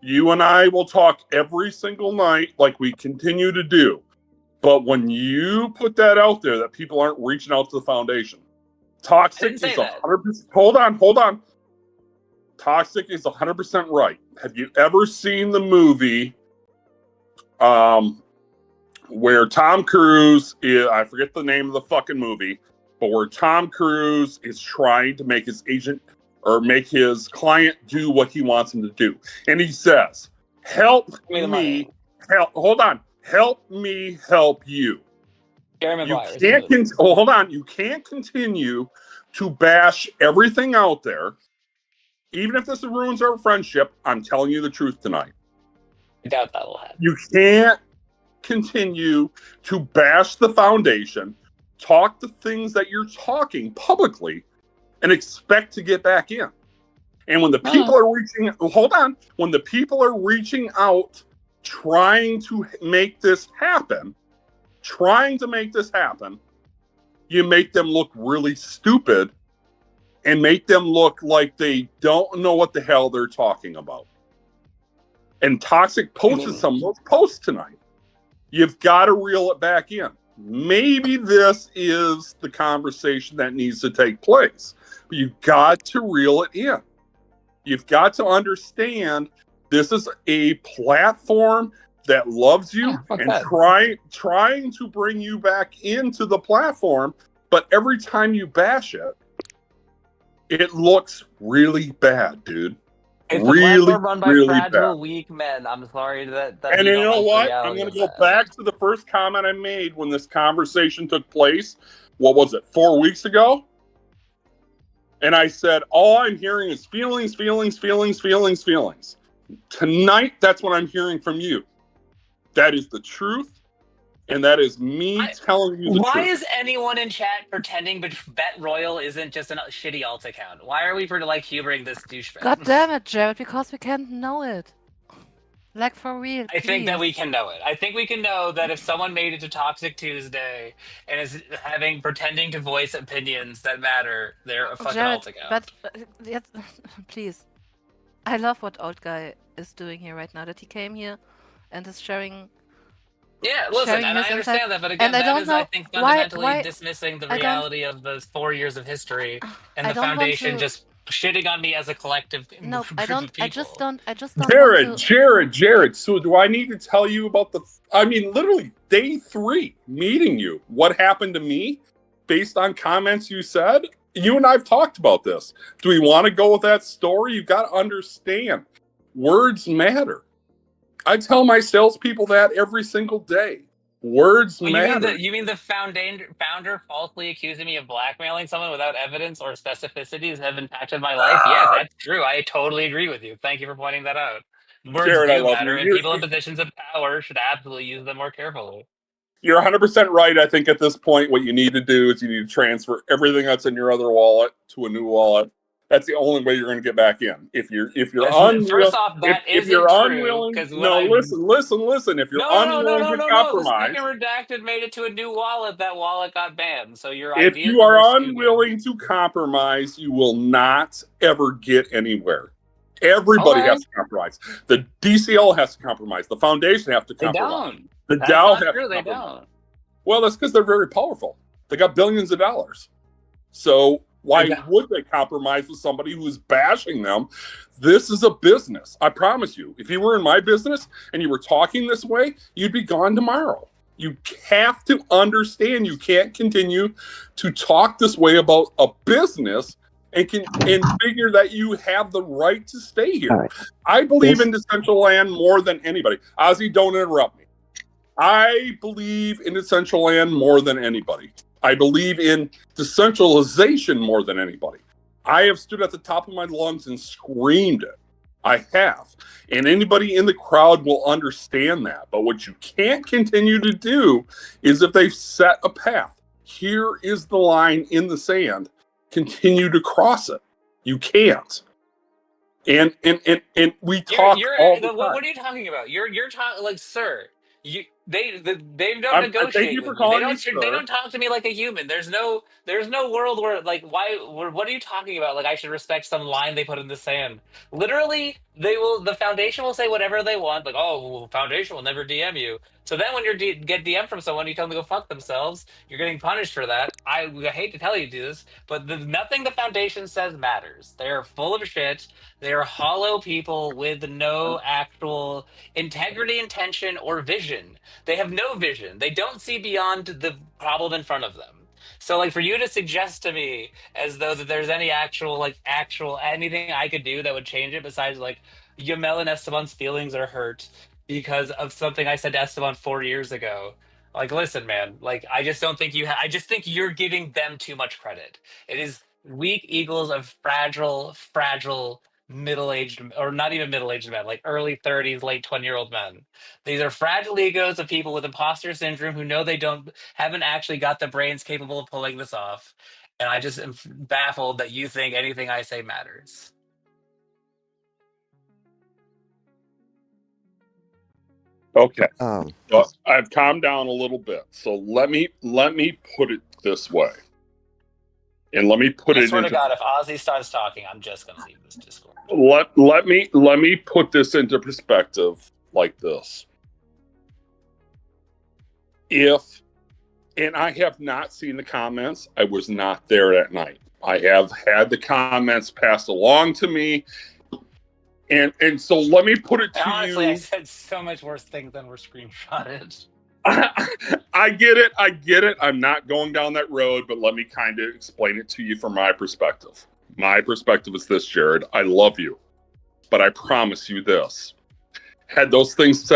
You and I will talk every single night like we continue to do. But when you put that out there that people aren't reaching out to the foundation, I didn't Toxic say is that. 100%. Hold on. Toxic is 100% right. Have you ever seen the movie um, where Tom Cruise is, I forget the name of the fucking movie, but where Tom Cruise is trying to make his agent or make his client do what he wants him to do. And he says, help Give me the money. me, hold on, help me help you. Jerry You Maguire is the can't, movie. hold on, you can't continue to bash everything out there. Even if this ruins our friendship, I'm telling you the truth tonight. I doubt that'll happen. You can't continue to bash the foundation, talk the things that you're talking publicly, and expect to get back in. And when the people are reaching, hold on, when the people are reaching out, trying to make this happen, you make them look really stupid and make them look like they don't know what the hell they're talking about. And Toxic posted some of those posts tonight. You've got to reel it back in. Maybe this is the conversation that needs to take place, but you've got to reel it in. You've got to understand this is a platform that loves you and trying to bring you back into the platform, but every time you bash it, it looks really bad, dude. It's a Really, platform run by really bad. fragile, weak men. I'm sorry that And you you don't know like the what? reality I'm going of to go that. back to the first comment I made when this conversation took place. What was it, 4 weeks ago? And I said, all I'm hearing is feelings, feelings, feelings, feelings, feelings. Tonight, that's what I'm hearing from you. That is the truth. And that is me telling you the Why truth. is anyone in chat pretending Bet Royal isn't just a shitty alt account? Why are we for like humoring this douchebag? God damn it, Jared, because we can't know it. Like, for real, I think that we please. can know it. I think we can know that if someone made it to Toxic Tuesday and is pretending to voice opinions that matter, they're a fucking alt Jared, account. but please. I love what old guy is doing here right now. That he came here and is sharing Yeah, listen, and his I insight. understand that, but And again, I that don't is, I know think, why. fundamentally dismissing the I don't. reality of those 4 years of history and I the don't want foundation to. just shitting on me as a collective Nope. I group don't. of people. I just don't want to. Jared. So do I need to tell you about literally day 3 meeting you? What happened to me based on comments you said? You and I've talked about this. Do we want to go with that story? You've got to understand. Words matter. I tell my salespeople that every single day. Words Well, matter. you mean the founder falsely accusing me of blackmailing someone without evidence or specificities have impacted my life? Yeah, that's true. I totally agree with you. Thank you for pointing that out. Words Jared, I do love you. matter, and people in positions of power should absolutely use them more carefully. You're 100% right. I think at this point, what you need to do is you need to transfer everything that's in your other wallet to a new wallet. That's the only way you're going to get back in. If you're First off, that if isn't you're true unwilling, because when no, I listen. If you're unwilling to no. The compromise, second redacted made it to a new wallet. That wallet got banned. So your if ideas you were are stupid. unwilling to compromise, you will not ever get anywhere. Everybody Okay. has to compromise. The DCL has to compromise. The foundation has to They compromise. don't. The That's DAO not has to true. They compromise. don't. Well, that's because they're very powerful. They got billions of dollars. So why would they compromise with somebody who is bashing them? This is a business. I promise you. If you were in my business and you were talking this way, you'd be gone tomorrow. You have to understand you can't continue to talk this way about a business and figure that you have the right to stay here. Right. I believe in Decentraland more than anybody. Ozzy, don't interrupt me. I believe in Decentraland more than anybody. I believe in decentralization more than anybody. I have stood at the top of my lungs and screamed it. I have. And anybody in the crowd will understand that. But what you can't continue to do is if they've set a path, here is the line in the sand, continue to cross it. You can't. And we talk all the time. What are you talking about? You're talking like, sir. They don't I thank negotiate you for with me. They calling me don't sir. talk to me like a human. There's no world where like what are you talking about? Like I should respect some line they put in the sand. Literally, the foundation will say whatever they want. Like well, foundation will never DM you. So then when you get DM from someone, you tell them to go fuck themselves. You're getting punished for that. I hate to tell you this, but nothing the foundation says matters. They're full of shit. They're hollow people with no actual integrity, intention, or vision. They have no vision. They don't see beyond the problem in front of them. So, like, for you to suggest to me as though that there's any actual anything I could do that would change it besides like Yamel and Esteban's feelings are hurt because of something I said to Esteban 4 years ago. Like, listen, man. Like, I just don't think I just think you're giving them too much credit. It is weak eagles of fragile middle-aged or not even middle-aged men, like early 30s, late 20-year-old men. These are fragile egos of people with imposter syndrome who know they haven't actually got the brains capable of pulling this off. And I just am baffled that you think anything I say matters. Okay. So I've calmed down a little bit. So let me put it this way. And let me put I it swear to into God, if Ozzy starts talking, I'm just gonna leave this Discord. let me put this into perspective like this. And I have not seen the comments. I was not there that night. I have had the comments passed along to me. And so let me put it to Honestly, you. I said so much worse things than were screenshotted. I get it. I'm not going down that road, but let me kind of explain it to you from my perspective. My perspective is this, Jared. I love you. but I promise you this. Had those things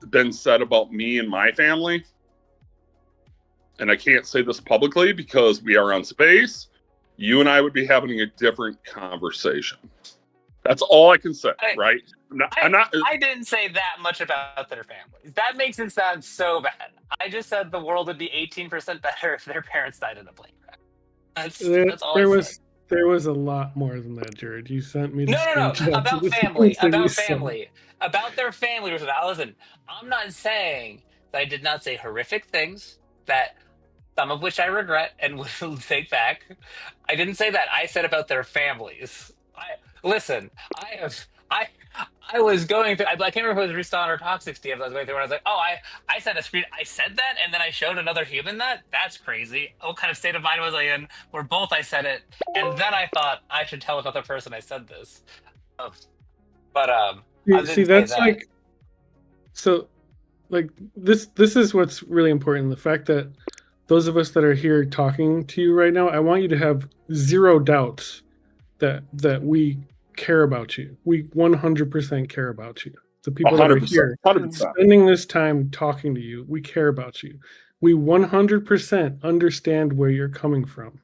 been said about me and my family, and I can't say this publicly because we are on space, you and I would be having a different conversation. That's all I can say, right? I didn't say that much about their families. That makes it sound so bad. I just said the world would be 18% better if their parents died in a plane crash. That's all I said. There was a lot more than that, Jared. You sent me the No. screenshot. About family. About family. About their family. Listen, I'm not saying that I did not say horrific things, that some of which I regret and will take back. I didn't say that. I said about their families. Listen, I was going through. I can't remember if it was Ristan or Toxic Steve. I was going through, and I was like, "Oh, I said a screen. I said that, and then I showed another human that. That's crazy. What kind of state of mind was I in? Where both I said it, and then I thought I should tell another person I said this. But I didn't that's say that. like, so, like this is what's really important. The fact that those of us that are here talking to you right now, I want you to have zero doubts that we care about you. We 100% care about you. The people that are here 100%. spending this time talking to you, we care about you. We 100% understand where you're coming from.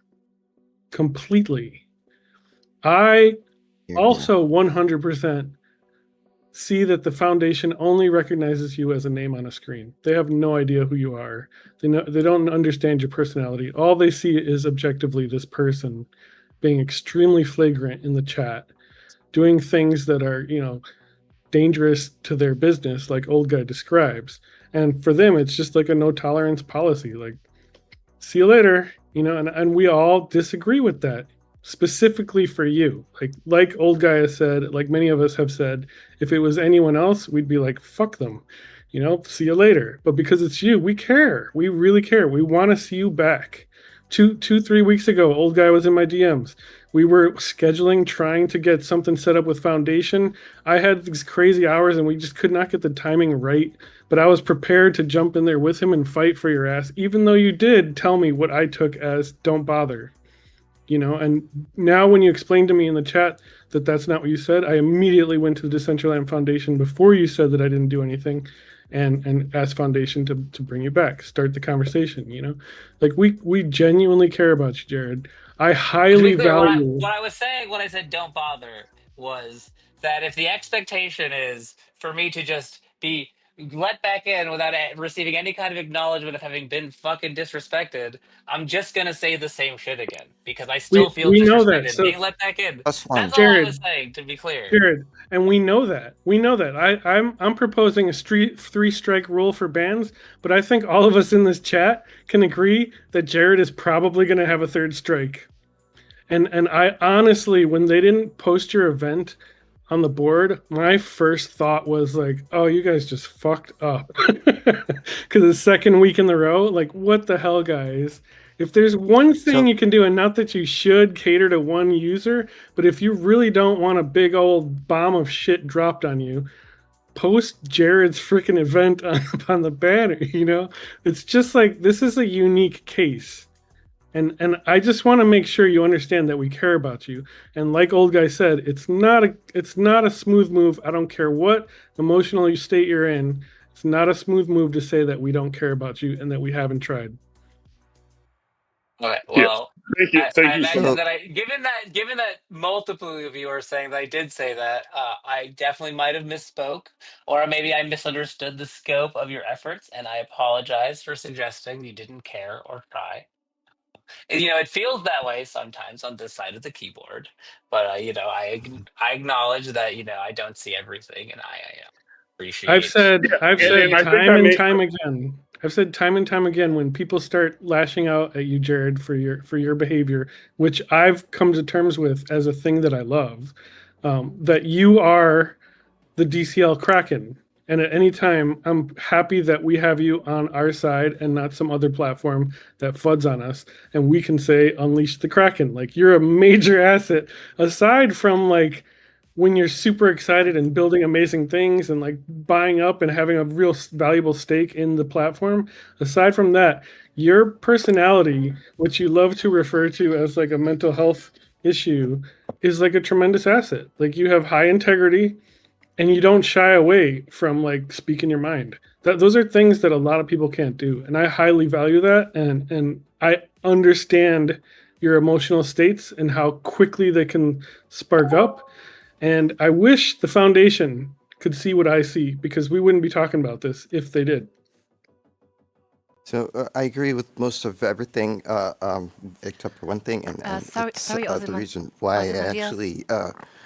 Completely. I also 100% see that the foundation only recognizes you as a name on a screen. They have no idea who you are. They don't understand your personality. All they see is objectively this person being extremely flagrant in the chat, doing things that are, dangerous to their business, like Old Guy describes. And for them, it's just like a no tolerance policy. Like, see you later, and we all disagree with that. Specifically for you, like Old Guy has said, like many of us have said, if it was anyone else, we'd be like, fuck them, see you later. But because it's you, we care. We really care. We want to see you back. 3 weeks ago, Old Guy was in my DMs. We were trying to get something set up with Foundation. I had these crazy hours and we just could not get the timing right. But I was prepared to jump in there with him and fight for your ass, even though you did tell me what I took as don't bother. And now when you explained to me in the chat that that's not what you said, I immediately went to the Decentraland Foundation before you said that I didn't do anything and asked Foundation to bring you back, start the conversation, Like we genuinely care about you, Jared. I highly value... What I was saying when I said don't bother was that if the expectation is for me to just be let back in without receiving any kind of acknowledgement of having been fucking disrespected, I'm just gonna say the same shit again because I still feel disrespected being let back in. That's all I was saying, to be clear. Jared, and we know that. I'm proposing a 3-strike rule for bans, but I think all of us in this chat can agree that Jared is probably gonna have a 3rd strike. And I honestly, when they didn't post your event on the board, my first thought was like, oh, you guys just fucked up. Because the 2nd week in a row, like, what the hell, guys? If there's one thing you can do, and not that you should cater to one user, but if you really don't want a big old bomb of shit dropped on you, post Jared's freaking event on the banner, It's just like, this is a unique case. And I just want to make sure you understand that we care about you. And like Old Guy said, it's not a smooth move. I don't care what emotional state you're in. It's not a smooth move to say that we don't care about you and that we haven't tried. Okay, well, yes. Thank you. Imagine that given that multiple of you are saying that I did say that, I definitely might have misspoke, or maybe I misunderstood the scope of your efforts, and I apologize for suggesting you didn't care or try. It feels that way sometimes on this side of the keyboard, but I acknowledge that I don't see everything, and I appreciate. I've said time and time again when people start lashing out at you, Jared, for your behavior, which I've come to terms with as a thing that I love, that you are the DCL Kraken. And at any time, I'm happy that we have you on our side and not some other platform that FUDs on us. And we can say, unleash the Kraken. Like, you're a major asset, aside from like when you're super excited and building amazing things and like buying up and having a real valuable stake in the platform. Aside from that, your personality, which you love to refer to as like a mental health issue is like a tremendous asset. Like you have high integrity and you don't shy away from like speaking your mind. Those are things that a lot of people can't do. And I highly value that. And I understand your emotional states and how quickly they can spark up. And I wish the foundation could see what I see, because we wouldn't be talking about this if they did. So I agree with most of everything, except for one thing, and Sorry, it's sorry, the reason why I Ozymandias. actually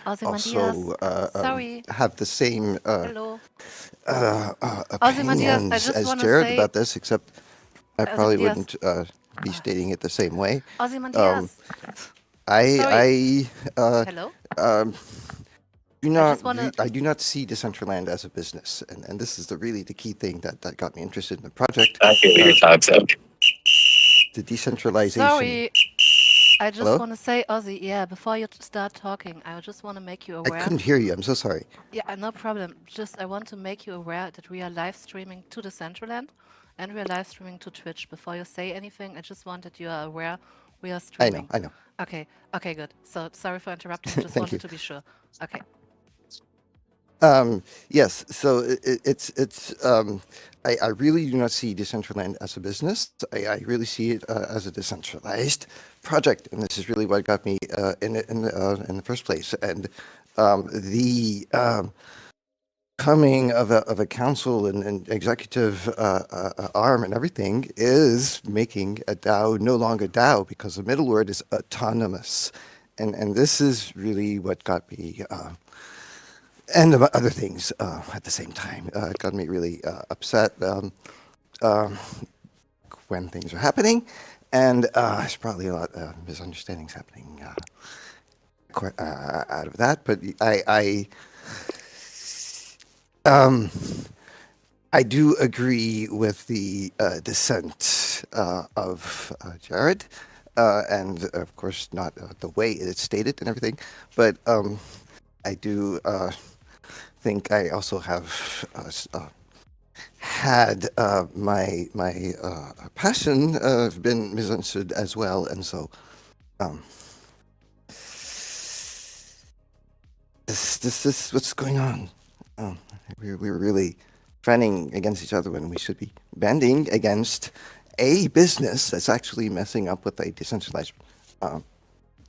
Ozymandias. also Sorry. have the same Hello. Ozymandias, I opinions just as want to Jared say, about this, except I probably Ozymandias. wouldn't be stating it the same way. Ozymandias. I Hello. do I just want to. I do not see Decentraland as a business, and this is really the key thing that got me interested in the project. The decentralization. Sorry. I just Hello? want to say, Ozzy, yeah, before you start talking, I just want to make you I aware. couldn't hear you. I'm so sorry. Yeah, no problem. Just I want to make you aware that we are live streaming to Decentraland and we are live streaming to Twitch. Before you say anything, I just want that you are aware we are streaming. I know. Okay, good. So sorry for interrupting. Just Thank wanted you. to be sure. Okay. Yes, so it's I really do not see Decentraland as a business. I really see it as a decentralized project, and this is really what got me in the first place. And the coming of a council and executive arm and everything is making a DAO no longer DAO, because the middle word is autonomous, and this is really what got me. And other things at the same time got me really upset when things are happening, and there's probably a lot of misunderstandings happening out of that. But I do agree with the dissent of Jared, and of course not the way it's stated and everything, but I do think I also have had my passion been misunderstood as well, and so this is what's going on. We're really fighting against each other when we should be banding against a business that's actually messing up with a decentralized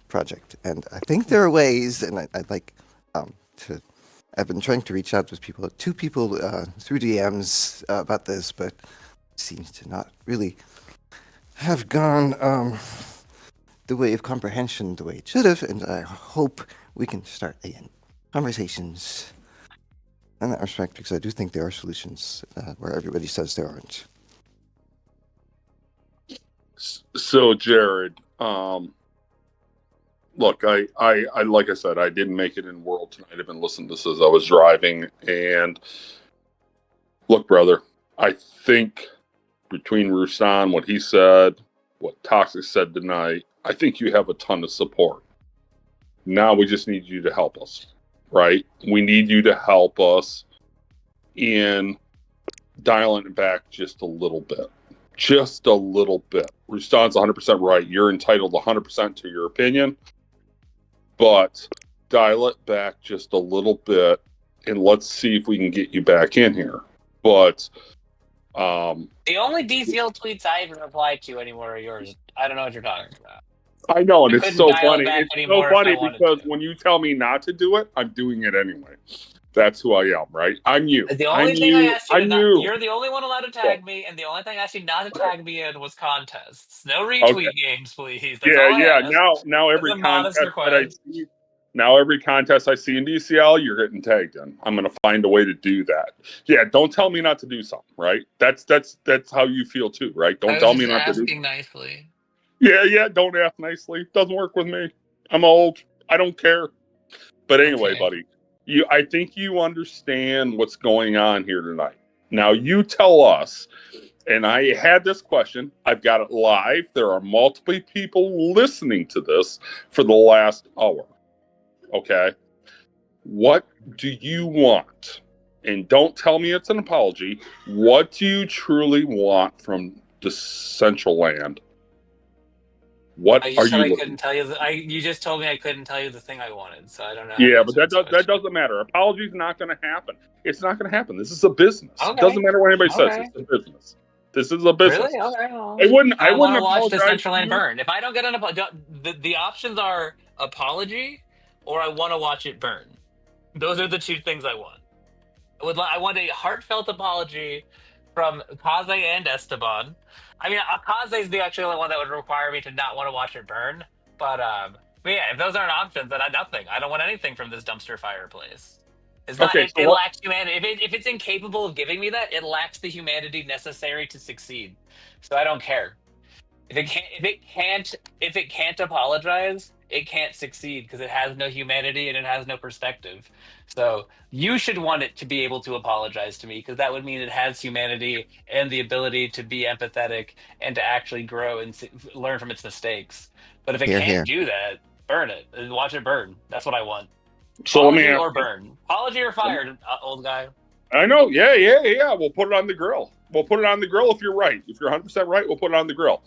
project. And I think there are ways, and I'd like to. I've been trying to reach out to people, two people through DMs about this, but it seems to not really have gone the way of comprehension the way it should have, and I hope we can start again conversations in that respect, because I do think there are solutions where everybody says there aren't. So, Jared, look, I like I said, I didn't make it in World tonight. I've been listening to this as I was driving, and look, brother, I think between Ruslan, what he said, what Toxic said tonight, I think you have a ton of support. Now we just need you to help us, right? We need you to help us in dialing it back just a little bit. Just a little bit. Ruslan's 100% right. You're entitled 100% to your opinion, but dial it back just a little bit, and let's see if we can get you back in here. But the only DCL tweets I even replied to anymore are yours. I don't know what you're talking about. I know, and I it's couldn't so dial funny. it back It's so anymore if I funny wanted because to. when you tell me not to do it, I'm doing it anyway. That's who I am, right? I'm you. The only thing I asked you to not, you. you're the only one allowed to tag me, and the only thing I asked you not to tag me in was contests. No retweet Okay. games, please. That's all I asked. Now That's every a modest contest that I request. see, now every contest I see in DCL, you're getting tagged in. I'm gonna find a way to do that. Yeah, don't tell me not to do something, right? That's how you feel too, right? I Don't was tell me just not to do asking something. nicely. Yeah, don't ask nicely. Doesn't work with me. I'm old. I don't care. But anyway, Okay. buddy, I think you understand what's going on here tonight. Now you tell us, and I had this question. I've got it live. There are multiple people listening to this for the last hour. Okay. What do you want? And don't tell me it's an apology. What do you truly want from Decentraland? What I are just said you I looking couldn't tell you. You just told me I couldn't tell you the thing I wanted, so I don't know how to Yeah, but answer this that question. doesn't matter. Apology is not going to happen. It's not going to happen. This is a business. It Okay. doesn't matter what anybody says. Okay. It's a business. This is a business. Really? Okay. Well, I wouldn't I want to watch apologize to Decentraland you. burn. If I don't get the options are apology, or I want to watch it burn. Those are the two things I want. I want a heartfelt apology from Kaze and Esteban. I mean, Kaze is the actually only one that would require me to not want to watch it burn. But yeah, if those aren't options, then nothing. I don't want anything from this dumpster fireplace. It's not. Okay, so It what? lacks humanity. If it's incapable of giving me that, it lacks the humanity necessary to succeed. So I don't care. If it can't apologize, it can't succeed because it has no humanity and it has no perspective. So you should want it to be able to apologize to me because that would mean it has humanity and the ability to be empathetic and to actually grow and learn from its mistakes. But if it Here, can't here. do that, burn it. Watch it burn. That's what I want. So let me Apology ask or you. burn. Apology or fired, old guy. I know. Yeah. We'll put it on the grill. We'll put it on the grill if you're right. If you're 100% right, we'll put it on the grill.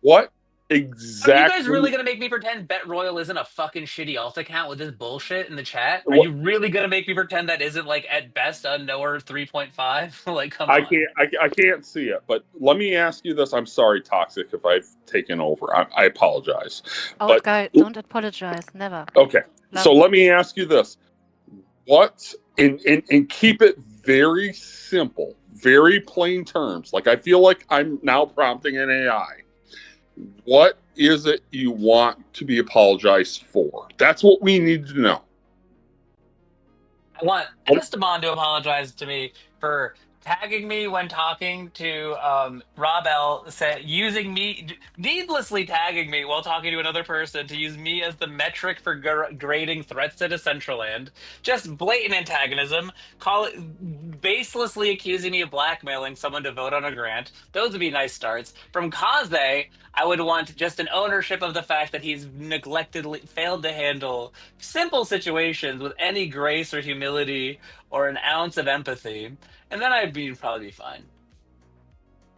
What Are you exactly? guys really gonna make me pretend Bet Royal isn't a fucking shitty alt account with this bullshit in the chat? Are you really gonna make me pretend that isn't like at best a knower 3.5? Like, come on. I can't see it, but let me ask you this. I'm sorry, Toxic, if I've taken over. I apologize. Old But guy, don't apologize. Never. okay, Love so you. let me ask you this: what and keep it very simple, very plain terms. Like I feel like I'm now prompting an AI. What is it you want to be apologized for? That's what we need to know. I want Esteban to apologize to me for tagging me when talking to Rob L. Using me, needlessly tagging me while talking to another person to use me as the metric for grading threats to Decentraland. Just blatant antagonism. Baselessly accusing me of blackmailing someone to vote on a grant. Those would be nice starts. From Kaze, I would want just an ownership of the fact that he's neglectedly failed to handle simple situations with any grace or humility or an ounce of empathy, and then probably be fine.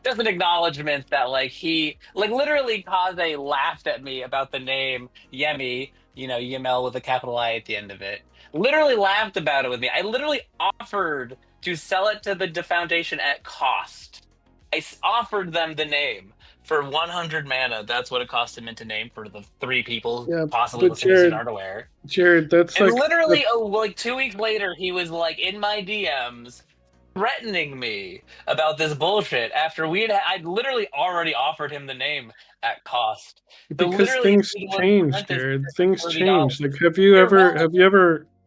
Just an acknowledgement that he literally Kaze laughed at me about the name Yemi, Yemel with a capital I at the end of it. Literally laughed about it with me. I literally offered to sell it to the foundation at cost. I offered them the name for 100 mana. That's what it cost to mint a name for the 3 people Yeah, possibly but listening to aren't aware. Jared, that's And like literally, 2 weeks later, he was in my DMs threatening me about this bullshit after I'd literally already offered him the name at cost. So because literally, things he was change, presented Jared. for Things $40. change. Like,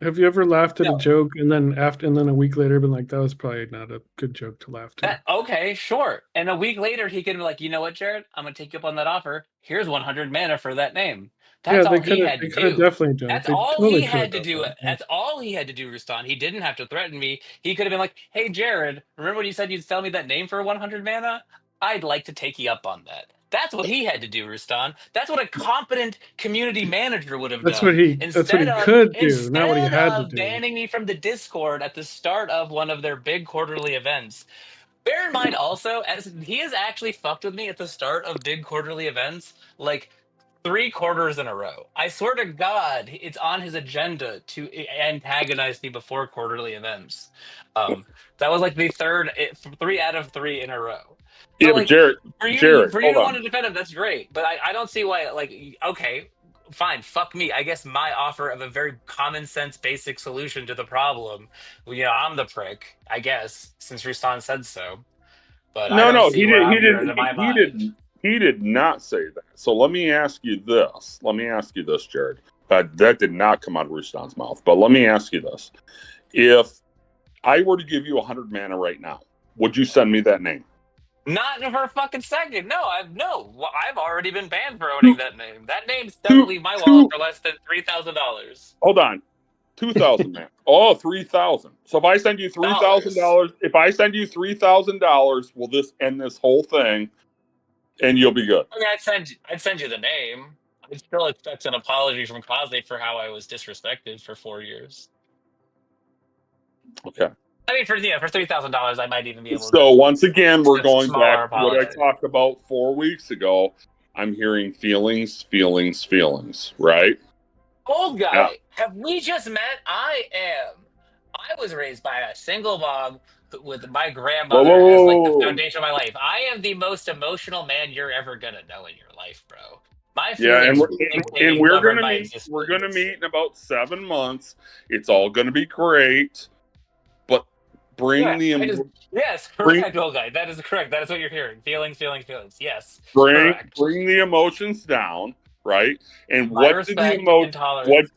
have you ever laughed at a No. joke and then a week later been like, that was probably not a good joke to laugh to? Okay, sure. And a week later, he could be like, you know what, Jared? I'm gonna take you up on that offer. Here's 100 mana for that name. Yeah, That's all he had they to could have do. definitely done. That's They all totally he could have had to done do. that. That's all he had to do, Rustan. He didn't have to threaten me. He could have been like, hey, Jared, remember when you said you'd sell me that name for 100 mana? I'd like to take you up on that. That's what he had to do, Rustan. That's what a competent community manager would have That's what done. he could do, not what he had to do. Banning me from the Discord at the start of one of their big quarterly events. Bear in mind also, as he has actually fucked with me at the start of big quarterly events, 3 quarters in a row. I swear to God, it's on his agenda to antagonize me before quarterly events. That was the 3 out of 3 in a row. Yeah, But but Jared, for you hold to want on. to defend him, that's great. But I don't see why. Okay, fine, fuck me. I guess my offer of a very common sense, basic solution to the problem. I'm the prick, I guess, since Rustan said so. But I don't No, see where I'm in my mind. he did not say that. So let me ask you this. Jared. That did not come out of Rustan's mouth. But let me ask you this: if I were to give you 100 mana right now, would you send me that name? Not for a fucking second. No, I've already been banned for owning that name. That name's doesn't leave my wallet for less than $3,000. Hold on. 2,000, man. Oh, 3,000. So if I send you $3,000, will this end this whole thing and you'll be good? I mean, I'd send you the name. I'd still expect an apology from Cosney for how I was disrespected for 4 years. Okay. I mean, for $3,000, I might even be able to. So once again, we're going Smaller back to what I apology. talked about 4 weeks ago. I'm hearing feelings, feelings, feelings, right? Old guy, Yeah. have we just met? I was raised by a single mom with my Whoa, grandmother whoa, as whoa, like the whoa, whoa. foundation of my life. I am the most emotional man you're ever gonna know in your life, bro. My Yeah, and feelings and dictate and we're govern gonna my meet. We're gonna existence. meet in about 7 months. It's all gonna be great, but Yeah, bring the yes, bring correct, old guy. That is correct. That is what you're hearing. Feelings, feelings, feelings. Yes, bring correct. bring the emotions down, right? And My what do the respect and what tolerance.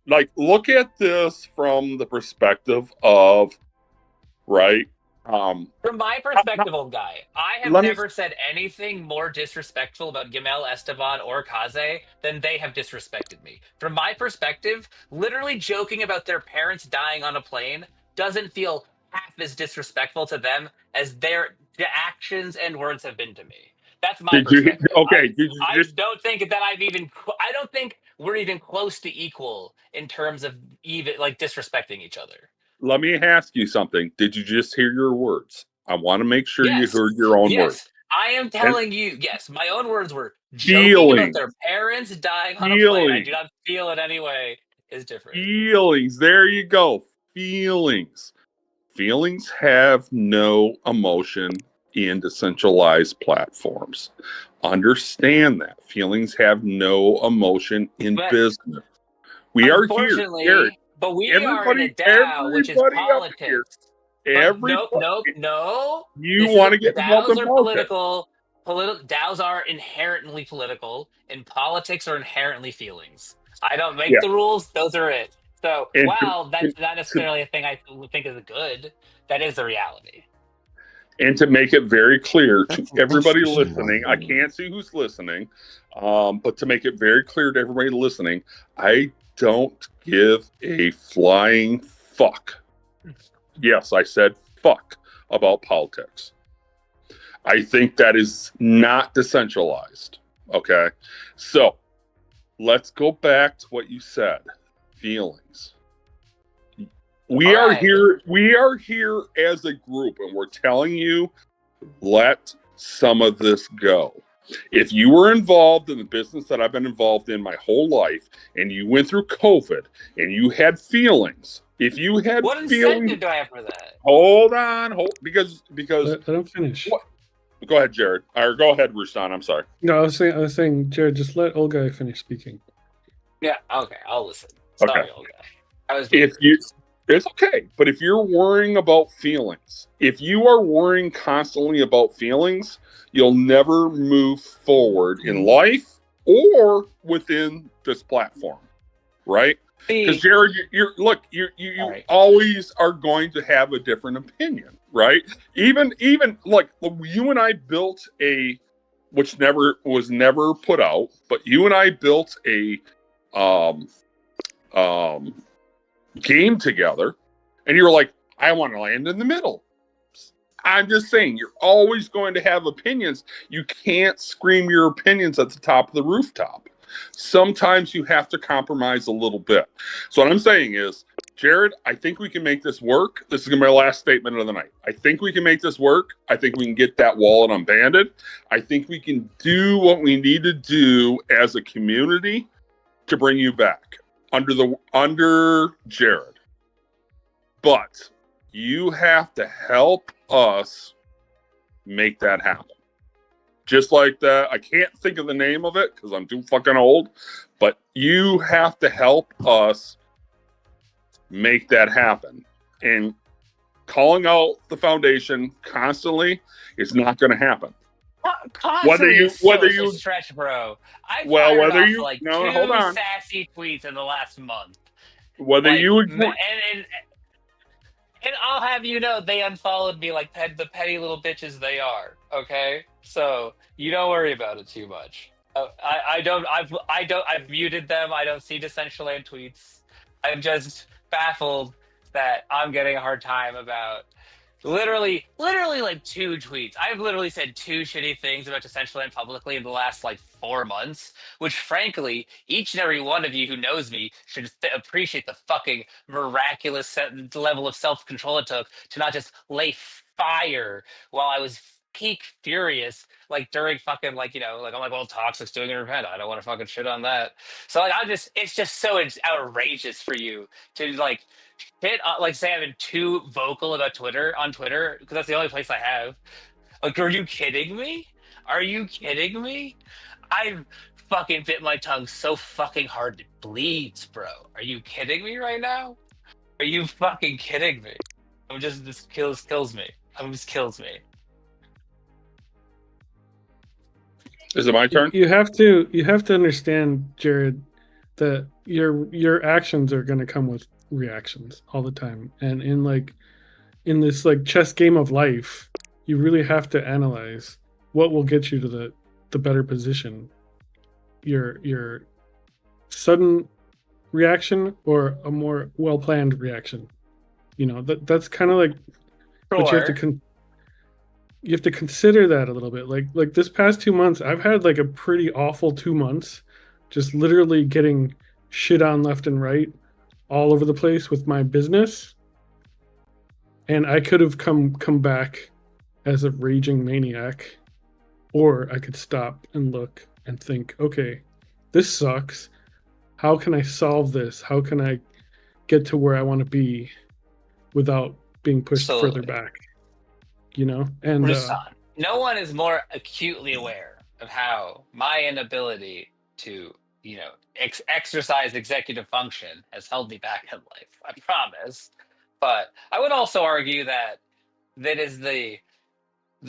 like look at this from the perspective of right? From my perspective, old guy, I have Let me never said anything more disrespectful about Gimel, Esteban, or Kaze than they have disrespected me. From my perspective, literally joking about their parents dying on a plane doesn't feel half as disrespectful to them as their actions and words have been to me. That's my did you perspective. okay, did you I just don't think that I don't think we're even close to equal in terms of even like disrespecting each other. let me ask you something. Did you just hear your words? I want to make sure you Yes. heard your own words. Yes. I am And telling you, yes, my own words were joking about feelings, their parents dying on a plane. I feelings, do not feel in any way is different. feelings. There you go. Feelings. Feelings have no emotion in decentralized platforms. Understand that. Feelings have no emotion in But business. We are here, Jared. unfortunately, but we are in a Everybody, DAO, which is everybody up here, politics. But nope, everybody. nope, no. You This is want a to get involved DAOs in are politics? political. DAOs are inherently political, and politics are inherently feelings. I don't make Yeah. the rules; those are it. So And while that's not to necessarily a thing I think is good, that is the reality. and to make it very clear to That's everybody interesting, listening, I though. can't see who's listening, but to make it very clear to everybody listening, I don't give a flying fuck. Yes, I said fuck about politics. I think that is not decentralized. Okay. So let's go back to what you said feelings. All right. We are here as a group, and we're telling you let some of this go. If you were involved in the business that I've been involved in my whole life, and you went through COVID and you had feelings, if you had What feelings, incentive do I have for that? hold on, because Let him finish. what? Go ahead, Jared, or go ahead, Rustan. I'm sorry. No, I was saying, Jared, just let old guy finish speaking. Yeah. Okay. I'll listen. Okay, Sorry, old guy. I was being if you, rude. it's okay, but if you're worrying about feelings, if you are worrying constantly about feelings, you'll never move forward in life or within this platform, right? Because See. Jared, you're look, All you right. always are going to have a different opinion, right? Even like you and I built a, which never put out, but you and I built a um um game together, and you're like, I want to land in the middle. I'm just saying, you're always going to have opinions. You can't scream your opinions at the top of the rooftop. Sometimes you have to compromise a little bit. So what I'm saying is, Jared, I think we can make this work. This is going to be my last statement of the night. I think we can make this work. I think we can get that wallet unbanded. I think we can do what we need to do as a community to bring you back under Jared. But you have to help us make that happen. Just like that, I can't think of the name of it because I'm too fucking old, but you have to help us make that happen. And calling out the foundation constantly is not going to happen. Constantly is Whether such a you, stretch, bro. I well, fired whether off you, like no, hold two on, sassy tweets in the last month. whether Like, you and, agree, and I'll have you know, they unfollowed me like the petty little bitches they are. Okay, so you don't worry about it too much. I've muted them. I don't see Decentraland tweets. I'm just baffled that I'm getting a hard time about literally like two tweets. I've literally said two shitty things about Decentraland publicly in the last like 4 months, which frankly, each and every one of you who knows me should appreciate the fucking miraculous level of self control it took to not just lay fire while I was peak furious, like during fucking like like I'm like, well, Toxic's doing an event. I don't want to fucking shit on that. So like it's just so outrageous for you to like shit like say I've been too vocal about Twitter on Twitter because that's the only place I have. Like, are you kidding me? Are you kidding me? I've fucking bit my tongue so fucking hard it bleeds, bro. Are you kidding me right now? Are you fucking kidding me? This kills me. Just kills me. Is it my turn? You have to understand, Jared, that your actions are going to come with reactions all the time, and in this like chess game of life, you really have to analyze what will get you to the better position. Your sudden reaction or a more well planned reaction. That's kind of like what Sure. you have to consider that a little bit. Like this past 2 months, I've had like a pretty awful 2 months, just literally getting shit on left and right all over the place with my business. And I could have come back as a raging maniac, or I could stop and look and think, okay, this sucks. How can I solve this? How can I get to where I want to be without being pushed further Absolutely. back? And Rusan, no one is more acutely aware of how my inability to, exercise executive function has held me back in life. I promise. But I would also argue that is the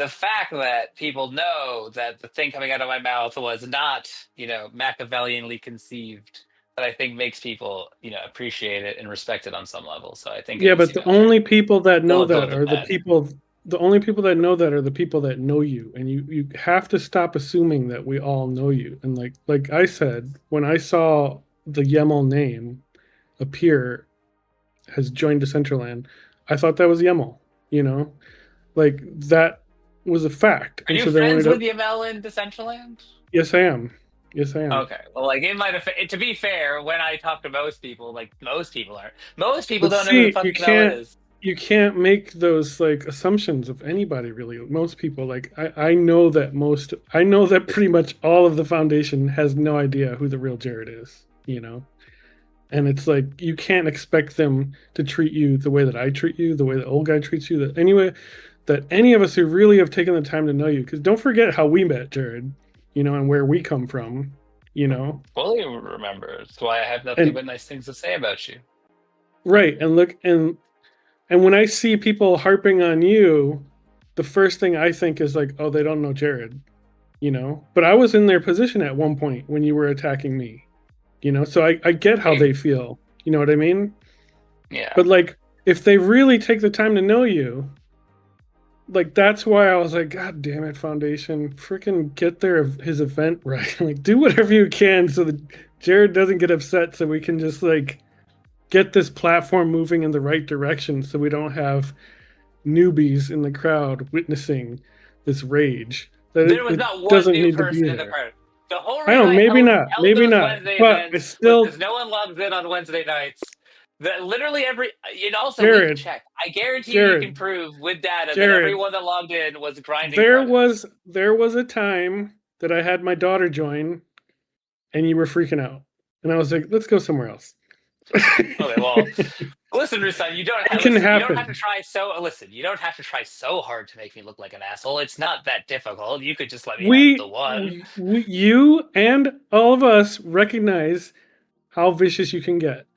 fact that people know that the thing coming out of my mouth was not, Machiavellianly conceived, that I think makes people, appreciate it and respect it on some level. So I think it yeah, is, but the only people that still know a good that of are the bad. people. The only people that know that are the people that know you, and you have to stop assuming that we all know you. And like I said, when I saw the Yemel name appear has joined Decentraland, I thought that was Yemel. You know, like that was a fact. Are And you so then when friends it, with Yamel in Decentraland? yes, I am. Yes, I am. Okay. Well, like in my to be fair, when I talk to most people, like most people are, most people But don't know who the see, fuck Yamel is. you can't make those like assumptions of anybody really. Most people like I know that I know that pretty much all of the foundation has no idea who the real Jared is, And it's like you can't expect them to treat you the way that I treat you, the way the old guy treats you, that anyway that any of us who really have taken the time to know you, because don't forget how we met, Jared, and where we come from, you know. Fully remember. That's why I have nothing And but nice things to say about you. right, and look and when I see people harping on you, the first thing I think is like, oh, they don't know Jared. But I was in their position at one point when you were attacking me. So I get how they feel. You know what I mean? Yeah. But like, if they really take the time to know you, like that's why I was like, God damn it, Foundation, freaking get his event right. Like, do whatever you can so that Jared doesn't get upset, so we can just like get this platform moving in the right direction, so we don't have newbies in the crowd witnessing this rage that There was it not one doesn't new need to be person in the there. crowd. The whole I reason don't, I held maybe those not, Wednesday but I events was still, because no one logs in on Wednesday nights. That literally and also we can Jared, check. I guarantee you can Jared, prove with data that Jared, everyone that logged in was grinding there credits. was a time that I had my daughter join and you were freaking out. And I was like, let's go somewhere else. Okay, well, listen, Rusan, you don't It have can listen. You don't have to happen. try so listen. You don't have to try so hard to make me look like an asshole. It's not that difficult. You could just let me have the one. You and all of us recognize how vicious you can get.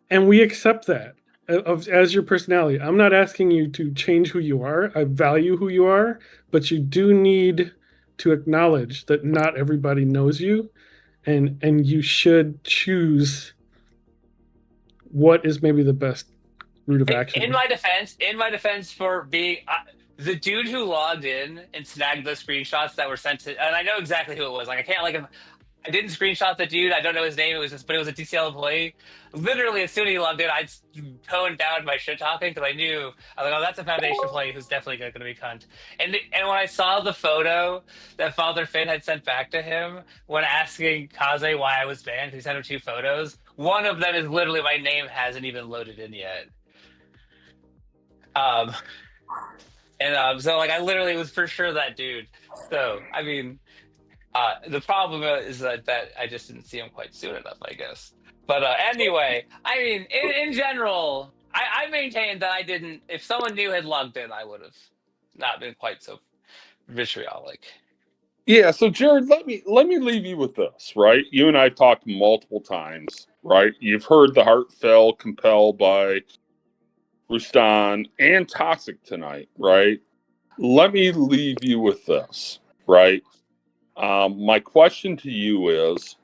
And we accept that as your personality. I'm not asking you to change who you are. I value who you are, but you do need to acknowledge that not everybody knows you, and you should choose what is maybe the best route of In action. my defense, for being the dude who logged in and snagged the screenshots that were sent to, and I know exactly who it was. Like I can't like him. I didn't screenshot the dude. I don't know his name. It was just, but it was a DCL employee. Literally, as soon as he logged in, I toned down my shit talking because I knew I was like, "Oh, that's a Foundation employee who's definitely going to be cunt." And when I saw the photo that Father Finn had sent back to him when asking Kaze why I was banned, he sent him two photos. One of them is literally my name hasn't even loaded in yet. Um, And so like I literally was for sure that dude. So I mean, the problem is that I just didn't see him quite soon enough, I guess. But anyway, I mean, in general, I maintain that I didn't. If someone new had logged in, I would have not been quite so vitriolic. Yeah, so Jared, let me leave you with this, right? You and I've talked multiple times, right? You've heard the heartfelt compelled by Rustan and Toxic tonight, right? Let me leave you with this, right? My question to you is,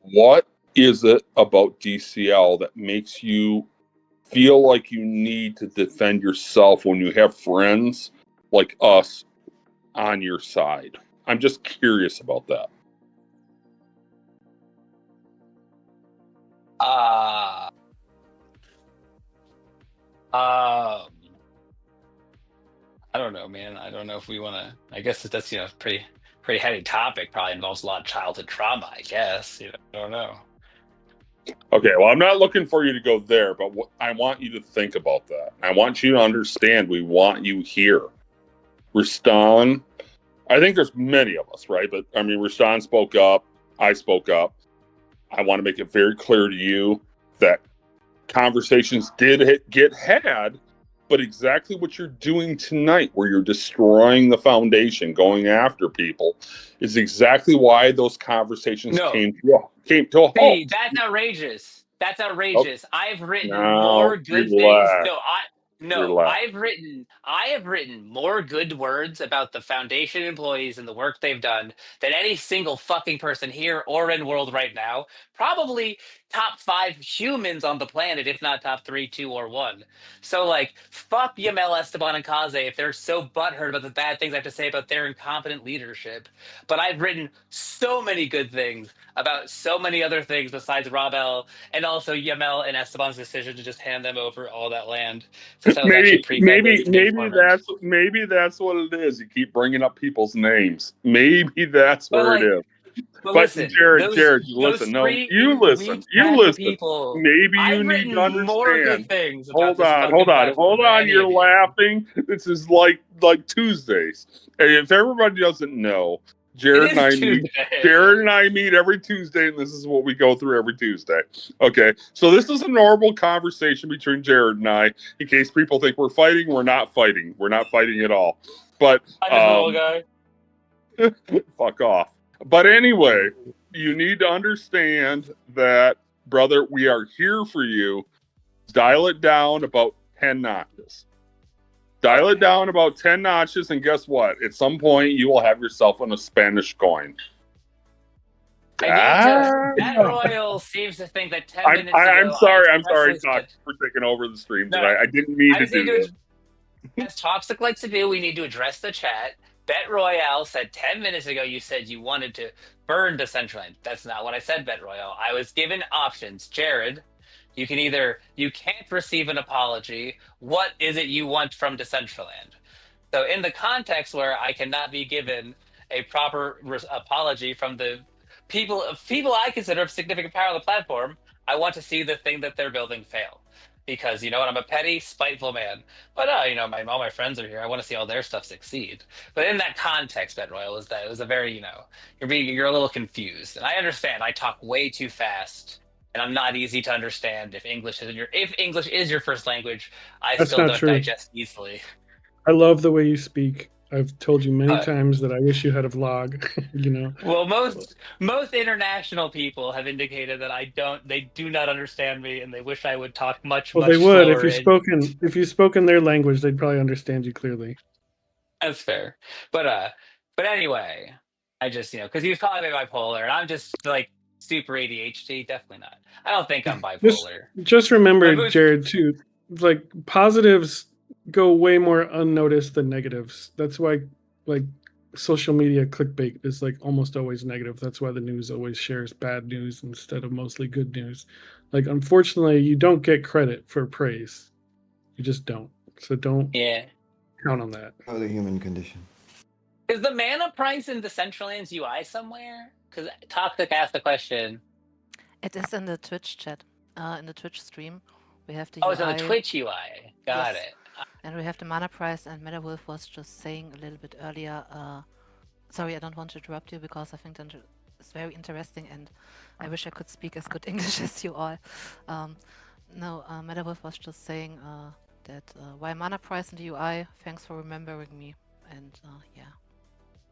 what is it about DCL that makes you feel like you need to defend yourself when you have friends like us on your side? I'm just curious about that. Uh, um, I don't know, man. I don't know if we want to. I guess that's pretty heavy topic. Probably involves a lot of childhood trauma. I guess I don't know. Okay, well, I'm not looking for you to go there, but I want you to think about that. I want you to understand we want you here. Rustan, I think there's many of us, right? But I mean, Rustan spoke up. I spoke up. I want to make it very clear to you that conversations did get had, but exactly what you're doing tonight, where you're destroying the foundation, going after people, is exactly why those conversations No, came to a see, halt. that's outrageous. That's Okay, outrageous. I've written now more good things. relax, No, relax. I have written more good words about the foundation employees and the work they've done than any single fucking person here or in world right now. Probably top 5 humans on the planet, if not top 3, 2, or 1. So like, fuck Yamel, Esteban, and Kaze if they're so butthurt about the bad things I have to say about their incompetent leadership. But I've written so many good things about so many other things besides Robel, and also Yamel and Esteban's decision to just hand them over all that land, since that was actually Maybe, pre-fed maybe, based to be maybe informants. that's what it is. You keep bringing up people's names. Maybe that's But where it like, is. but But listen, Jared, those listen. No, three you listen. weak You sack of listen. people, Maybe you I've need to written more good understand. things about Hold this on, hold fucking on, hold platform than on. any You're of you. laughing. This is like Tuesdays. And if everybody doesn't know, It Jared and is I meet. Tuesday. Jared and I meet every Tuesday, and this is what we go through every Tuesday. Okay, so this is a normal conversation between Jared and I. In case people think we're fighting, we're not fighting. We're not fighting at all. But I'm just a little guy. fuck off. But anyway, you need to understand that, brother, we are here for you. Dial it down about 10 notches. Dial it Okay. down about 10 notches, and guess what? At some point, you will have yourself on a Spanish coin. I need to. Ah, That Royal seems to think that 10 minutes I'm ago I sorry. I'm sorry, expressly Doc, said for taking over the stream no. tonight. I didn't mean I to just need do to, this. as Toxic likes to do, we need to address the chat. Bet Royale said 10 minutes ago you said you wanted to burn Decentraland. That's not what I said, Bet Royale. I was given options. Jared, you can't receive an apology. What is it you want from Decentraland? So, in the context where I cannot be given a proper apology from the people I consider of significant power on the platform, I want to see the thing that they're building fail. Because you know what, I'm a petty, spiteful man. But all my friends are here. I want to see all their stuff succeed. But in that context, Bet Royal, is that it was a very you're a little confused, and I understand. I talk way too fast, and I'm not easy to understand. If English is your first language, I That's still not don't true. digest easily. I love the way you speak. I've told you many Uh, times that I wish you had a vlog. You know. Well, most international people have indicated that they do not understand me, and they wish I would talk much, Well, they much would slower. And if you spoke in their language, they'd probably understand you clearly. that's fair. But anyway, I just because he was calling me bipolar, and I'm just like super ADHD. Definitely not. I don't think I'm Just bipolar. just remember, But most, Jared, too, like positives go way more unnoticed than negatives. That's why like social media clickbait is like almost always negative. That's why the news always shares bad news instead of mostly good news. Like unfortunately, you don't get credit for praise. You just don't. So don't yeah. count on that. Oh, the human condition. Is the mana price in Decentraland's UI somewhere? Because Toxic asked the question. It is in the Twitch chat, in the Twitch stream. We have the Oh, it's on the UI. Twitch UI. Got Yes. it. And we have the mana price, and MetaWolf was just saying a little bit earlier. Sorry, I don't want to interrupt you because I think that it's very interesting, and I wish I could speak as good English as you all. No, MetaWolf was just saying that why mana price in the UI? Thanks for remembering me. And yeah.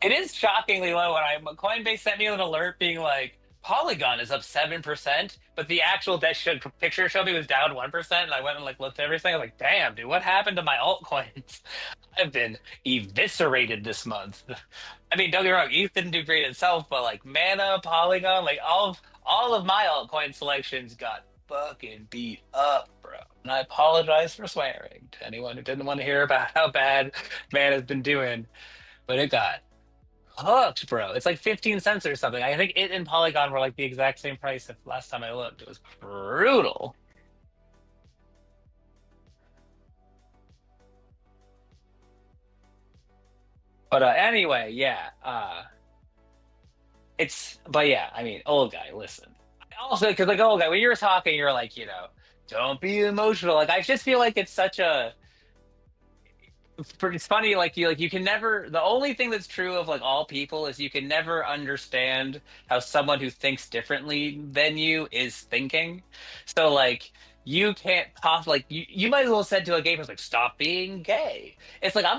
It is shockingly low. When Coinbase sent me an alert being like, Polygon is up 7%, but the actual picture showed me was down 1%. And I went and like looked at everything. I was like, damn, dude, what happened to my altcoins? I've been eviscerated this month. I mean, don't get me wrong, ETH didn't do great itself, but like Mana, Polygon, like all of my altcoin selections got fucking beat up, bro. And I apologize for swearing to anyone who didn't want to hear about how bad Mana's been doing, but it got hooked, bro. It's like 15 cents or something. I think it and Polygon were like the exact same price if last time I looked. It was brutal. But anyway, yeah. But yeah, I mean, old guy, listen. Also, because like old guy, when you were talking, you're like, don't be emotional. Like I just feel like it's such a it's funny, like you can never, the only thing that's true of like all people is you can never understand how someone who thinks differently than you is thinking. So like you can't like you might as well said to a gay person like stop being gay. It's like I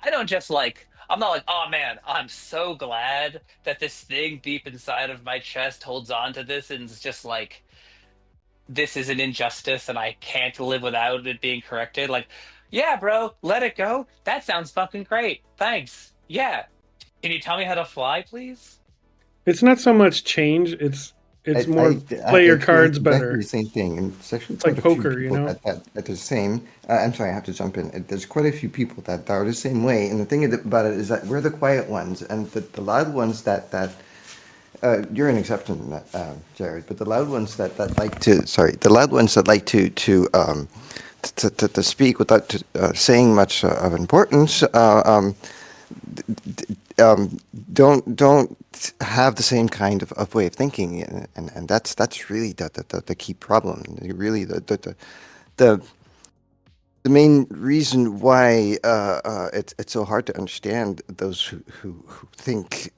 don't just like I'm not like, oh man, I'm so glad that this thing deep inside of my chest holds on to this and it's just like this is an injustice and I can't live without it being corrected. Like, yeah, bro, let it go. That sounds fucking great. Thanks. Yeah. Can you tell me how to fly, please? It's not so much change. It's more play your I feel cards exactly better. the same thing, and there's actually It's quite like a few poker, you people know. that are the same. I'm sorry, I have to jump in. There's quite a few people that are the same way, and the thing about it is that we're the quiet ones, and the loud ones that you're an exception, Jared, but the loud ones that like to the loud ones that like to speak without saying much of importance. Don't have the same kind of way of thinking, and that's really the key problem. Really, the the main reason why it's so hard to understand those who think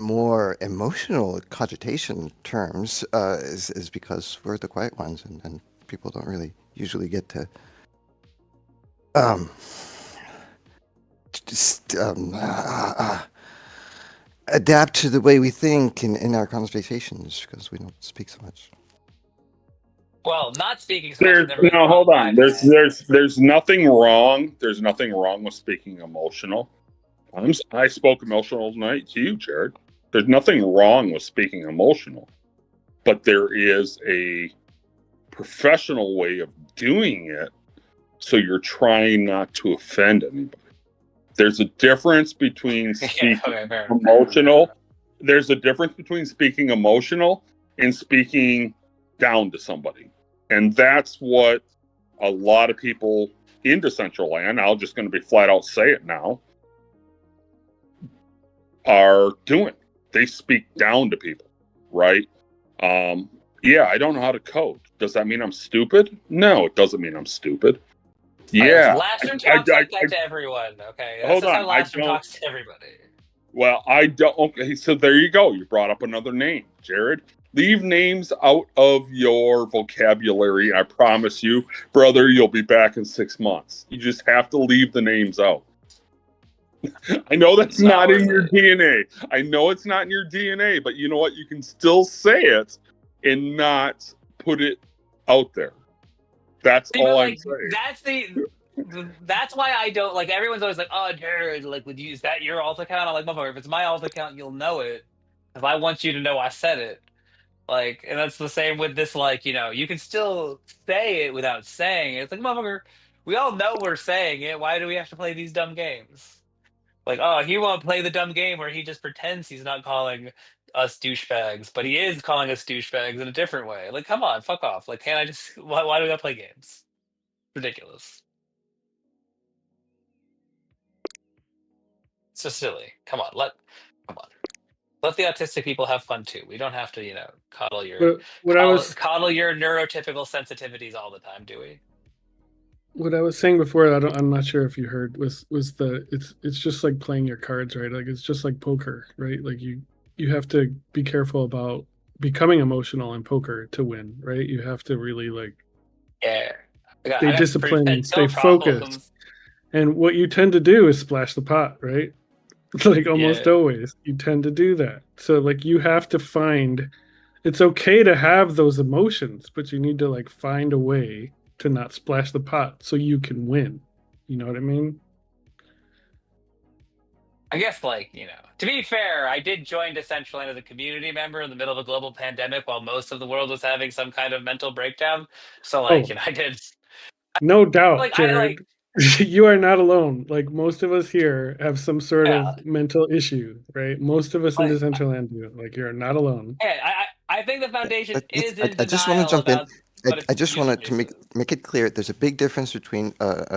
more emotional cogitation terms is because we're the quiet ones, and people don't really usually get to um, just adapt to the way we think in our conversations because we don't speak so much. Well, not speaking so much is never been the No, hold problem on. I've had. There's nothing wrong. There's nothing wrong with speaking emotional. I spoke emotional tonight to you, Jared. There's nothing wrong with speaking emotional, but there is a professional way of doing it. So you're trying not to offend anybody. There's a difference between speaking Okay, fair. emotional. There's a difference between speaking emotional and speaking down to somebody. And that's what a lot of people in Decentraland, I'm just going to be flat out say it now, are doing. They speak down to people, right? Yeah, I don't know how to code. Does that mean I'm stupid? No, it doesn't mean I'm stupid. Listen, Yeah. Lastrum talks like that to everyone, okay? That's Hold just how on. I Lastrum don't. talks to everybody. Well, I don't. Okay, so there you go. You brought up another name, Jared. Leave names out of your vocabulary. I promise you, brother, you'll be back in 6 months. You just have to leave the names out. I know that's not in your DNA. I know it's not in your DNA, but you know what? You can still say it and not put it out there. That's See, all but I'm like saying. that's why I don't like everyone's always like, oh Jared, like would you use that your alt account? I'm like, motherfucker, if it's my alt account, you'll know it. If I want you to know I said it. Like, and that's the same with this, like, you can still say it without saying it. It's like, motherfucker, we all know we're saying it. Why do we have to play these dumb games? Like, oh, he won't play the dumb game where he just pretends he's not calling us douchebags, but he is calling us douchebags in a different way. Like, come on, fuck off. Like, can't I just why do we gotta play games? Ridiculous. It's just silly. Come on. Let the autistic people have fun too. We don't have to, But what I was coddle your neurotypical sensitivities all the time, do we? what I was saying before, I'm not sure if you heard, was it's just like playing your cards, right? Like it's just like poker, right? Like you have to be careful about becoming emotional in poker to win, right? You have to really like Yeah. stay I got disciplined, stay no focused. problems. And what you tend to do is splash the pot, right? Like almost Yeah. always, you tend to do that. So like you have to find, it's okay to have those emotions, but you need to like find a way to not splash the pot so you can win. You know what I mean? I guess, like, to be fair, I did join Decentraland as a community member in the middle of a global pandemic while most of the world was having some kind of mental breakdown. So, like, Oh, I did, no doubt, like, I like, Jared. You are not alone. Like most of us here have some sort yeah, of mental issue, right? Most of us in like, Decentraland do. Like you're not alone. yeah, I think the foundation is in I just want to denial jump in. about what its I just user wanted to base is. make it clear there's a big difference between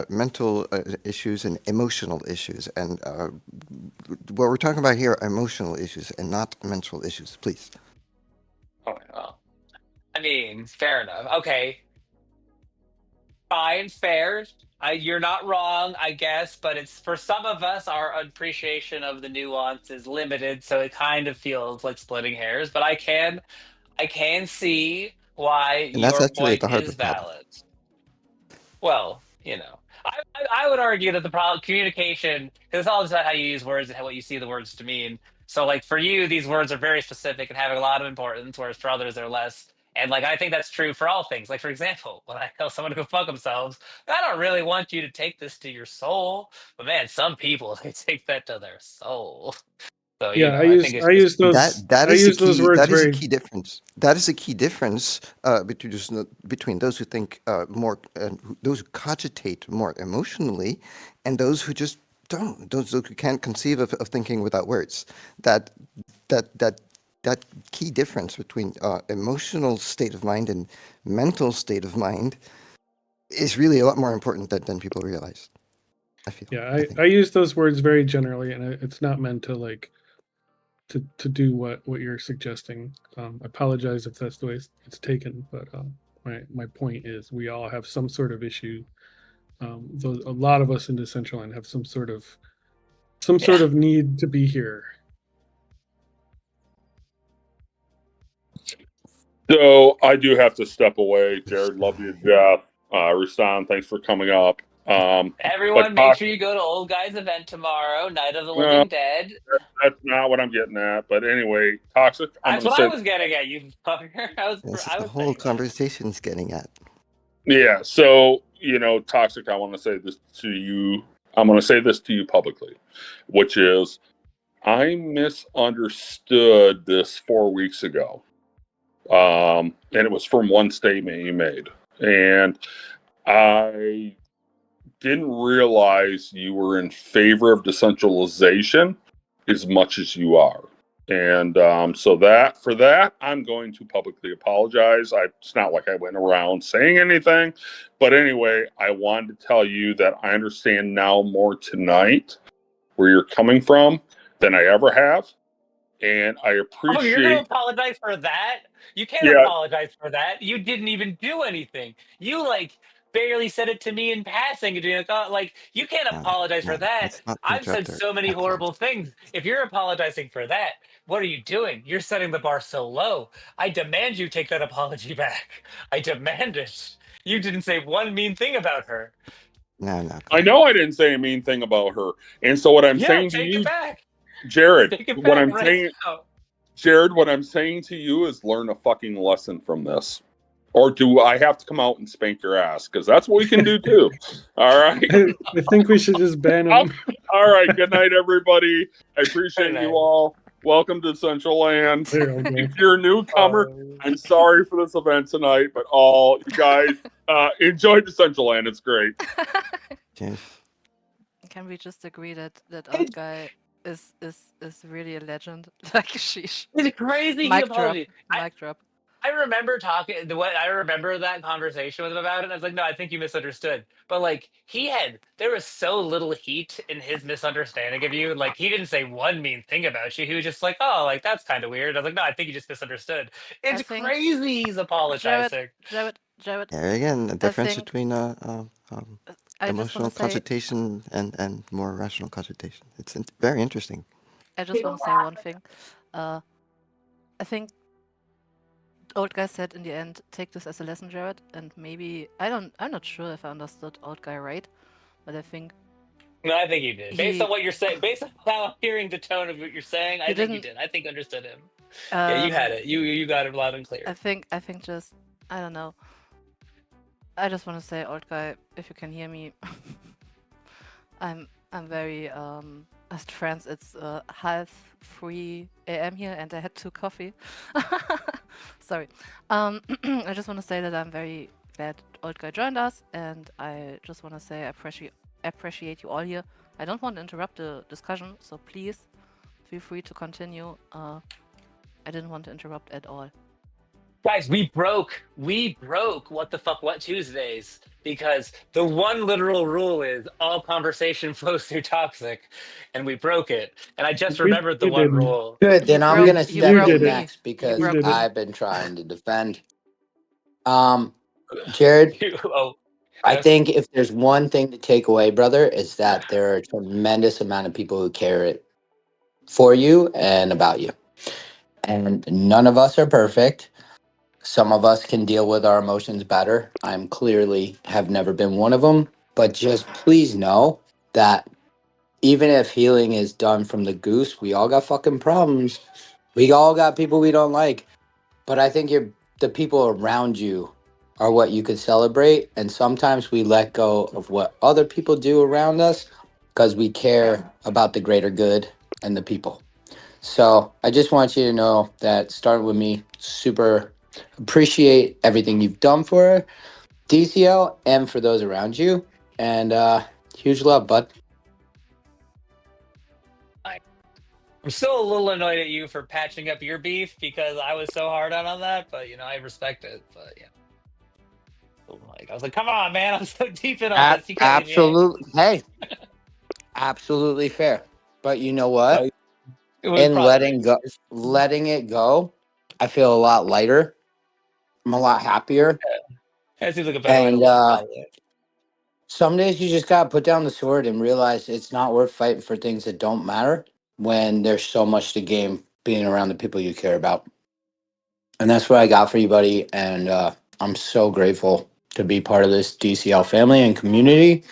mental issues and emotional issues. And what we're talking about here are emotional issues and not mental issues, please. Okay, well, I mean, fair enough. Okay, fine, fair. You're not wrong, I guess, but it's for some of us, our appreciation of the nuance is limited, so it kind of feels like splitting hairs. But I can see why And that's your actually at point the heart of is the problem. valid. Well, I would argue that the problem communication, because it's all about how you use words and what you see the words to mean. So, like for you, these words are very specific and having a lot of importance, whereas for others they're less. And like I think that's true for all things. Like for example, when I tell someone to go fuck themselves, I don't really want you to take this to your soul, but man, some people they take that to their soul. So Yeah, I think it's just I use those words That is a very key difference. That is a key difference between those who think more, those who cogitate more emotionally, and those who just don't. Those who can't conceive of thinking without words. That that that that key difference between emotional state of mind and mental state of mind is really a lot more important than people realize. I feel. yeah, I think. I use those words very generally, and it's not meant to like to do what you're suggesting. I apologize if that's the way it's taken, but my point is we all have some sort of issue. Those, a lot of us in Decentraland have some yeah. sort of need to be here. So I do have to step away. Jared, love you to death. Rustan, thanks for coming up. Everyone, But make sure you go to Old Guy's event tomorrow, Night of the well, Living Dead. that's not what I'm getting at. But anyway, Toxic, I'm That's going to what I say, was getting at, you fucker. This is I the was whole saying that. conversation's getting at. yeah. So, Toxic, I want to say this to you. I'm going to say this to you publicly, which is I misunderstood this 4 weeks ago. And it was from one statement you made. And I didn't realize you were in favor of decentralization as much as you are. And so for that, I'm going to publicly apologize. It's not like I went around saying anything. But anyway, I wanted to tell you that I understand now more tonight where you're coming from than I ever have. And I Oh, you're gonna appreciate, apologize for that? You can't yeah, apologize for that. You didn't even do anything. You like barely said it to me in passing. And doing like you can't No, apologize no, for that. let's not I've said interrupt our so many applause. horrible things. If you're apologizing for that, what are you doing? You're setting the bar so low. I demand you take that apology back. I demand it. You didn't say one mean thing about her. No, come I on. know I didn't say a mean thing about her. And so what I'm Yeah, saying to take it you, back. Jared, Take it what back I'm right saying, now. Jared, what I'm saying to you is learn a fucking lesson from this. Or do I have to come out and spank your ass? Because that's what we can do too. All right. I think we should just ban them. All right. Good night, everybody. I appreciate Good you night. all. Welcome to Central Land. There we go. If you're a newcomer, I'm sorry for this event tonight, but all you guys enjoy the Central Land. It's great. Cheers. Can we just agree that old guy is really a legend? Like sheesh. It's crazy. He Mic drop. apologized. Mic drop. I remember talking the way I remember that conversation with him about it. And I was like, no, I think you misunderstood. But like there was so little heat in his misunderstanding of you. Like he didn't say one mean thing about you. He was just like, oh, like that's kind of weird. I was like, no, I think you just misunderstood. I It's think crazy he's Jared, apologizing. Jared, Jared, There again, the difference think between I just want emotional to say consultation and more rational consultation. It's very interesting. I just want to say one thing. I think old guy said in the end, take this as a lesson, Jared, and maybe I'm not sure if I understood old guy right, but I think No, I think you did. Based on he what you're saying, based on how I'm hearing the tone of what you're saying, I he think you didn't. did. I think you understood him. Yeah, you had Um, it. You got it loud and clear. I think just I don't know. I just want to say, old guy, if you can hear me, I'm very as friends. It's half 3 a.m. here, and I had 2 coffee. Sorry. I just want to say that I'm very glad old guy joined us, and I just want to say I appreciate you all here. I don't want to interrupt the discussion, so please feel free to continue. I didn't want to interrupt at all. Guys, we broke what the fuck what Tuesdays because the one literal rule is all conversation flows through toxic, and we broke it. And I just remembered the We one didn't. rule. Good. Then I'm gonna You step You broke in did it. me. next You because You broke did it. me. I've been trying to defend. Um, Jared, Oh, I yes. think if there's one thing to take away, brother, is that there are a tremendous amount of people who care it for you and about you. And none of us are perfect. Some of us can deal with our emotions better. I'm clearly have never been one of them. But just please know that even if healing is done from the goose, we all got fucking problems. We all got people we don't like. But I think the people around you are what you could celebrate. And sometimes we let go of what other people do around us because we care about the greater good and the people. So I just want you to know that starting with me, super appreciate everything you've done for DCL and for those around you. And huge love, bud. I'm still a little annoyed at you for patching up your beef because I was so hard on that, but I respect it. But yeah, like I was like, come on, man, I'm so deep in on this. You can't leave me hanging. Absolutely. Hey, absolutely fair. But you know what? Like, it was In probably racist. letting it go, I feel a lot lighter. I'm a lot happier. That seems like a better way to And look at it. some days you just gotta put down the sword and realize it's not worth fighting for things that don't matter when there's so much to gain being around the people you care about. And that's what I got for you, buddy. And I'm so grateful to be part of this DCL family and community.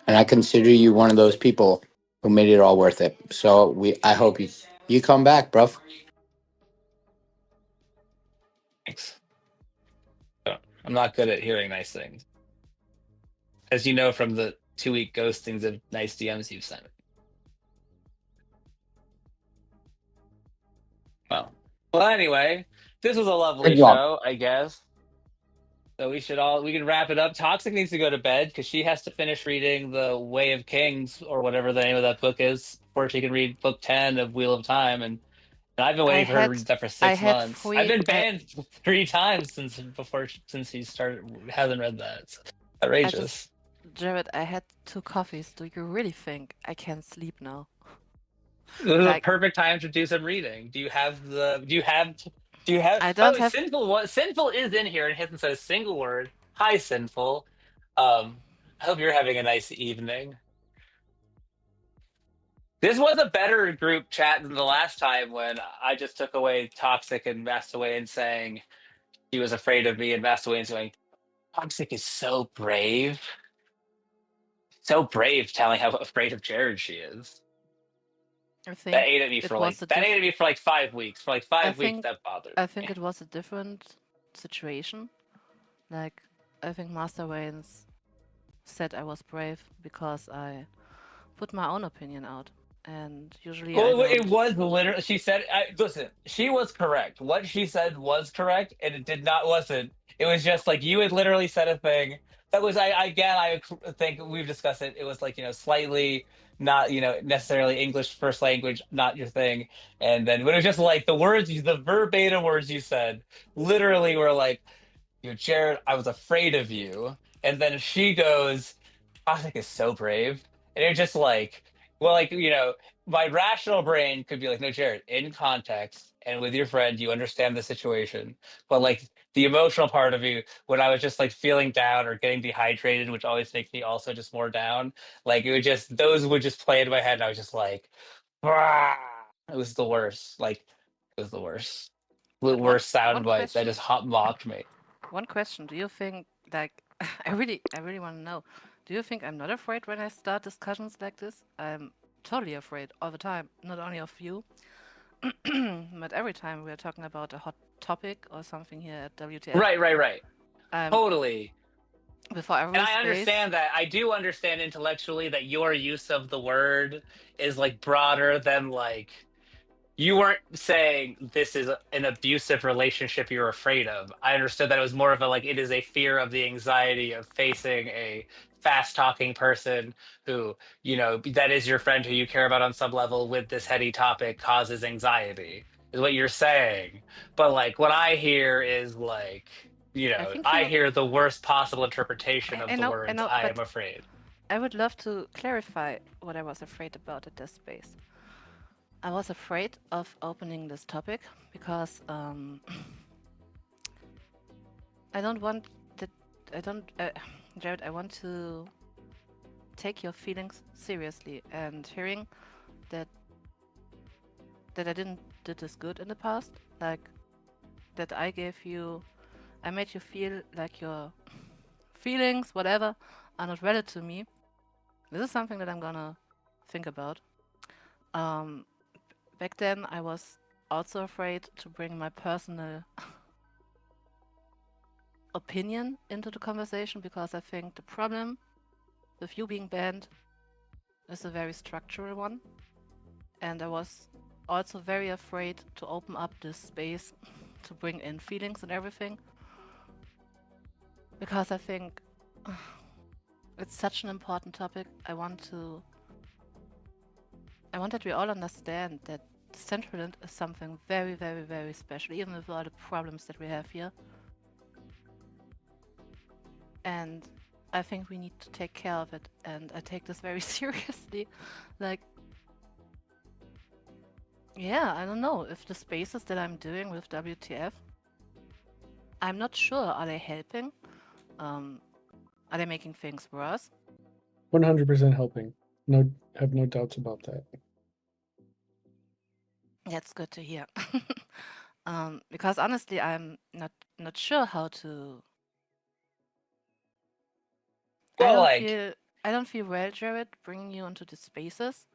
And I consider you one of those people who made it all worth it. So I hope you come back, bro. Thanks. I'm not good at hearing nice things, as you know from the 2 week ghostings of nice DMs you've sent. Well, anyway, this was a lovely Good job. show, I guess. So we can wrap it up. Toxic needs to go to bed because she has to finish reading The Way of Kings or whatever the name of that book is before she can read book 10 of Wheel of Time. And I've been I waiting for her to had read that for I six had months. I've 3 been banned 3 times since he started hasn't read that. It's I just outrageous. Jared, I had 2 coffees. Do you really think I can sleep now? This is a Like perfect time to do some reading. Do you have I by the don't way, have sinful is in here and hasn't said a single word. Hi, sinful. I hope you're having a nice evening. This was a better group chat than the last time when I just took away Toxic and passed away and saying he was afraid of me and passed away and saying Toxic is so brave. So brave telling how afraid of Jared she is. I That think ate at me it for was like a that ate diff at me for like 5 weeks. For like I 5 weeks think that bothered I think me. it was a different situation. Like I think Master Wayne's said I was brave because I put my own opinion out. And usually I Well, it don't. was literally. She said, "Listen, she was correct. What she said was correct, and it did not wasn't. It was just like you had literally said a thing that was. I think we've discussed it. It was like slightly not necessarily English first language, not your thing. And then but it was just like the verbatim words you said, literally were like, Jared, I was afraid of you. And then she goes, Toxic is so brave. And you're just like, well, like, my rational brain could be like, no, Jared, in context and with your friend, you understand the situation. But like the emotional part of you when I was just like feeling down or getting dehydrated, which always makes me also just more down. Like it would just those would just play in my head, and I was just like, "Brah." It was the worst. Like it was the worst. The But one worst sound one bite that question, just hot mocked me. one question. Do you think like I really want to know. Do you think I'm not afraid when I start discussions like this? I'm totally afraid all the time, not only of you, but every time we're talking about a hot topic or something here at WTF. Right. I'm Totally. before And every I space. understand that. I do understand intellectually that your use of the word is like broader than like you weren't saying this is an abusive relationship you're afraid of. I understood that it was more of a like it is a fear of the anxiety of facing a fast talking person who, you know, that is your friend who you care about on some level with this heady topic causes anxiety, is what you're saying. But like what I hear is like, you I know, think I you. hear the worst possible interpretation of the I words know, I am but afraid. I would love to clarify what I was afraid about at this space. I was afraid of opening this topic because I don't want that. I don't, Jared. I want to take your feelings seriously, and hearing that I didn't did this good in the past, like that I made you feel like your feelings, whatever, are not valid to me. This is something that I'm gonna think about. Um, Back then, I was also afraid to bring my personal opinion into the conversation because I think the problem with you being banned is a very structural one. And I was also very afraid to open up this space to bring in feelings and everything because I think it's such an important topic. I want that we all understand that Decentraland is something very, very, very special, even with all the problems that we have here. And I think we need to take care of it, and I take this very seriously. Like, yeah, I don't know if the spaces that I'm doing with WTF, I'm not sure. Are they helping? Are they making things worse? 100% helping. No, have no doubts about that. That's good to hear. Because honestly, I'm not sure how to. Well, like I don't feel well, Jared, bringing you into the spaces,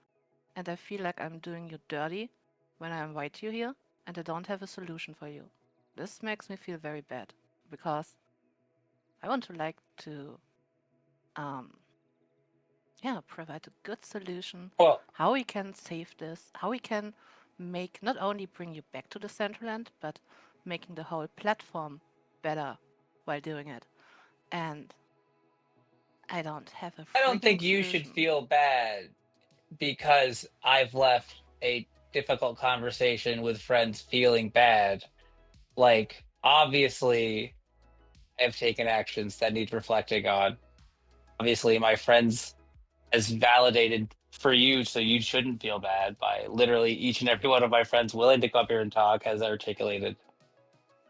and I feel like I'm doing you dirty when I invite you here, and I don't have a solution for you. This makes me feel very bad because I want to provide a good solution, well, how we can save this, how we can make not only bring you back to the Decentraland, but making the whole platform better while doing it. And I don't have a I don't freaking think you should solution. feel bad because I've left a difficult conversation with friends feeling bad. Like, obviously, I've taken actions that need reflecting on. Obviously, my friends has validated for you, so you shouldn't feel bad by literally each and every one of my friends willing to come up here and talk has articulated,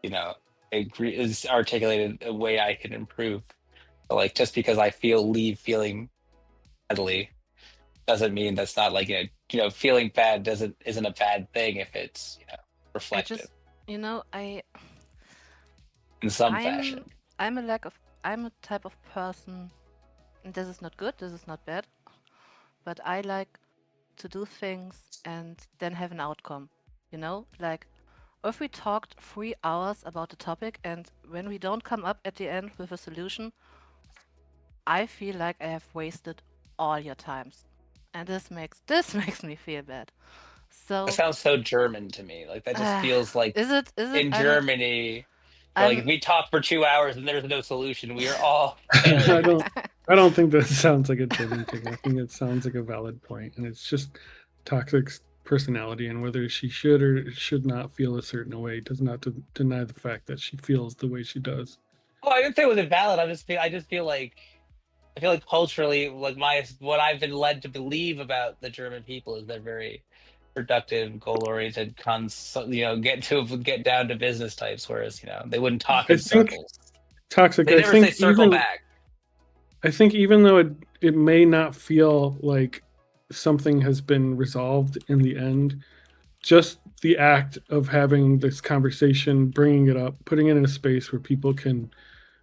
you know, is articulated a way I can improve. But like, just because I leave feeling badly doesn't mean that's not like feeling bad isn't a bad thing if it's I reflective just, you know, in some I'm, fashion. I'm a type of person, and this is not good, this is not bad, but I like to do things and then have an outcome. You know, like if we talked 3 hours about the topic and when we don't come up at the end with a solution, I feel like I have wasted all your times, and this makes me feel bad. That So, sounds so German to me. Like that just feels like is it? Is it? in Germany, like if I'm. we talk for 2 hours and there's no solution, we are all I failures. don't. I don't think that sounds like a German thing. I think it sounds like a valid point, and it's just Toxic's personality and whether she should or should not feel a certain way does not deny the fact that she feels the way she does. Oh, I didn't say it was invalid. I just feel like culturally, like what I've been led to believe about the German people is they're very productive, goal-oriented, get down to business types. Whereas they wouldn't talk in circles. Toxic. They never say circle back. I think even though it may not feel like something has been resolved in the end, just the act of having this conversation, bringing it up, putting it in a space where people can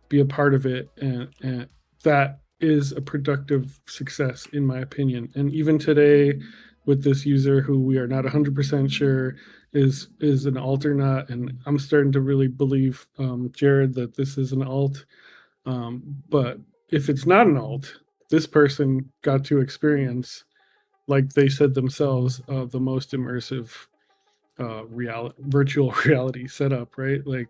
be a part of it, and that is a productive success, in my opinion. And even today, with this user who we are not 100% sure is an alt or not, and I'm starting to really believe, Jared, that this is an alt. But if it's not an alt, this person got to experience, like they said themselves, the most immersive virtual reality setup, right? Like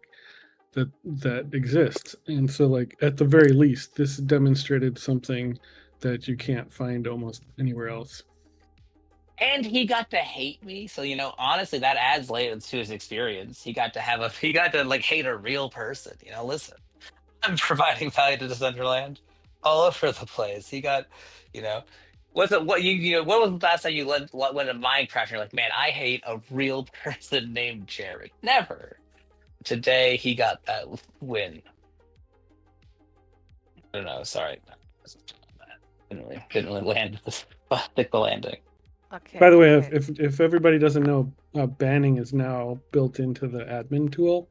that exists. And so, like, at the very least, this demonstrated something that you can't find almost anywhere else. And he got to hate me, so honestly, that adds layers to his experience. He got to hate a real person. Listen, I'm providing value to Decentraland all over the place. He got, what was the last time you went to Minecraft and you're like, man, I hate a real person named Jared? Never. Today he got that win. I don't know. Sorry, didn't really land stick the landing. Okay. By the way, if everybody doesn't know, banning is now built into the admin tool,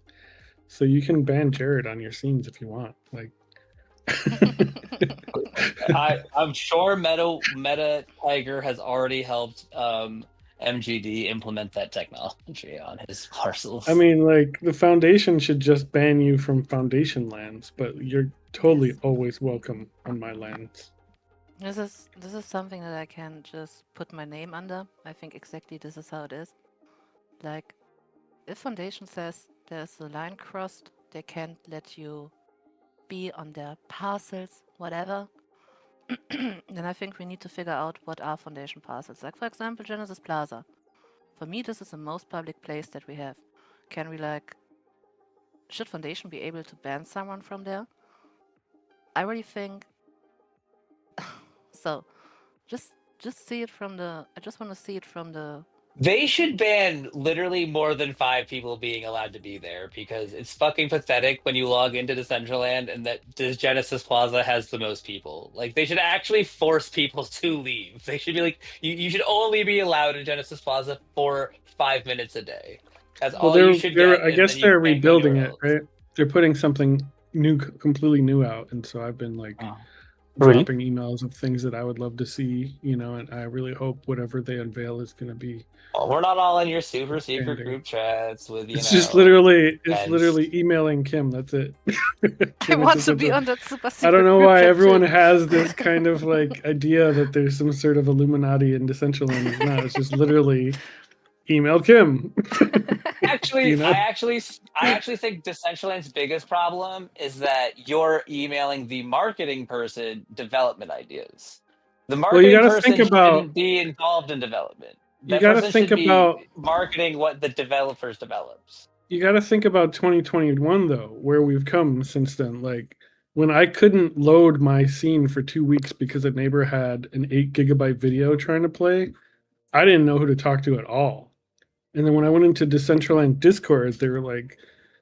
so you can ban Jared on your scenes if you want. Like, I'm sure Meta Tiger has already helped MGD implement that technology on his parcels. I mean, like, the Foundation should just ban you from Foundation lands, but you're totally Yes. always welcome on my lands. This is something that I can just put my name under. I think exactly this is how it is. Like, if Foundation says there's a line crossed, they can't let you be on their parcels, whatever. Then I think we need to figure out what are Foundation parcels. Like, for example, Genesis Plaza. For me, this is the most public place that we have. Can we, like, should Foundation be able to ban someone from there? I really think so. Just see it from the. I just want to see it from the. They should ban literally more than 5 people being allowed to be there, because it's fucking pathetic when you log into Decentraland and that this Genesis Plaza has the most people. Like, they should actually force people to leave. They should be like, you should only be allowed in Genesis Plaza for 5 minutes a day. That's all you should get. I guess and then you they're can't go rebuilding anywhere it, else. right? They're putting something new, completely new out, and so I've been like Really? dropping emails of things that I would love to see, and I really hope whatever they unveil is going to be. Well, we're not all in your super secret Outstanding. group chats with It's literally and emailing Kim. That's it. I want to be on that super secret. I don't know group why chat everyone too. has this kind of like idea that there's some sort of Illuminati in Decentraland. It's not. It's just literally email Kim. Actually, I actually think Decentraland's biggest problem is that you're emailing the marketing person development ideas. The you marketing gotta person think about- shouldn't be involved in development. You That gotta person think should be about- marketing what the developers develops. You got to think about 2021 though, where we've come since then. Like, when I couldn't load my scene for 2 weeks because a neighbor had an 8 gigabyte video trying to play, I didn't know who to talk to at all. And then when I went into Decentraland Discord, they were like,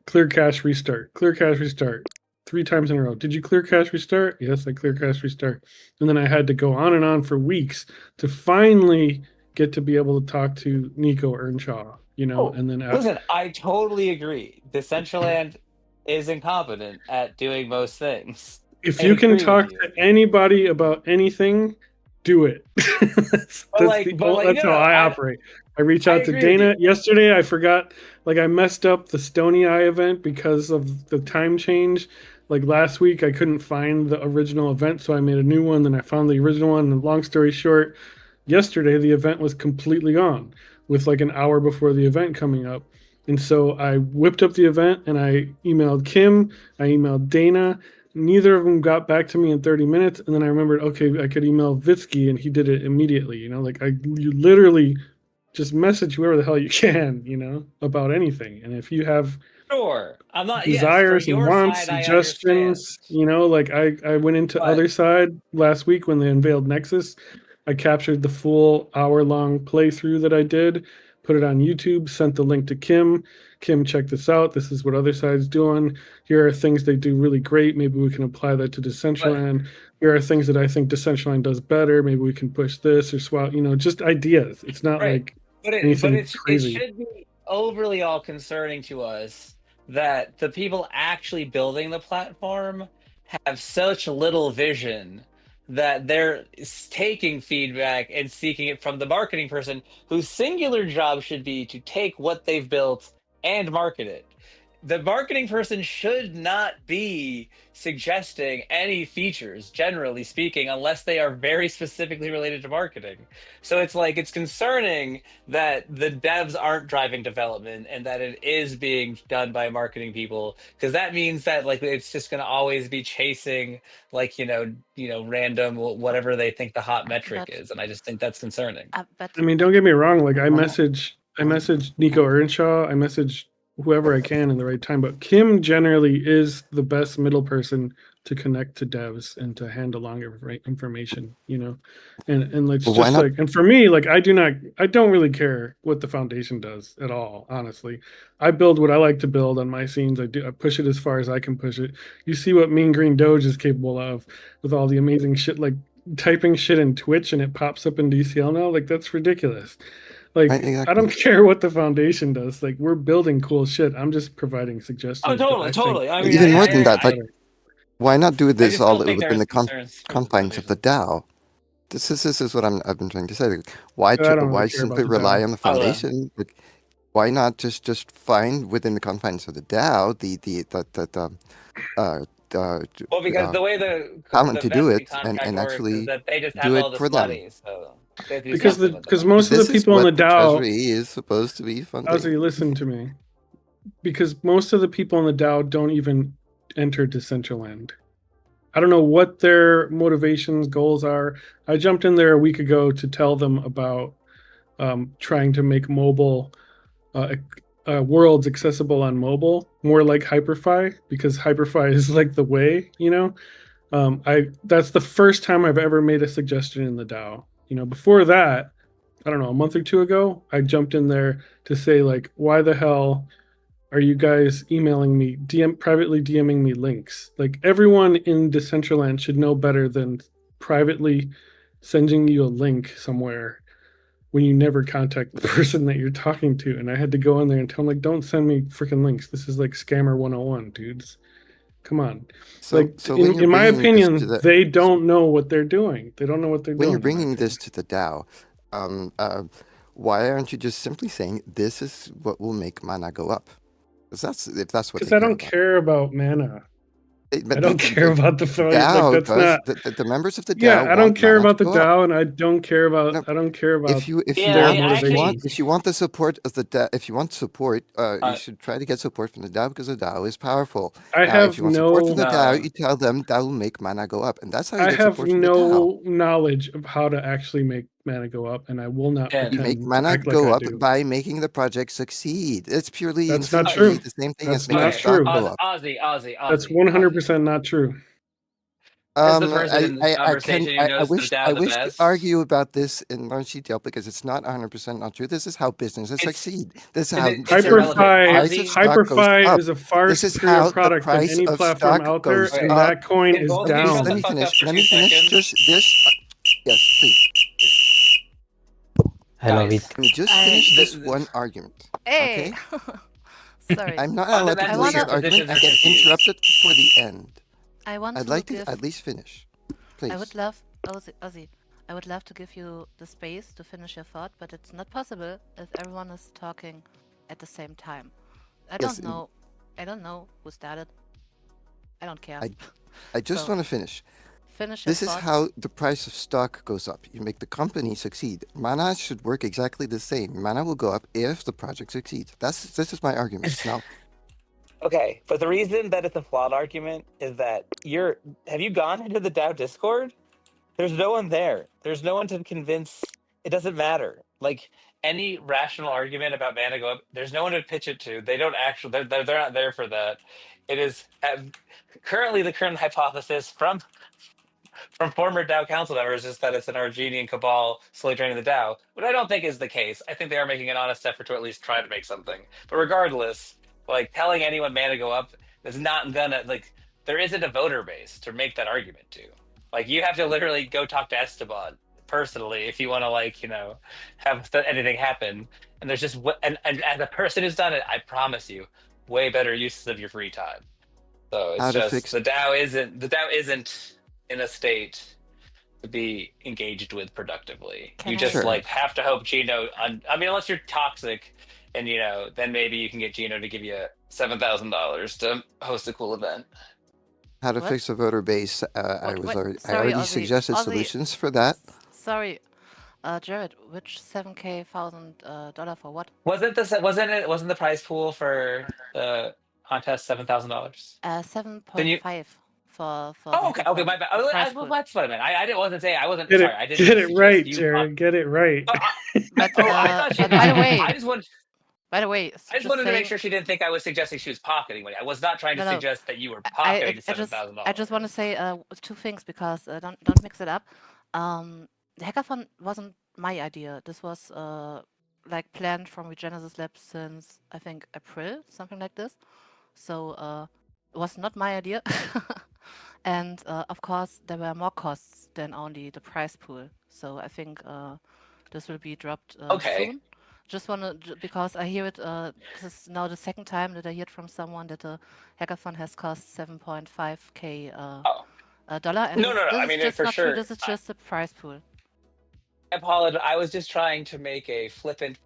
clear cache restart, 3 times in a row. Did you clear cache restart? Yes, I clear cache restart. And then I had to go on for weeks to finally get to be able to talk to Nico Earnshaw, and then Listen, I totally agree. Decentraland is incompetent at doing most things. If I you can agree talk with you. to anybody about anything, do it. that's how I operate. I reach out to agree with Dana. you. Yesterday, I forgot, I messed up the Stony Eye event because of the time change. Like last week, I couldn't find the original event, so I made a new one. Then I found the original one. And long story short, yesterday the event was completely gone with like an hour before the event coming up. And so I whipped up the event and I emailed Kim, I emailed Dana. Neither of them got back to me in 30 minutes. And then I remembered, okay, I could email Vitsky and he did it immediately. You literally just message whoever the hell you can, about anything. And if you have Sure, I'm not desires and wants, side, suggestions, I went into Other Side last week when they unveiled Nexus. I captured the full hour-long playthrough that I did, put it on YouTube, sent the link to Kim. Kim, check this out. This is what other sides doing. Here are things they do really great. Maybe we can apply that to Decentraland. Here are things that I think Decentraland does better. Maybe we can push this or swap. Just ideas. It's not like anything it crazy. should be overly all concerning to us that the people actually building the platform have such little vision that they're taking feedback and seeking it from the marketing person whose singular job should be to take what they've built and market it. The marketing person should not be suggesting any features, generally speaking, unless they are very specifically related to marketing. So it's concerning that the devs aren't driving development and that it is being done by marketing people, because that means that it's just going to always be chasing random whatever they think the hot metric But is, and I just think that's concerning. but I mean, don't get me wrong. Like I messaged Nico Earnshaw. I messaged whoever I can in the right time. But Kim generally is the best middle person to connect to devs and to hand along information. And let's Well, why just not? and for me, I don't really care what the foundation does at all. Honestly, I build what I like to build on my scenes. I push it as far as I can push it. You see what Mean Green Doge is capable of with all the amazing shit like typing shit in Twitch and it pops up in DCL now. Like that's ridiculous. Like Right, I don't exactly. care what the foundation does. Like we're building cool shit. I'm just providing Oh, suggestions that I think totally. I mean, Even more than that, like, better. why not do I this just all don't think within there's the concerns for the confines of the foundation. DAO? This is what I've been trying to say. Like, I don't why really care simply about the rely DAO. on the Oh, foundation? Like, why not just find within the confines of the DAO well, because uh, the way the talent to do vesting it contract and works is actually that they just do have it all for this them? money, so they have to do Because something with the money. most of the This is people in what the the DAO, treasury is supposed to be funding. Ozzy, listen to me. Because most of the people in the DAO don't even enter Decentraland. I don't know what their motivations, goals are. I jumped in there a week ago to tell them about trying to make mobile worlds accessible on mobile, more like Hyperfi, because Hyperfi is like the way. I that's the first time I've ever made a suggestion in the DAO. Before that, I don't know, a month or two ago, I jumped in there to say like, why the hell are you guys emailing me, privately DMing me links? Like everyone in Decentraland should know better than privately sending you a link somewhere when you never contact the person that you're talking to. And I had to go in there and tell them like, don't send me freaking links. This is like scammer 101, dudes. Come on. So when you're In my bringing this to opinion, the they don't know what they're doing. They don't know what they're when you're doing. In my bringing this opinion. to the DAO, um, uh, why aren't you just simply saying this is what will make mana go up? Because if that's what Because they I care don't about. care about mana. I But don't care about the value. Like DAO that's does. not. The members of the Yeah, DAO I don't want care mana to about the go up. DAO, and I don't care about. No, I don't care about if you Yeah, their want motivations. if you want the support of the DAO, if you want support, you uh, should try to get support from the DAO because the DAO is powerful. I Now, if have you want support from no. the DAO, no. you tell them that will make mana go up, and that's how you I get have support from the DAO. no knowledge of how to actually make mana go up, and I will not And You make pretend to mana act like go I up do. by making the project succeed. It's purely and That's not simply true. the same thing as That's making not okay, stock true. go up. That's Ozzy. 100% not true. As the person in this conversation who I knows the wish DAO the to best, argue about this in large detail because it's not 100% not true. This is how businesses it's succeed. This is how it's irrelevant. Hyperfi price of Ozzy, stock goes Hyperfi up. is a far This is superior how the product than price any of platform stock out there, goes okay, and up. that coin can is both of you shut Let the down. me fuck up finish. for Let two me finish. seconds, Just this. Yes, please. I love guys? it. Let me just I finish this The, one argument. hey, Okay? sorry. I'm not allowed to I fundamentally, finish your this wanna argument. positions I are get confused. interrupted for the end. I want I'd to like to give. at least finish. I would Please. love Ozzy. I would love to give you the space to finish your thought, but it's not possible if everyone is talking at the same time. I Yes, don't know. I don't know who started. I don't care. I just So want to finish. finish your This is thought. how the price of stock goes up. You make the company succeed. Mana should work exactly the same. Mana will go up if the project succeeds. This is my argument. Now, Okay, but the reason that it's a flawed argument is that have you gone into the DAO Discord? There's no one there. There's no one to convince. It doesn't matter. Like any rational argument about mana go up, there's no one to pitch it to. They don't actually. They're not there for that. It is currently the current hypothesis from from former DAO council members is that it's an Argenian cabal slowly draining the DAO, which I don't think is the case. I think they are making an honest effort to at least try to make something. But regardless, like telling anyone mana go up is not gonna like there isn't a voter base to make that argument to. Like you have to literally go talk to Esteban personally if you want to like have anything happen. And there's just and as a person who's done it, I promise you, way better uses of your free time. So it's How to just fix the DAO isn't in a state to be engaged with productively. Can You I just Sure. like have to hope Gino. I mean, unless you're toxic, and then maybe you can get Gino to give you $7,000 to host a cool event. how to What? fix a voter base. I What? I Sorry, already Ozzy. suggested Ozzy. solutions for that. Sorry, Jared. Which $7,000 for what? Wasn't the prize pool for the contest $7,000? 7.5 for Oh, okay, okay, my bad. the prize Well, pool. that's what I meant. I didn't wasn't saying I wasn't Get sorry. it, I didn't get it suggest right, you. Jared. Get it right. But I thought she. but by the way, I just wanted. by the way, I just wanted to make sure she didn't think I was suggesting she was pocketing money. I was not trying to no, suggest that you were I pocketing $7,000. just want to say two things because don't mix it up. The hackathon wasn't my idea. This was like planned from Regenesis Labs since I think April, something like this. So it was not my idea. And of course, there were more costs than only the prize pool. So I think this will be dropped Okay. soon. Just want to, because I hear it, this is now the second time that I hear it from someone that the hackathon has cost 7.5k Oh dollar. And no. this I is mean, just for not true. sure. This is just a prize pool. I apologize. I was just trying to make a flippant.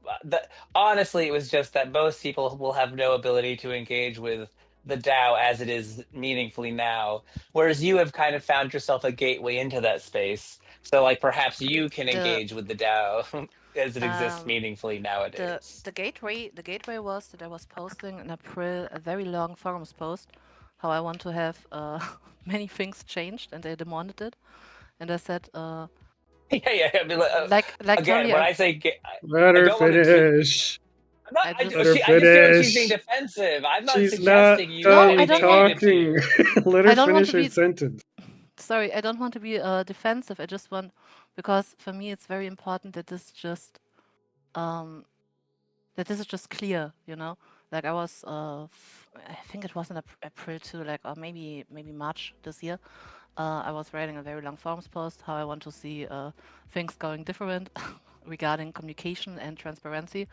Honestly, it was just that most people will have no ability to engage with the DAO as it is meaningfully now, whereas you have kind of found yourself a gateway into that space. So, like, perhaps you can The engage with the DAO as it exists um, meaningfully nowadays. the gateway was that I was posting in April a very long forums post how I want to have many things changed, and they demanded it. And I said, Yeah. I mean, like again, totally, when I say Let I her don't want to. finish. I'm not. I just Let her I just feel like she's being finish. defensive. I'm not She's not suggesting you do no, I done don't anything want. needed to talking. you. Let I her don't want finish to her be. sentence. Sorry, I don't want to be defensive. I just want, because for me it's very important that this just that this is just clear, you know. Like I was, I think it was in April too, like or maybe March this year. I was writing a very long forums post how I want to see things going different regarding communication and transparency,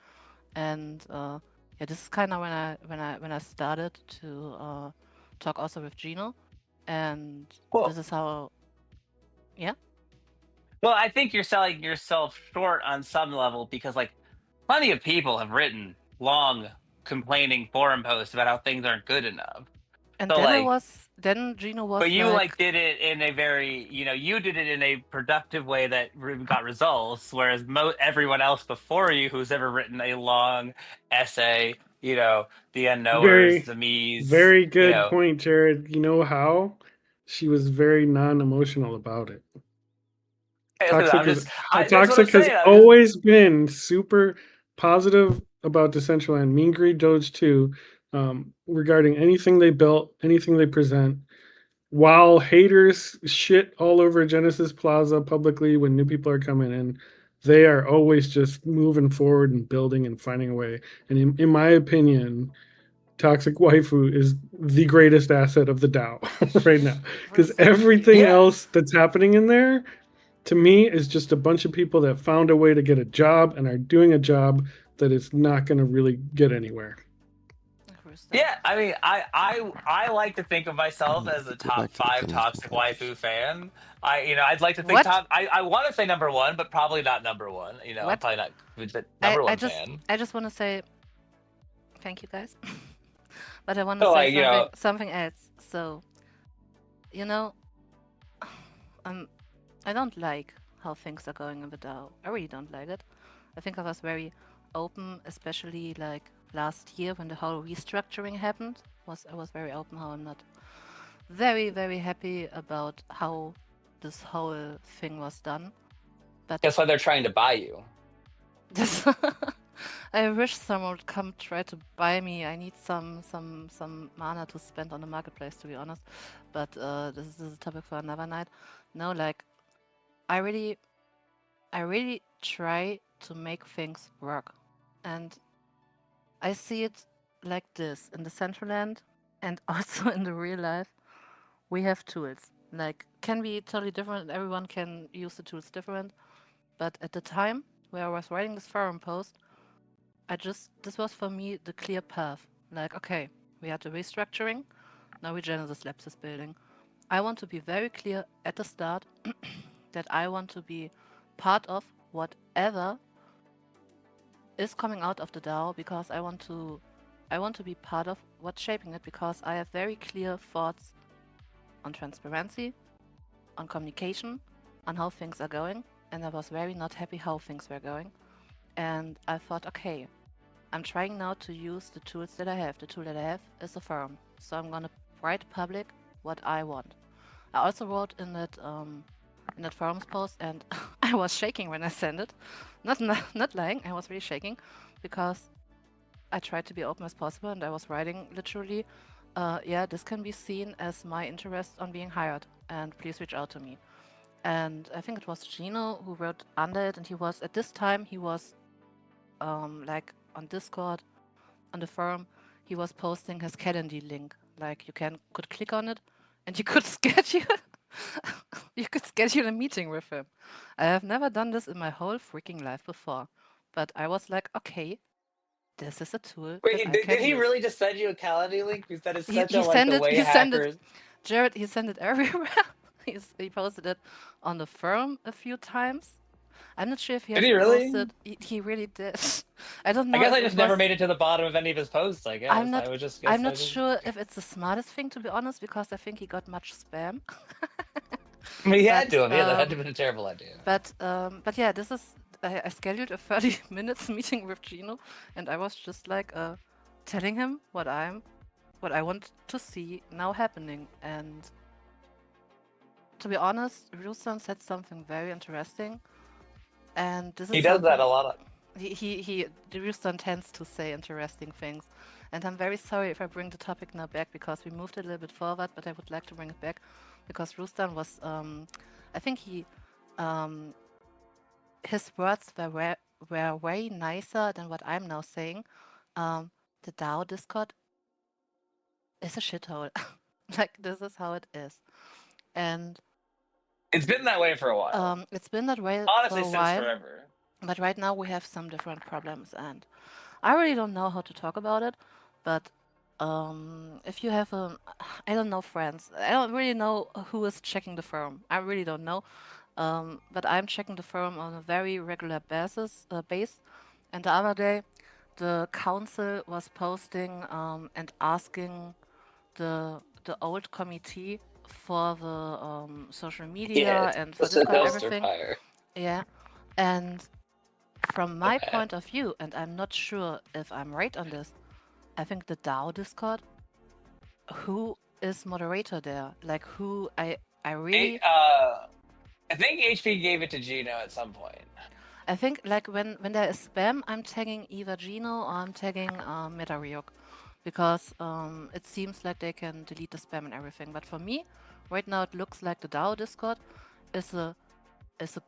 and yeah, this is kind of when I started to talk also with Gino, and Well, this is how, yeah. Well, I think you're selling yourself short on some level because, like, plenty of people have written long complaining forum posts about how things aren't good enough. And So, like, then Gino was but you like, like did it in a very, you did it in a productive way that got results, whereas everyone else before you who's ever written a long essay, the unknowers, Very, the me's, very good point, Jared. You know how? She was very non-emotional about it. I'm Toxic is just, that's what I'm Toxic has saying. I'm just, always been super positive about Decentraland. Mean Greed Doge too, regarding anything they built, anything they present. While haters shit all over Genesis Plaza publicly when new people are coming in, they are always just moving forward and building and finding a way. And in my opinion, ToxicWaifu is the greatest asset of the DAO right now, because everything yeah. else that's happening in there, to me, is just a bunch of people that found a way to get a job and are doing a job that is not going to really get anywhere. Yeah, I mean, I like to think of myself as a Go top back to the 5 premise toxic before. waifu fan. I'd like to think what? top. I want to say number 1, but probably not number 1. I'm What? probably not the number 1 fan. I just want to say thank you guys, but I want to So, say like, something else. So, I don't like how things are going in the DAO. I really don't like it. I think I was very open, especially like last year when the whole restructuring happened. I was very open how I'm not very, very happy about how this whole thing was done. But that's why they're trying to buy you. this I wish someone would come try to buy me. I need some mana to spend on the marketplace, to be honest. But this is a topic for another night. No, like I really try to make things work. And I see it like this in the Decentraland and also in the real life. We have tools. Like can be totally different. Everyone can use the tools different. But at the time where I was writing this forum post, this was for me the clear path. Like, okay, we had the restructuring, now we Genesis Labs is building. I want to be very clear at the start that I want to be part of whatever is coming out of the DAO because I want to be part of what's shaping it because I have very clear thoughts on transparency, on communication, on how things are going, and I was very not happy how things were going. And I thought, okay, I'm trying now to use the tools that I have. The tool that I have is a forum, so I'm gonna write public what I want. I also wrote in that forums post, and I was shaking when I sent it. Not lying, I was really shaking because I tried to be open as possible, and I was writing literally, yeah, this can be seen as my interest on being hired, and please reach out to me. And I think it was Gino who wrote under it, and he was at this time he was like on Discord on the forum, he was posting his calendar link. Like you could click on it, and you could schedule a meeting with him. I have never done this in my whole freaking life before, but I was like, okay, this is a tool Wait, that I did can he use. really just send you a calendar link? Because that is He such a he like sent the it. way He sent it. hackers. Jared, he sent it everywhere. He posted it on the forum a few times. I'm not sure if he Did has he really? posted. He really did. I don't I know guess if I it just never was. made it to the bottom of any of his posts. I I'm guess not. I would just I'm guess I not just. sure if it's the smartest thing to be honest, because I think he got much spam. I mean, he had but to have. Yeah, that had to have been a terrible idea. but yeah, this is. I scheduled a 30 minutes meeting with Gino, and I was just like telling him what I want to see now happening. And to be honest, Ruslan said something very interesting, and this is He does that something a lot. the Ruslan tends to say interesting things. And I'm very sorry if I bring the topic now back because we moved it a little bit forward, but I would like to bring it back because Ruslan was, I think his words were way nicer than what I'm now saying. The DAO Discord is a shithole. Like, this is how it is. And It's been that way for a while. it's been that way for Honestly, a since while, forever. but right now we have some different problems, and I really don't know how to talk about it. But if you have I don't know, friends. I don't really know who is checking the forum. I really don't know. But I'm checking the forum on a very regular base. And the other day, the council was posting and asking the old committee for the social Yeah, media it's and for just a Discord and dumpster everything. fire. Yeah, and from So my bad. point of view, and I'm not sure if I'm right on this, I think the DAO Discord, who is moderator there? Like who I Hey, really I think HP gave it to Gino at some point. I think like when there is spam, I'm tagging either Gino or I'm tagging Metaryok because it seems like they can delete the spam and everything. But for me, right now it looks like the DAO Discord is a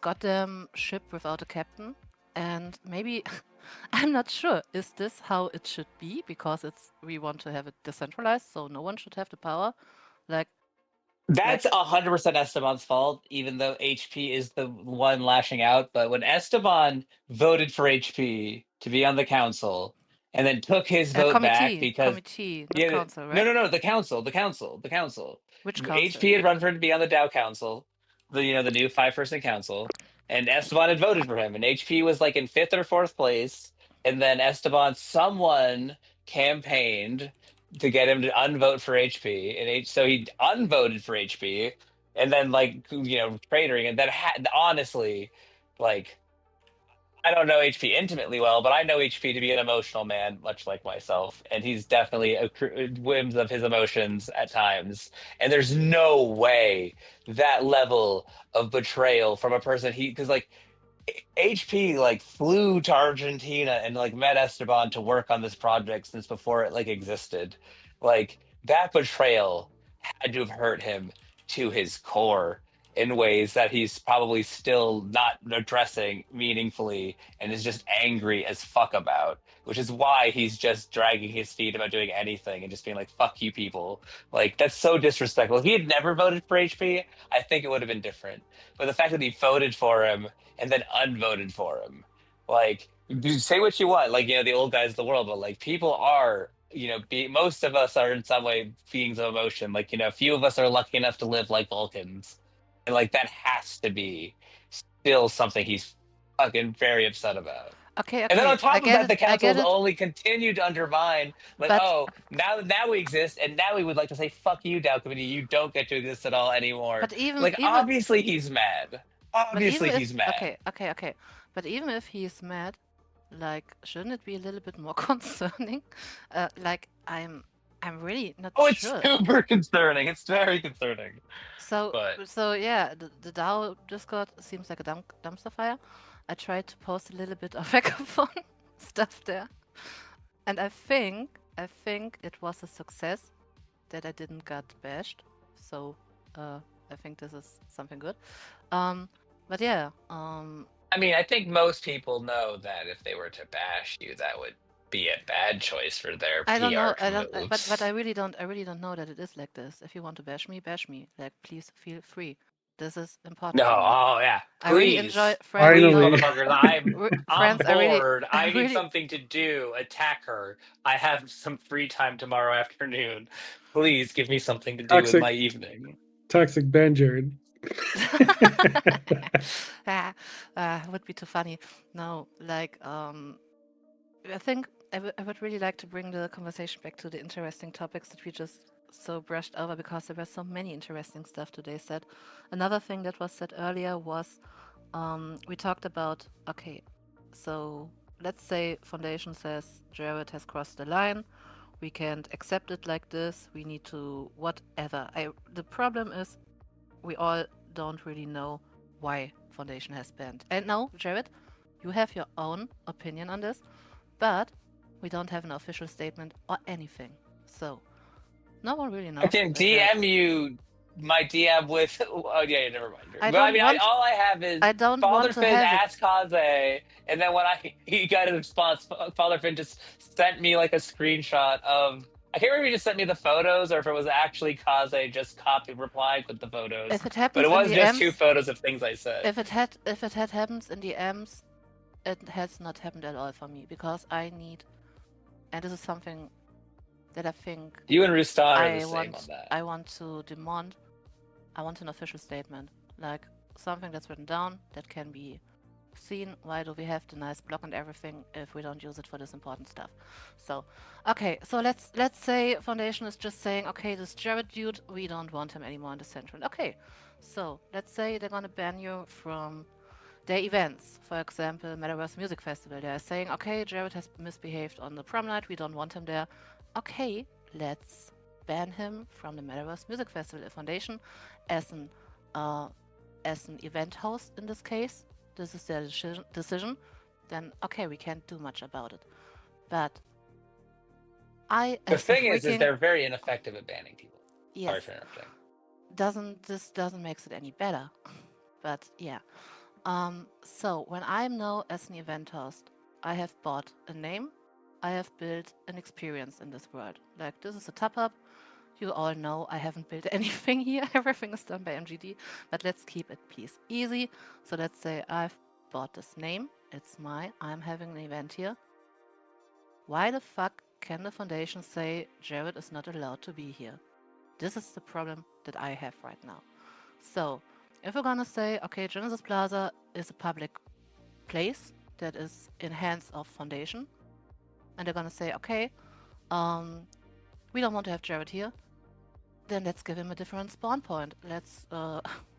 goddamn ship without a captain. And maybe I'm not sure. Is this how it should be? Because we want to have it decentralized, so no one should have the power. Like That's like 100% Esteban's fault, even though HP is the one lashing out. But when Esteban voted for HP to be on the council and then took his a vote back because, committee, not yeah, council, no, right? no, no, the council. Which council? HP had run for him to be on the Dow Council, the new 5-person council, and Esteban had voted for him, and HP was like in fifth or fourth place, and then Esteban, someone campaigned to get him to unvote for HP, and so he unvoted for HP, and then like traitoring, and honestly, like I don't know HP intimately well, but I know HP to be an emotional man, much like myself, and he's definitely whims of his emotions at times. And there's no way that level of betrayal from a person because like HP like flew to Argentina and like met Esteban to work on this project since before it like existed. Like that betrayal had to have hurt him to his core. in ways that he's probably still not addressing meaningfully and is just angry as fuck about, which is why he's just dragging his feet about doing anything and just being like, fuck you people. Like, that's so disrespectful. If he had never voted for HP, I think it would have been different. But the fact that he voted for him and then unvoted for him, like, you say what you want, like, the old guys of the world, but like, people are, most of us are in some way beings of emotion. Like, few of us are lucky enough to live like Vulcans. And like, that has to be still something he's fucking very upset about. Okay, And then okay, on I top of get that, it, the I get council's it. only continued to undermine, like, But oh, now we exist, and now we would like to say, fuck you, Dow Committee, you don't get to exist at all anymore. but even Like, even obviously he's mad. but even Obviously if he's mad. okay. But even if he's mad, like, shouldn't it be a little bit more concerning? Like, I'm really not Oh, it's sure. super concerning. It's very concerning. So But so yeah, the DAO Discord seems like a dumpster fire. I tried to post a little bit of hackathon stuff there, and I think it was a success that I didn't get bashed. So I think this is something good. But yeah, I mean, I think most people know that if they were to bash you, that would be a bad choice for their I don't know. PR I don't. But moves. I really don't. I really don't know that it is like this. If you want to bash me, bash me. Like, please feel free. This is important No, for me. oh yeah, I really enjoy please, friends. please, No, Finally. motherfuckers, I'm friends. bored. I I need really. something to do. Attack her. I have some free time tomorrow afternoon. Please give me something to do with Toxic, my evening. toxic ban Jared. Would be too funny. No, like I think I would really like to bring the conversation back to the interesting topics that we just so brushed over, because there were so many interesting stuff today said. Another thing that was said earlier was we talked about, okay, so let's say Foundation says Jared has crossed the line. We can't accept it like this. We need to whatever. The problem is we all don't really know why Foundation has banned. And no, Jared, you have your own opinion on this, but we don't have an official statement or anything. So no one really I knows. can DM you my DM with. Oh yeah, never mind. I But I don't mean, want. all I have is I don't Father want to Finn have it. asked Kaze, and then when he got a response, Father Finn just sent me like a screenshot of. I can't remember if he just sent me the photos or if it was actually Kaze just replied with the photos. If it But it happens in was the just two M's, photos of things I said. if it had happens in the M's, it has not happened at all for me, because I need, and this is something that I think You and Rustan are the I same on want. that. I want to demand. I want an official statement, like something that's written down that can be seen. Why do we have the nice block and everything if we don't use it for this important stuff? So, okay, so let's say Foundation is just saying, okay, this Jared dude, we don't want him anymore in the Central. Okay, so let's say they're gonna ban you from their events. For example, Metaverse Music Festival. They're saying, okay, Jared has misbehaved on the prom night, we don't want him there. Okay, let's ban him from the Metaverse Music Festival. Foundation, as an uh, as an event host in this case, this is their decision, then okay, we can't do much about it. But I, The as a thing is freaking, they're very ineffective at banning people. Sorry yes, for interrupting. doesn't make it any better. But yeah. So when I'm now as an event host, I have bought a name, I have built an experience in this world. Like, this is a top up. You all know I haven't built anything here. Everything is done by MGD. But let's keep it please easy. So let's say I've bought this name. It's mine. I'm having an event here. Why the fuck can the Foundation say Jared is not allowed to be here? This is the problem that I have right now. So if we're gonna say, okay, Genesis Plaza is a public place that is in hands of Foundation, and they're gonna say, okay, we don't want to have Jared here, then let's give him a different spawn point. Let's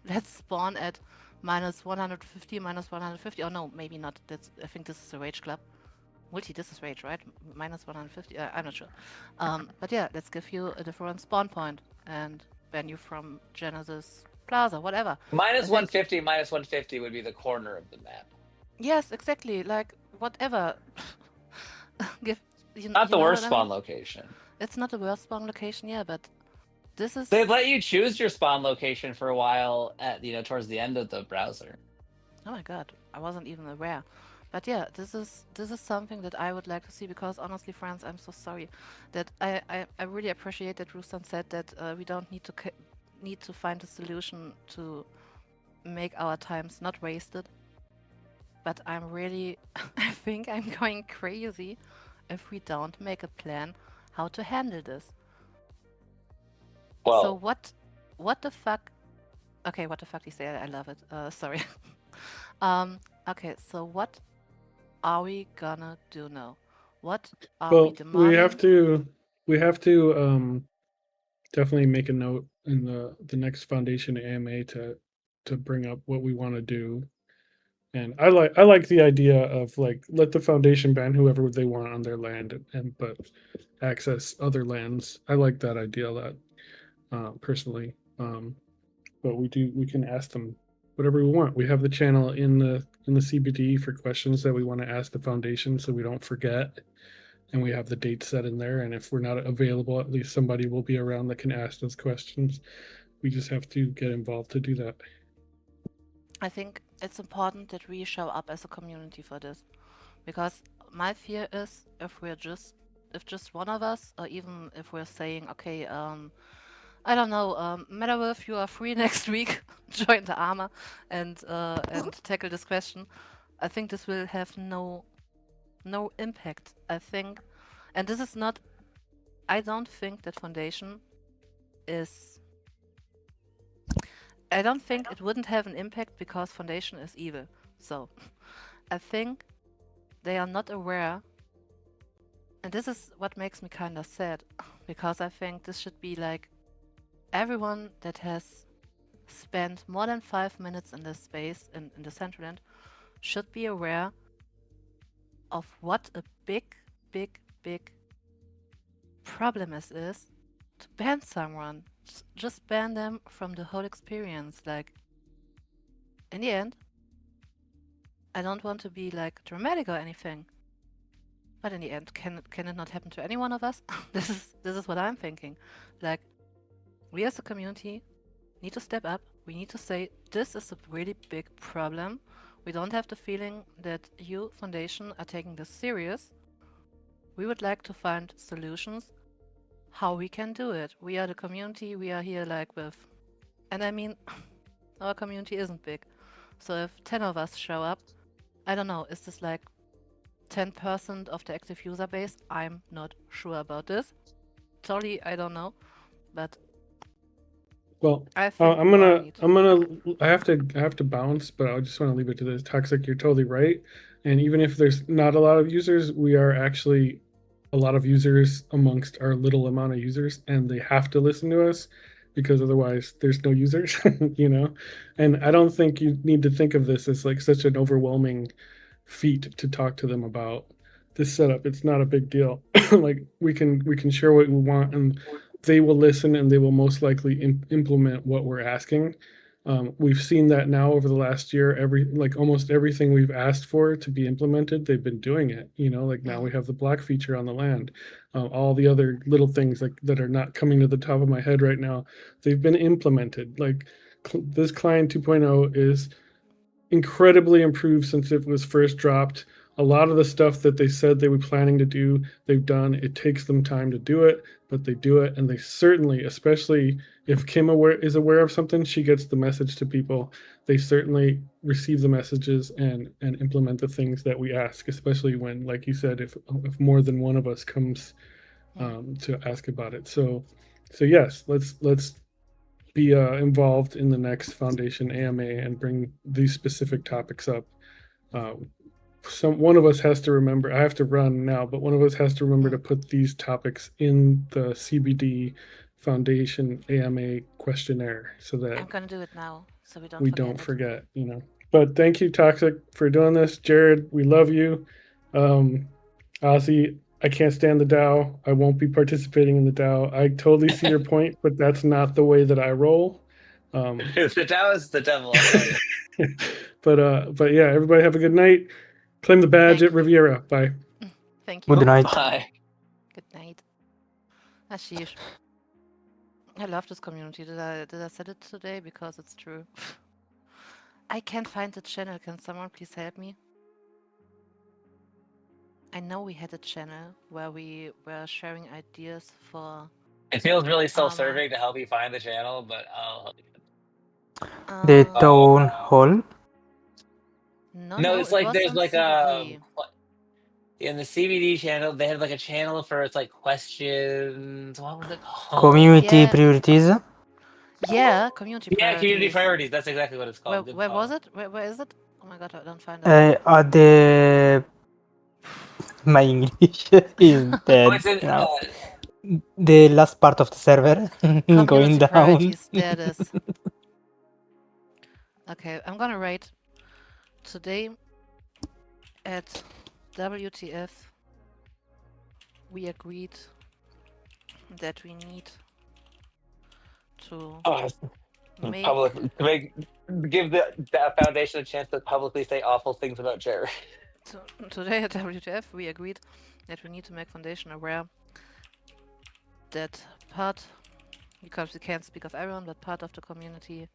let's spawn at minus 150, minus 150. Oh no, maybe not. I think this is a Rage Club. This is Rage, right? Minus 150. I'm not sure. But yeah, let's give you a different spawn point and ban you from Genesis Plaza, whatever. Minus 150, minus 150 would be the corner of the map. Yes, exactly. Like, whatever. Not the worst what I spawn mean? location. It's not the worst spawn location, yeah, but this is They let you choose your spawn location for a while at towards the end of the browser. oh my god, I wasn't even aware. But yeah, this is something that I would like to see, because honestly, friends, I'm so sorry that I really appreciate that Rustan said that we don't need to find a solution to make our times not wasted. But I'm really I think I'm going crazy if we don't make a plan how to handle this. So Well, what the fuck? Okay, what the fuck do you say? I love it. Sorry. Okay, so what are we gonna do now? What are we Well, demanding? we have to definitely make a note in the next foundation AMA to bring up what we want to do. And I like the idea of like let the foundation ban whoever they want on their land and but access other lands. I like that idea a lot, personally. But we can ask them whatever we want. We have the channel in the CBD for questions that we want to ask the foundation, so we don't forget. And we have the date set in there. And if we're not available, at least somebody will be around that can ask those questions. We just have to get involved to do that. I think it's important that we show up as a community for this, because my fear is if just one of us, or even if we're saying, okay, I don't know, Metaverse, you are free next week, join the armor and tackle this question. I think this will have no impact. I think, and this is not. I don't think that Foundation is. I don't think it wouldn't have an impact because Foundation is evil. So, I think they are not aware, and this is what makes me kind of sad, because I think this should be like everyone that has spent more than 5 minutes in this space in the Decentraland should be aware of what a big problem this is to ban someone. Just ban them from the whole experience. Like, in the end, I don't want to be like dramatic or anything, but in the end, can it not happen to any one of us? This is what I'm thinking. Like, we as a community need to step up. We need to say this is a really big problem. We don't have the feeling that you, Foundation, are taking this serious. We would like to find solutions how we can do it. We are the community. We are here like with, and I mean, our community isn't big. So if 10 of us show up, I don't know, is this like 10% of the active user base? I'm not sure about this. Totally, I don't know. But Well, I think I have to bounce, but I just want to leave it to this. Toxic, you're totally right. And even if there's not a lot of users, we are actually a lot of users amongst our little amount of users, and they have to listen to us because otherwise there's no users, you know? And I don't think you need to think of this as like such an overwhelming feat to talk to them about this setup. It's not a big deal. Like we can share what we want, and they will listen, and they will most likely implement what we're asking. We've seen that now over the last year. Almost everything we've asked for to be implemented, they've been doing it. You know, like now we have the block feature on the land. All the other little things like that are not coming to the top of my head right now, they've been implemented. Like this client 2.0 is incredibly improved since it was first dropped. A lot of the stuff that they said they were planning to do, they've done. It takes them time to do it, but they do it. And they certainly, especially if Kim is aware of something, she gets the message to people. They certainly receive the messages and implement the things that we ask, especially when, like you said, if more than one of us comes to ask about it. So yes, let's be involved in the next Foundation AMA and bring these specific topics up. One of us has to remember. I have to run now, but one of us has to remember to put these topics in the CBD Foundation AMA questionnaire so that I'm gonna do it now, so we don't forget. You know. But thank you, Toxic, for doing this. Jared, we love you. Ozzy, I can't stand the DAO. I won't be participating in the DAO. I totally see your point, but that's not the way that I roll. The DAO is the devil. I'll tell you. But yeah, everybody have a good night. Claim the badge at Riviera. Bye. Thank you. Good night. Bye. Good night. Ashish. I love this community. Did I said it today? Because it's true. I can't find the channel. Can someone please help me? I know we had a channel where we were sharing ideas for. It feels really self-serving to help you find the channel, but I'll help you. The Um, town hall. No, no, it's it like was there's on like CVD. in the CBD channel they had like a channel for it's like questions. What was it called? Community Yeah. priorities. Yeah, community Yeah, priorities. community priorities. That's exactly what it's called. Where was it? Where is it? Oh my god, I don't find it. At the my English is dead It's in, now. The last part of the server going Community down. priorities. There it is. Okay, I'm gonna write today at W.T.F. we agreed that we need to make give the foundation a chance to publicly say awful things about Jerry. today at W.T.F. we agreed that we need to make foundation aware that part, because we can't speak of everyone, but part of the community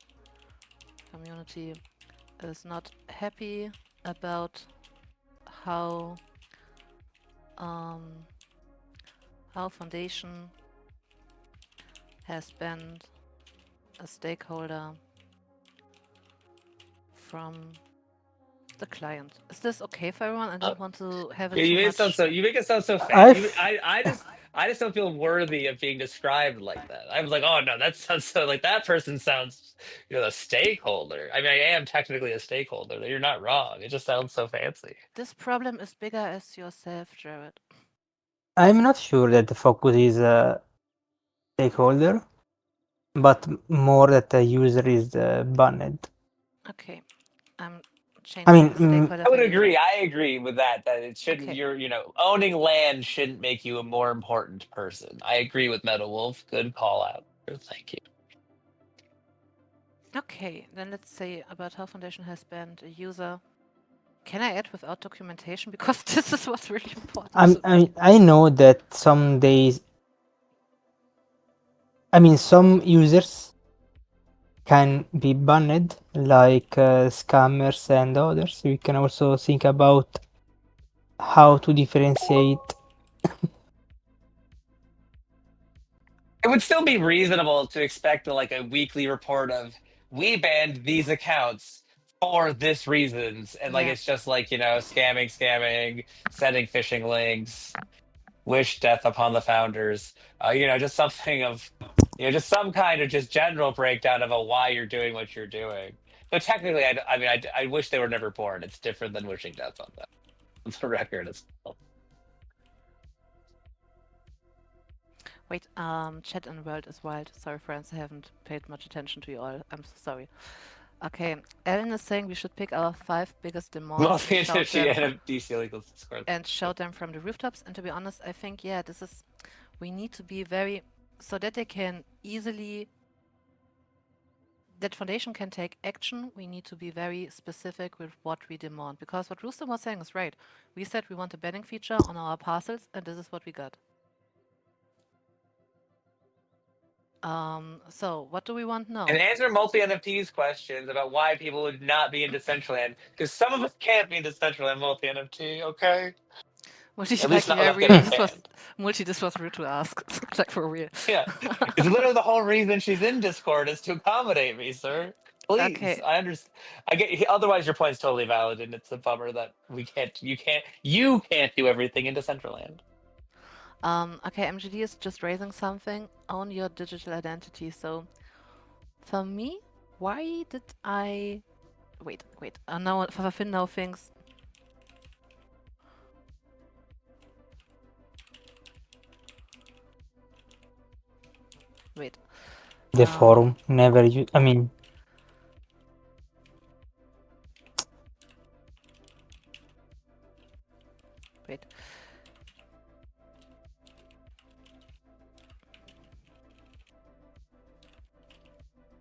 is not happy about how foundation has been a stakeholder from the client. Is this okay for everyone? I don't want to have it You too make it much. sound so. You make it sound so fat. I've I just don't feel worthy of being described like that. I was like, oh no, that sounds so like that person sounds, a stakeholder. I mean, I am technically a stakeholder. You're not wrong. It just sounds so fancy. This problem is bigger as yourself, Jared. I'm not sure that the focus is a stakeholder, but more that the user is banned. Okay, I'm I changing mean, stakeholder I would for agree. user. I agree with that. That it shouldn't. Okay. Owning land shouldn't make you a more important person. I agree with Metal Wolf. Good call out. Thank you. Okay, then let's say about how foundation has banned a user. Can I add without documentation? Because this is what's really important to me. I know that some days, I mean, some users can be banned, like scammers and others. We can also think about how to differentiate. It would still be reasonable to expect like a weekly report of we banned these accounts for this reasons, and like Yeah. it's just like scamming, sending phishing links, wish death upon the founders. Just something of just some kind of just general breakdown of why you're doing what you're doing. But technically, I wish they were never born. It's different than wishing death on them. On the record as well. Wait, chat and world is wild. Sorry, friends, I haven't paid much attention to you all. I'm so sorry. Okay, Ellen is saying we should pick our 5 biggest demons and shout them and DCL equals Discord. and shout them from the rooftops. And to be honest, I think we need to be very so that they can easily that foundation can take action. We need to be very specific with what we demand, because what Rooster was saying is right. We said we want a banning feature on our parcels, and this is what we got. So what do we want now? And answer multi-NFT's questions about why people would not be in Decentraland, because some of us can't be in Decentraland multi-NFT, okay? At least not without getting banned. This was rude to ask. Like, for real. Yeah. It's literally the whole reason she's in Discord is to accommodate me, sir. Please. Okay. I understand. Otherwise your point's totally valid, and it's a bummer that you can't do everything in Decentraland. Okay, MGD is just raising something. Own your digital identity. So, for me, why did I... Wait. Now, Finn now thinks... Wait. The forum never use. I mean, wait.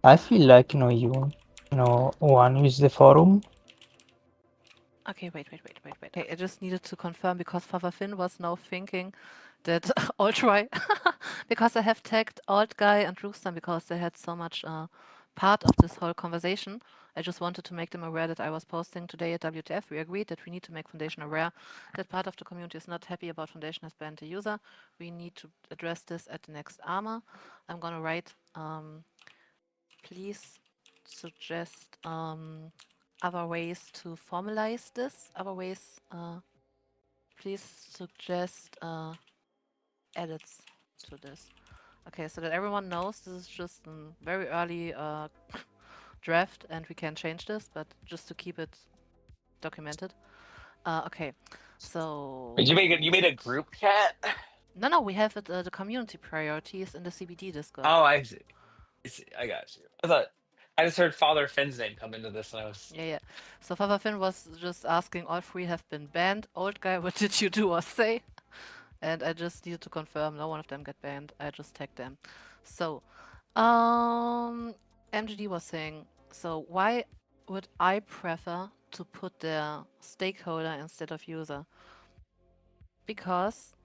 I feel like no one use the forum. Okay, wait. Okay, I just needed to confirm because Finn was now thinking that I'll try. because I have tagged Old Guy and Rooster because they had so much part of this whole conversation. I just wanted to make them aware that I was posting today at W.T.F. We agreed that we need to make Foundation aware that part of the community is not happy about Foundation has banned the user. We need to address this at the next ARMA. I'm gonna write, please suggest other ways to formalize this, other ways, please suggest edits to this. Okay, so that everyone knows this is just a very early draft and we can change this, but just to keep it documented. Okay, so... But you made a group chat? No, we have it, the community priorities in the CBD Discord. Oh, I see. I got you. I just heard Father Finn's name come into this, and I was. Yeah. So Father Finn was just asking, all three have been banned. Old Guy, what did you do or say? And I just needed to confirm no one of them got banned. I just tagged them. So, MGD was saying, so why would I prefer to put their stakeholder instead of user? Because,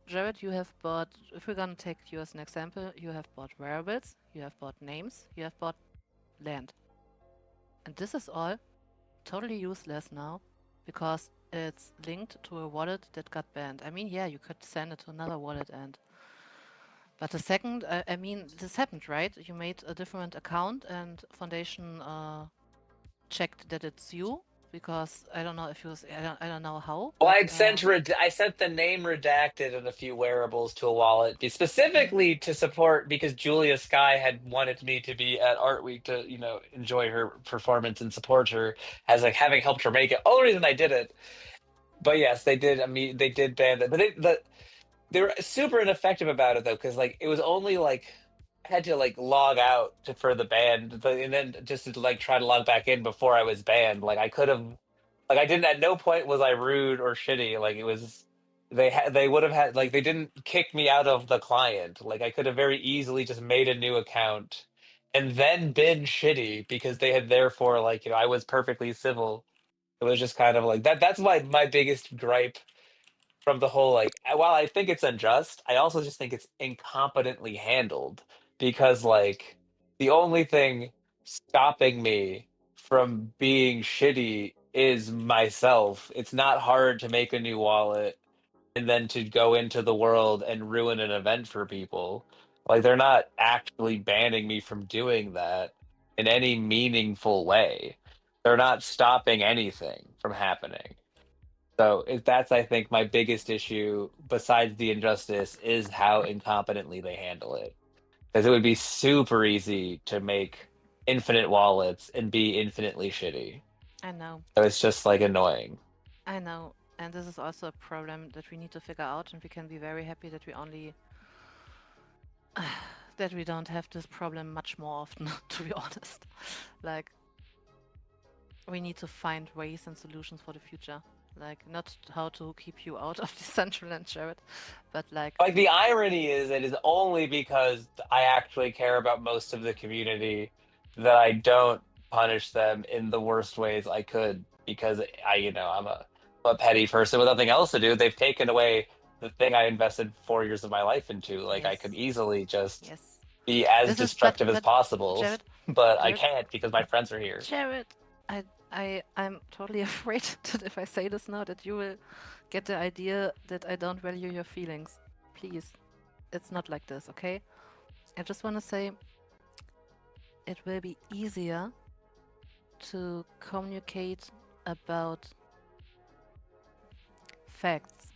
Jared, you have bought, if we're gonna take you as an example, you have bought variables, you have bought names, you have bought land. And this is all totally useless now because it's linked to a wallet that got banned. I mean, yeah, you could send it to another wallet and... But the second, I mean, this happened, right? You made a different account and Foundation checked that it's you because I don't know if you was, I don't know how. Well, But, I sent the name redacted and a few wearables to a wallet specifically to support because Julia Sky had wanted me to be at Art Week to enjoy her performance and support her as like having helped her make it. Only reason I did it, but yes, they did. I mean, they did ban that, but they were super ineffective about it though because like it was only like I had to like log out for the ban, and then just to like try to log back in before I was banned. Like I could have. Like I didn't. At no point was I rude or shitty. Like it was, they would have had like they didn't kick me out of the client. Like I could have very easily just made a new account, and then been shitty because they had therefore like I was perfectly civil. It was just kind of like that. That's my biggest gripe from the whole like. While I think it's unjust, I also just think it's incompetently handled because like the only thing stopping me from being shitty is myself. It's not hard to make a new wallet and then to go into the world and ruin an event for people. Like they're not actually banning me from doing that in any meaningful way. They're not stopping anything from happening. So that's I think my biggest issue besides the injustice is how incompetently they handle it. Because it would be super easy to make infinite wallets and be infinitely shitty. I know. So it's just like annoying. I know. And this is also a problem that we need to figure out, and we can be very happy that we only... that we don't have this problem much more often, to be honest. Like, we need to find ways and solutions for the future. Like, not how to keep you out of Decentraland, Jared, but like... Like the irony is it is only because I actually care about most of the community that I don't punish them in the worst ways I could because I'm a petty person with nothing else to do. They've taken away the thing I invested 4 years of my life into. Like I Yes. could easily just Yes. be as This is... destructive as but possible, Jared, but I Jared, can't because my friends are here. Jared, I'm totally afraid that if I say this now, that you will get the idea that I don't value your feelings. Please, it's not like this, okay? I just want to say it will be easier to communicate about facts.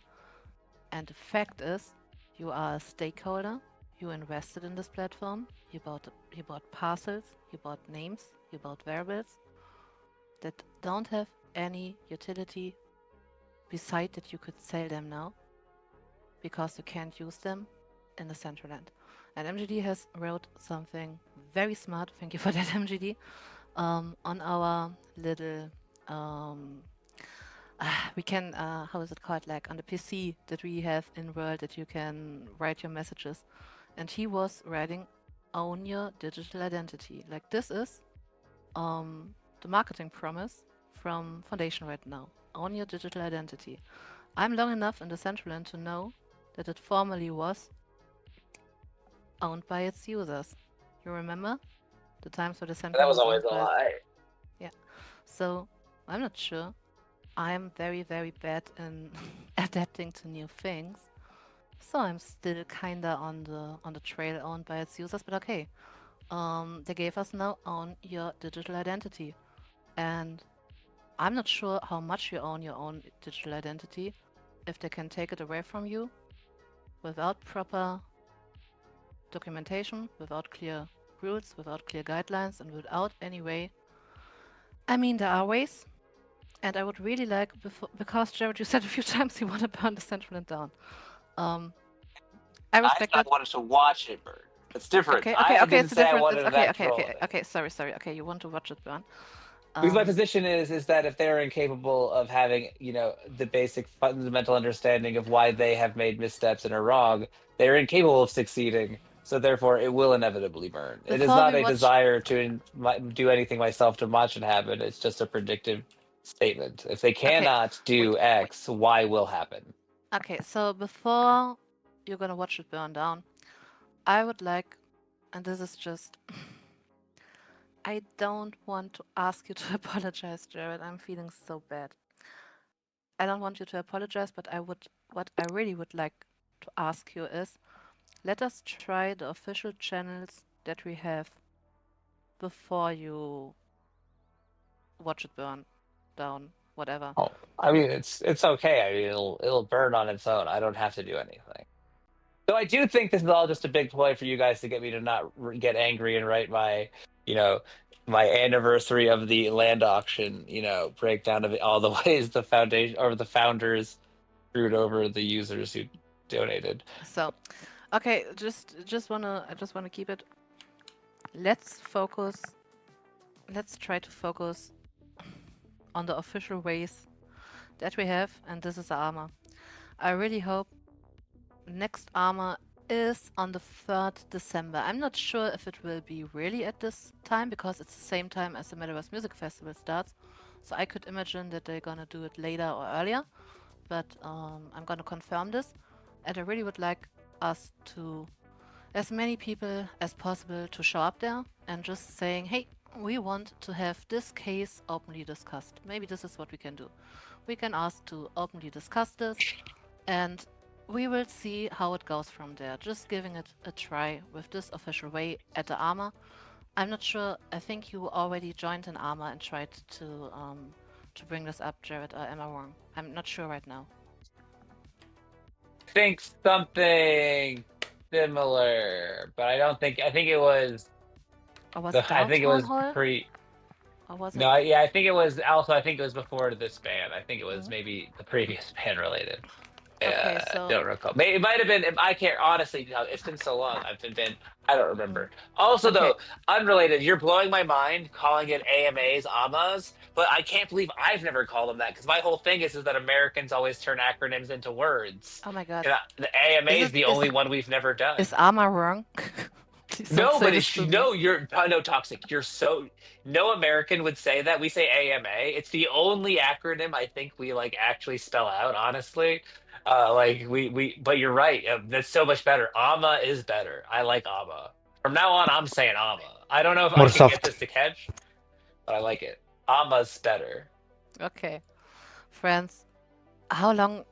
And the fact is, you are a stakeholder, you invested in this platform, you bought parcels, you bought names, you bought variables that don't have any utility beside that you could sell them now because you can't use them in the Decentraland. And MGD has wrote something very smart, thank you for that MGD, on our little, we can, how is it called, like on the PC that we have in World that you can write your messages. And he was writing, own your digital identity. Like this is the marketing promise from Foundation right now. Own your digital identity. I'm long enough in the Decentraland to know that it formerly was owned by its users. You remember the times where That Decentraland was was always owned a by its... lie. Yeah. So I'm not sure. I'm very, very bad in adapting to new things. So I'm still kinda on the trail owned by its users, but okay. They gave us now own your digital identity. And I'm not sure how much you own your own digital identity, if they can take it away from you without proper documentation, without clear rules, without clear guidelines, and without any way. I mean, there are ways, and I would really like, because Jared, you said a few times you want to burn Decentraland down. Um, I I respect said I that. wanted to watch it burn. It's different. Okay, Didn't it's a say I different. It's wanted an okay, actual thing. okay. Sorry. Okay, you want to watch it burn. Because my position is that if they're incapable of having, the basic fundamental understanding of why they have made missteps and are wrong, they're incapable of succeeding. So therefore, it will inevitably burn. It is Before not we a watch, desire to do anything myself to watch it happen. It's just a predictive statement. If they okay, cannot do wait. X, Y will happen. Okay, so before you're gonna watch it burn down, I would like, and this is just, I don't want to ask you to apologize, Jared. I'm feeling so bad. I don't want you to apologize, but what I really would like to ask you is, let us try the official channels that we have before you watch it burn down, whatever. Oh, I mean, it's okay. I mean, it'll burn on its own. I don't have to do anything. So I do think this is all just a big ploy for you guys to get me to not get angry and write you know, my anniversary of the land auction, breakdown of all the ways the foundation or the founders screwed over the users who donated. So, okay, I just wanna keep it. Let's focus. Let's try to focus on the official ways that we have, and this is the armor. I really hope next armor is on the 3rd December. I'm not sure if it will be really at this time, because it's the same time as the Metaverse Music Festival starts. So I could imagine that they're gonna do it later or earlier, but I'm gonna confirm this. And I really would like us to, as many people as possible, to show up there and just saying, hey, we want to have this case openly discussed. Maybe this is what we can do. We can ask to openly discuss this, and we will see how it goes from there. Just giving it a try with this official way at the armor. I'm not sure. I think you already joined an armor and tried to bring this up, Jared. Or am I wrong? I'm not sure right now. Think something similar, but I don't think. I think it was Or was it I think it downtown was hall? pre. Or was it? No, yeah, I think it was also. I think it was before this ban. I think it was Mhm. maybe the previous ban related. Okay, so Don't recall. It might have been. I can't honestly. It's been so long. I've been. I don't remember. Also, okay. though, unrelated. You're blowing my mind calling it AMAs, AMAs, but I can't believe I've never called them that because my whole thing is that Americans always turn acronyms into words. Oh my god. And the AMA Is is it the only one we've never is done. armor wrong? Please don't No, say but this it's to me. no. You're no toxic. You're so no American would say that. We say AMA. It's the only acronym I think we like actually spell out. Honestly, like we. But you're right. That's so much better. AMA is better. I like AMA. From now on, I'm saying AMA. I don't know if I More can get soft. this to catch, but I like it. AMA's better. Okay. Friends, how long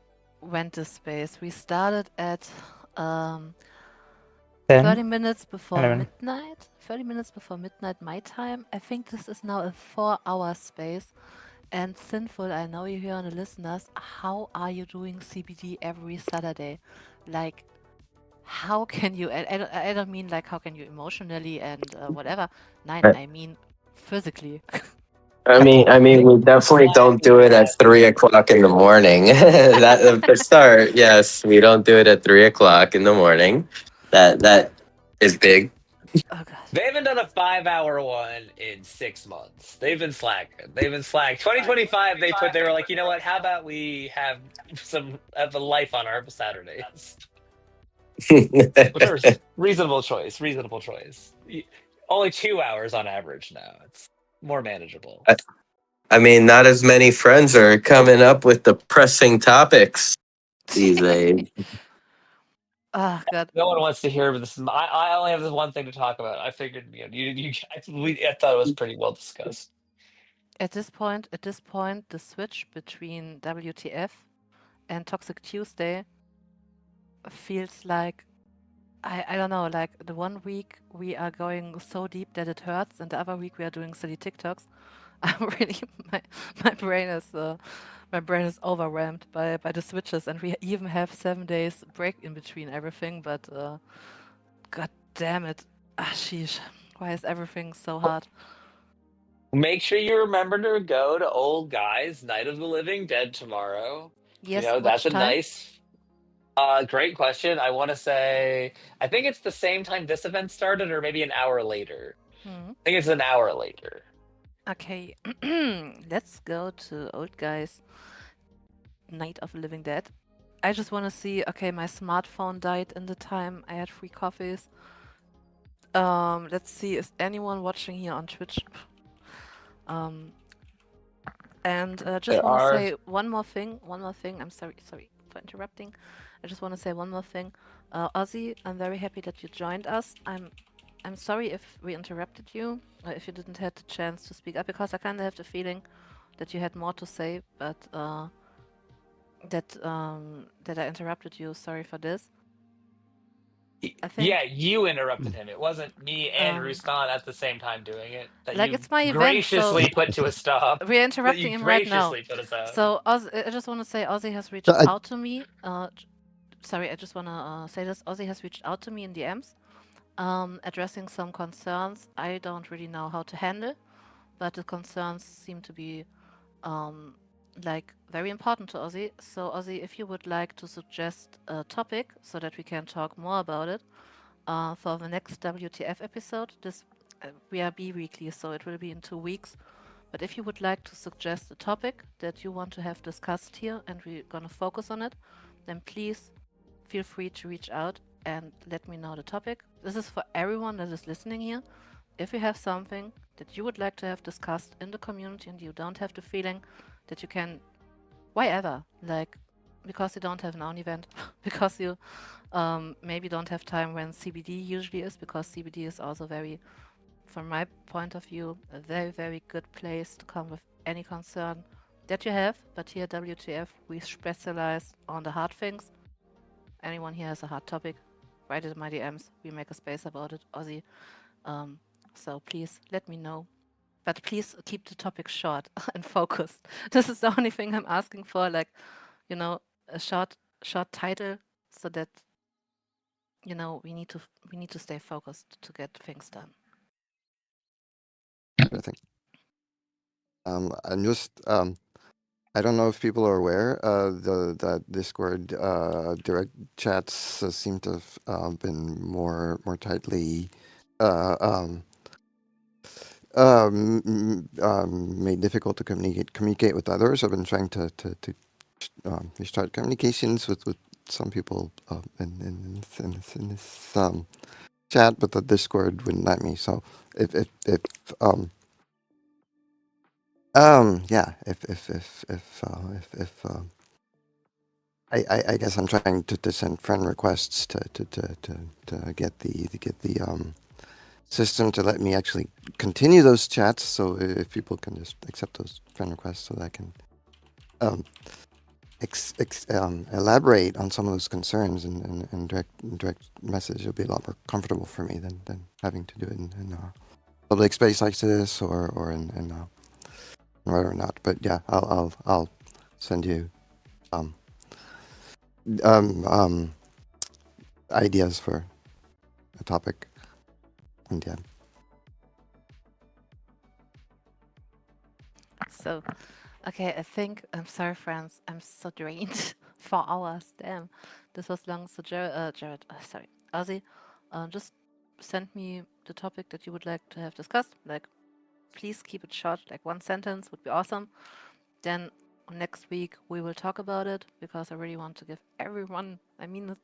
went this space? We started at um 30 10, minutes before 11. midnight. 30 minutes before midnight my time. I think this is now a 4-hour space. And Sinful, I know you here on the listeners. How are you doing CBD every Saturday? Like, how can you? I don't mean like how can you emotionally and whatever. Nein, I mean physically. We definitely don't do it at 3 o'clock in the morning. That for start, yes, we don't do it at 3 o'clock in the morning. That is big. Oh god. They haven't done a 5-hour one in 6 months. They've been slacking. They've been slack. 2025, they were like, you know what? How about we have have a life on our Saturdays? Which are reasonable choice. Reasonable choice. Only 2 hours on average now. It's more manageable. I mean, not as many friends are coming up with the pressing topics these days. Oh God. No one wants to hear this. I only have this one thing to talk about. I figured I thought it was pretty well discussed. At this point, the switch between WTF and Toxic Tuesday feels like I don't know, like the one week we are going so deep that it hurts, and the other week we are doing silly TikToks. I'm really my brain is overwhelmed by the switches, and we even have 7 days break in between everything. But God damn it, sheesh, why is everything so hard? Make sure you remember to go to Old Guy's Night of the Living Dead tomorrow. Yes, That's which a time? nice, great question. I want to say, I think it's the same time this event started, or maybe an hour later. Hmm. I think it's an hour later. Okay, let's go to Old Guy's Night of the Living Dead. I just want to see. Okay, my smartphone died in the time I had free coffees. Let's see. Is anyone watching here on Twitch? Um, and just There want to are. say one more thing. One more thing. I'm sorry for interrupting. I just want to say one more thing. Ozzy, I'm very happy that you joined us. I'm sorry if we interrupted you, or if you didn't have the chance to speak up, because I kind of have the feeling that you had more to say, but that I interrupted you. Sorry for this. I Yeah, think you interrupted him. It wasn't me and um, Rustan at the same time doing it. That like you it's my event, so graciously put to a stop. we're That interrupting you him right now. graciously put us out. So I just want to say Ozzy has reached So I, out to me. Sorry, I just want to say this. Ozzy has reached out to me in DMs, addressing some concerns I don't really know how to handle, but the concerns seem to be like very important to Ozzy. So Ozzy, if you would like to suggest a topic so that we can talk more about it for the next WTF episode, this we are bi-weekly, so it will be in 2 weeks. But if you would like to suggest a topic that you want to have discussed here and we're gonna focus on it, then please feel free to reach out and let me know the topic. This is for everyone that is listening here. If you have something that you would like to have discussed in the community and you don't have the feeling that you can, why ever, like because you don't have an own event, because you maybe don't have time when CBD usually is, because CBD is also very, from my point of view, a very, very good place to come with any concern that you have. But here at WTF, we specialize on the hard things. Anyone here has a hard topic, write it in my DMs. We make a space about it, Ozzy. So please let me know. But please keep the topic short and focused. This is the only thing I'm asking for, like, you know, a short title so that we need to stay focused to get things done. I think I'm just I don't know if people are aware that Discord direct chats seem to have been more tightly made difficult to communicate with others. I've been trying to restart communications with some people in this chat, but the Discord wouldn't let me. So if yeah, if I guess I'm trying to send friend requests to get the system to let me actually continue those chats. So if people can just accept those friend requests, so that I can elaborate on some of those concerns in direct message, it'll be a lot more comfortable for me than having to do it in public space like this or in whether or not. But yeah, I'll send you ideas for a topic. And yeah. So, okay, I think I'm sorry, friends. I'm so drained. 4 hours. Damn, this was long. So, Jared, sorry, Ozzy, just send me the topic that you would like to have discussed. Like, please keep it short. Like 1 sentence would be awesome. Then next week we will talk about it because I really want to give everyone. I mean,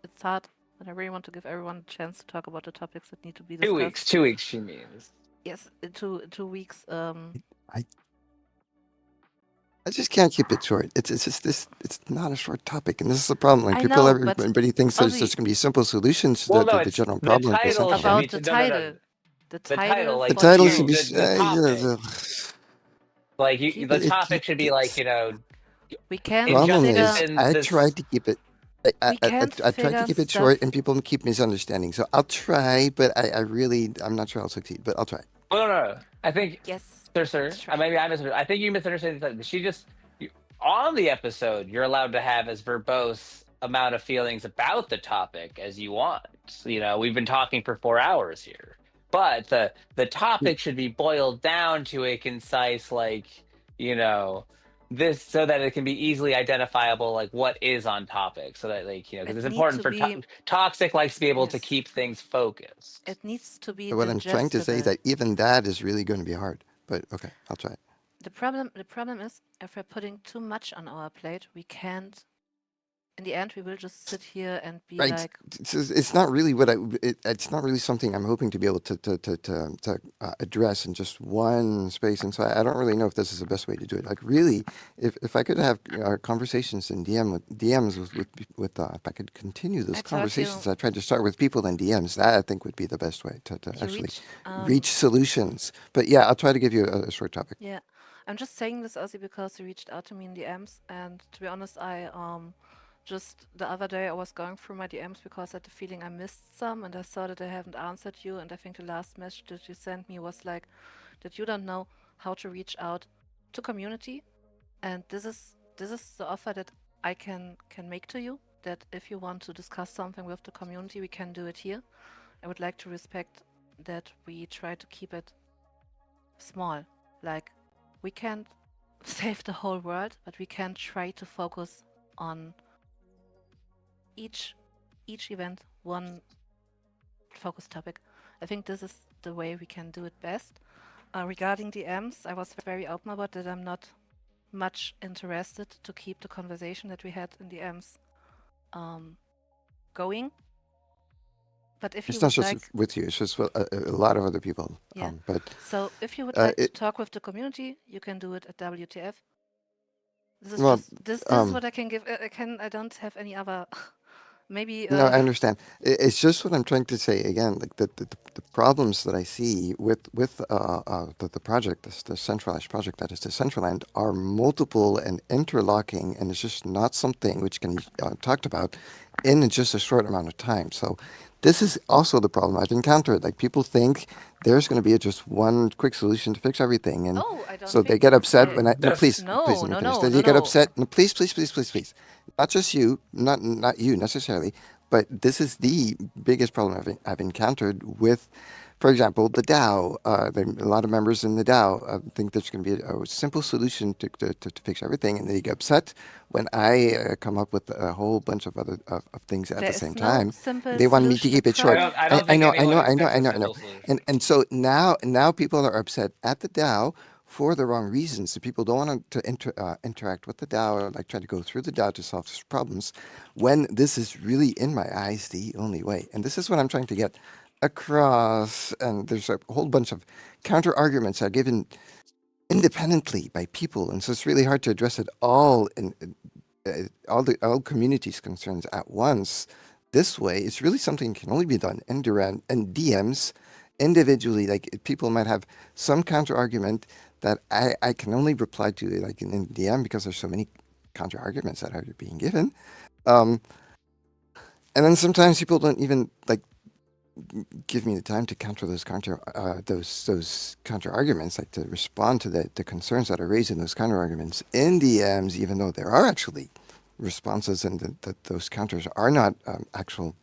it's hard, but I really want to give everyone a chance to talk about the topics that need to be 2 discussed. weeks. 2 weeks. She means. Yes, in 2 weeks. I I just can't keep it short. It's just this. It's not a short topic, and this is the problem. Like I people, know, but everybody thinks there's Ozzy, just going to be simple solutions to Well, no, the it's general the problem of title should be about Decentraland. the no, no, no. title. The The title, title The for like the title should room. be the topic, like Keep the it. topic should be like We can't problem injustice figure. is in I this. tried to keep it. We can't I tried to figure keep it stuff. short, and people keep misunderstanding. So I'll try, but I'm not sure I'll succeed, but I'll try. Well, no. I think, Yes, sir. let's try. Maybe I misunderstood. I think you misunderstood. She just on the episode, you're allowed to have as verbose amount of feelings about the topic as you want. We've been talking for 4 hours here, but the topic should be boiled down to a concise, like, this, so that it can be easily identifiable, like what is on topic, so that, like, because It it's need important to for be. toxic likes to be able to Yes, keep things focused. it needs to be So what I'm trying to say is digestible. that even that is really going to be hard. But okay, I'll try. The problem is, if we're putting too much on our plate, we can't. In the end, we will just sit here and be Right. like, It's not really what it's not really something I'm hoping to be able to address in just one space. And so I don't really know if this is the best way to do it. Like really, if I could have conversations in DMs if I could continue those I told you, conversations I tried to start with people in DMs, that I think would be the best way to you actually reach. reach solutions. But yeah, I'll try to give you a short topic. Yeah, I'm just saying this also because you reached out to me in DMs, and to be honest, I just the other day I was going through my DMs because I had the feeling I missed some, and I saw that I haven't answered you, and I think the last message that you sent me was like that you don't know how to reach out to community, and this is the offer that I can make to you, that if you want to discuss something with the community, we can do it here. I would like to respect that we try to keep it small. Like, we can't save the whole world, but we can try to focus on each event, one focus topic. I think this is the way we can do it best. Regarding DMs, I was very open about that. I'm not much interested to keep the conversation that we had in DMs going. But if you It's not would just like, with you; it's just with a lot of other people. yeah. But So if you would like to it talk with the community, you can do it at W.T.F. This is well. just this is what I can give. I don't have any other. Maybe No, I understand. It's just what I'm trying to say again. Like the problems that I see with the project, the centralized project that is Decentraland, are multiple and interlocking, and it's just not something which can be talked about in just a short amount of time. So this is also the problem I've encountered. Like people think there's going to be just one quick solution to fix everything, and Oh, I don't so they think. get upset I, when I no please no, please let me no, finish. no, They no, get no. upset. No, please. Not just you, not you necessarily, but this is the biggest problem I've encountered with, for example, the DAO. A lot of members in the DAO think there's going to be a simple solution to fix everything, and they get upset when I come up with a whole bunch of other of things at There the is same no time. simple They want me to solution. The keep it short. problem. I don't I think know, anyone expects a simple solution. and so now people are upset at the DAO for the wrong reasons. So people don't want to interact with the DAO or like try to go through the DAO to solve these problems, when this is really, in my eyes, the only way. And this is what I'm trying to get across. And there's a whole bunch of counter arguments are given independently by people, and so it's really hard to address it all in all communities' concerns at once. This way, it's really something that can only be done in DMs individually. Like people might have some counter argument that I can only reply to like in DM because there's so many counter arguments that are being given. And then sometimes people don't even like give me the time to counter those counter arguments, like to respond to the concerns that are raised in those counter arguments in DMs, even though there are actually responses and that those counters are not actual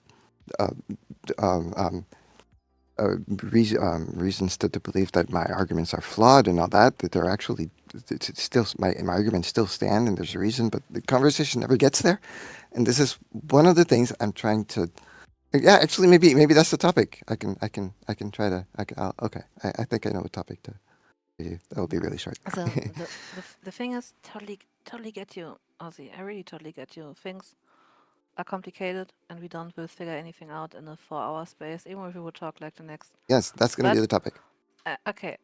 reasons to believe that my arguments are flawed and all that they're actually it's still my arguments still stand and there's a reason, but the conversation never gets there. And this is one of the things I'm trying to. Yeah, actually, maybe that's the topic. I can try to. Okay, I think I know a topic to. That will be really short. So the thing is, totally get you, Ozzy. I really totally get you. Things are complicated, and we don't will figure anything out in a 4-hour space, even if we would talk like the next. Yes, that's going to be the topic. Okay,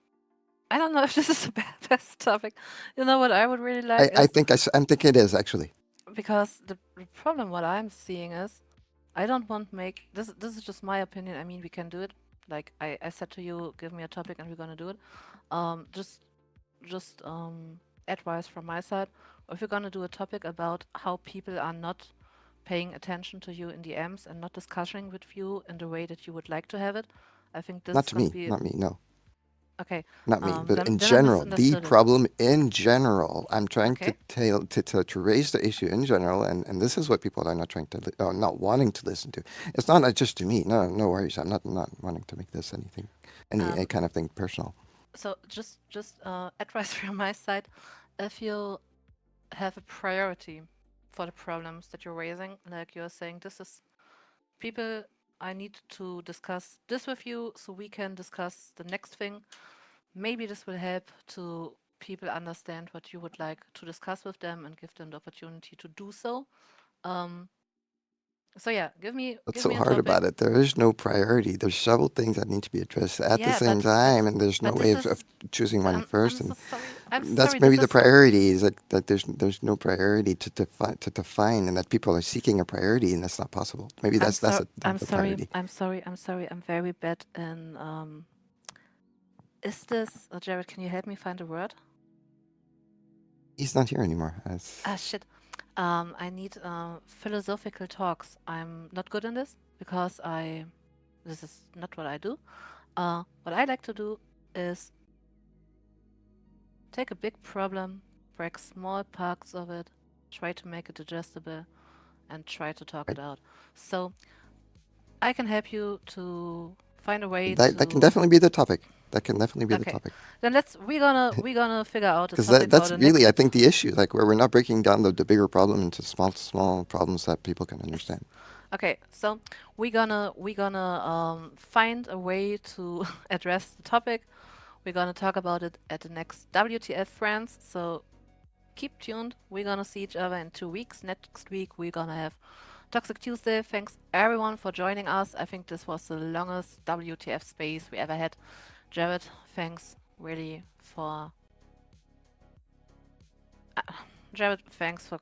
I don't know if this is the best topic. You know what I would really like I is think I think it is actually. because the problem what I'm seeing is I don't want make this. This is just my opinion. I mean, we can do it. Like I said to you, give me a topic and we're gonna do it. Just advice from my side. If you're gonna do a topic about how people are not paying attention to you in DMs and not discussing with you in the way that you would like to have it, I think this Not is to gonna me, be not me, no. okay. Not me, but in Then I general, the misunderstood it. problem in general, I'm trying Okay. to raise the issue in general, and this is what people are not trying to, not wanting to listen to. It's not just to me. No, no worries. I'm not wanting to make this anything, any kind of thing personal. So just advice from my side, if you have a priority for the problems that you're raising, like you're saying, this is people, I need to discuss this with you so we can discuss the next thing. Maybe this will help to people understand what you would like to discuss with them and give them the opportunity to do so. So yeah, What's give so me a hard topic. about it? There is no priority. There's several things that need to be addressed at the Yeah, same time, and there's no but way this of is choosing one I'm first. so And sorry. I'm so that's sorry. maybe This the is priority is that there's no priority to define, and that people are seeking a priority, and that's not possible. Maybe I'm that's sorry. the priority. I'm sorry. I'm very bad in is this Jared, can you help me find a word? He's not here anymore. Ah shit. I need philosophical talks. I'm not good in this because this is not what I do. What I like to do is take a big problem, break small parts of it, try to make it digestible, and try to talk Right. it out. So I can help you to find a way That can to. definitely be the topic. That can definitely be the Okay, topic. then we're gonna figure out a Because topic for that's the really, next. I think, the issue. Like where we're not breaking down the bigger problem into small problems that people can Yes. understand. Okay, so we're gonna find a way to address the topic. We're gonna talk about it at the next WTF friends. So keep tuned. We're gonna see each other in 2 weeks. Next week we're gonna have Toxic Tuesday. Thanks everyone for joining us. I think this was the longest WTF space we ever had. Jared, thanks really for. Jared, thanks for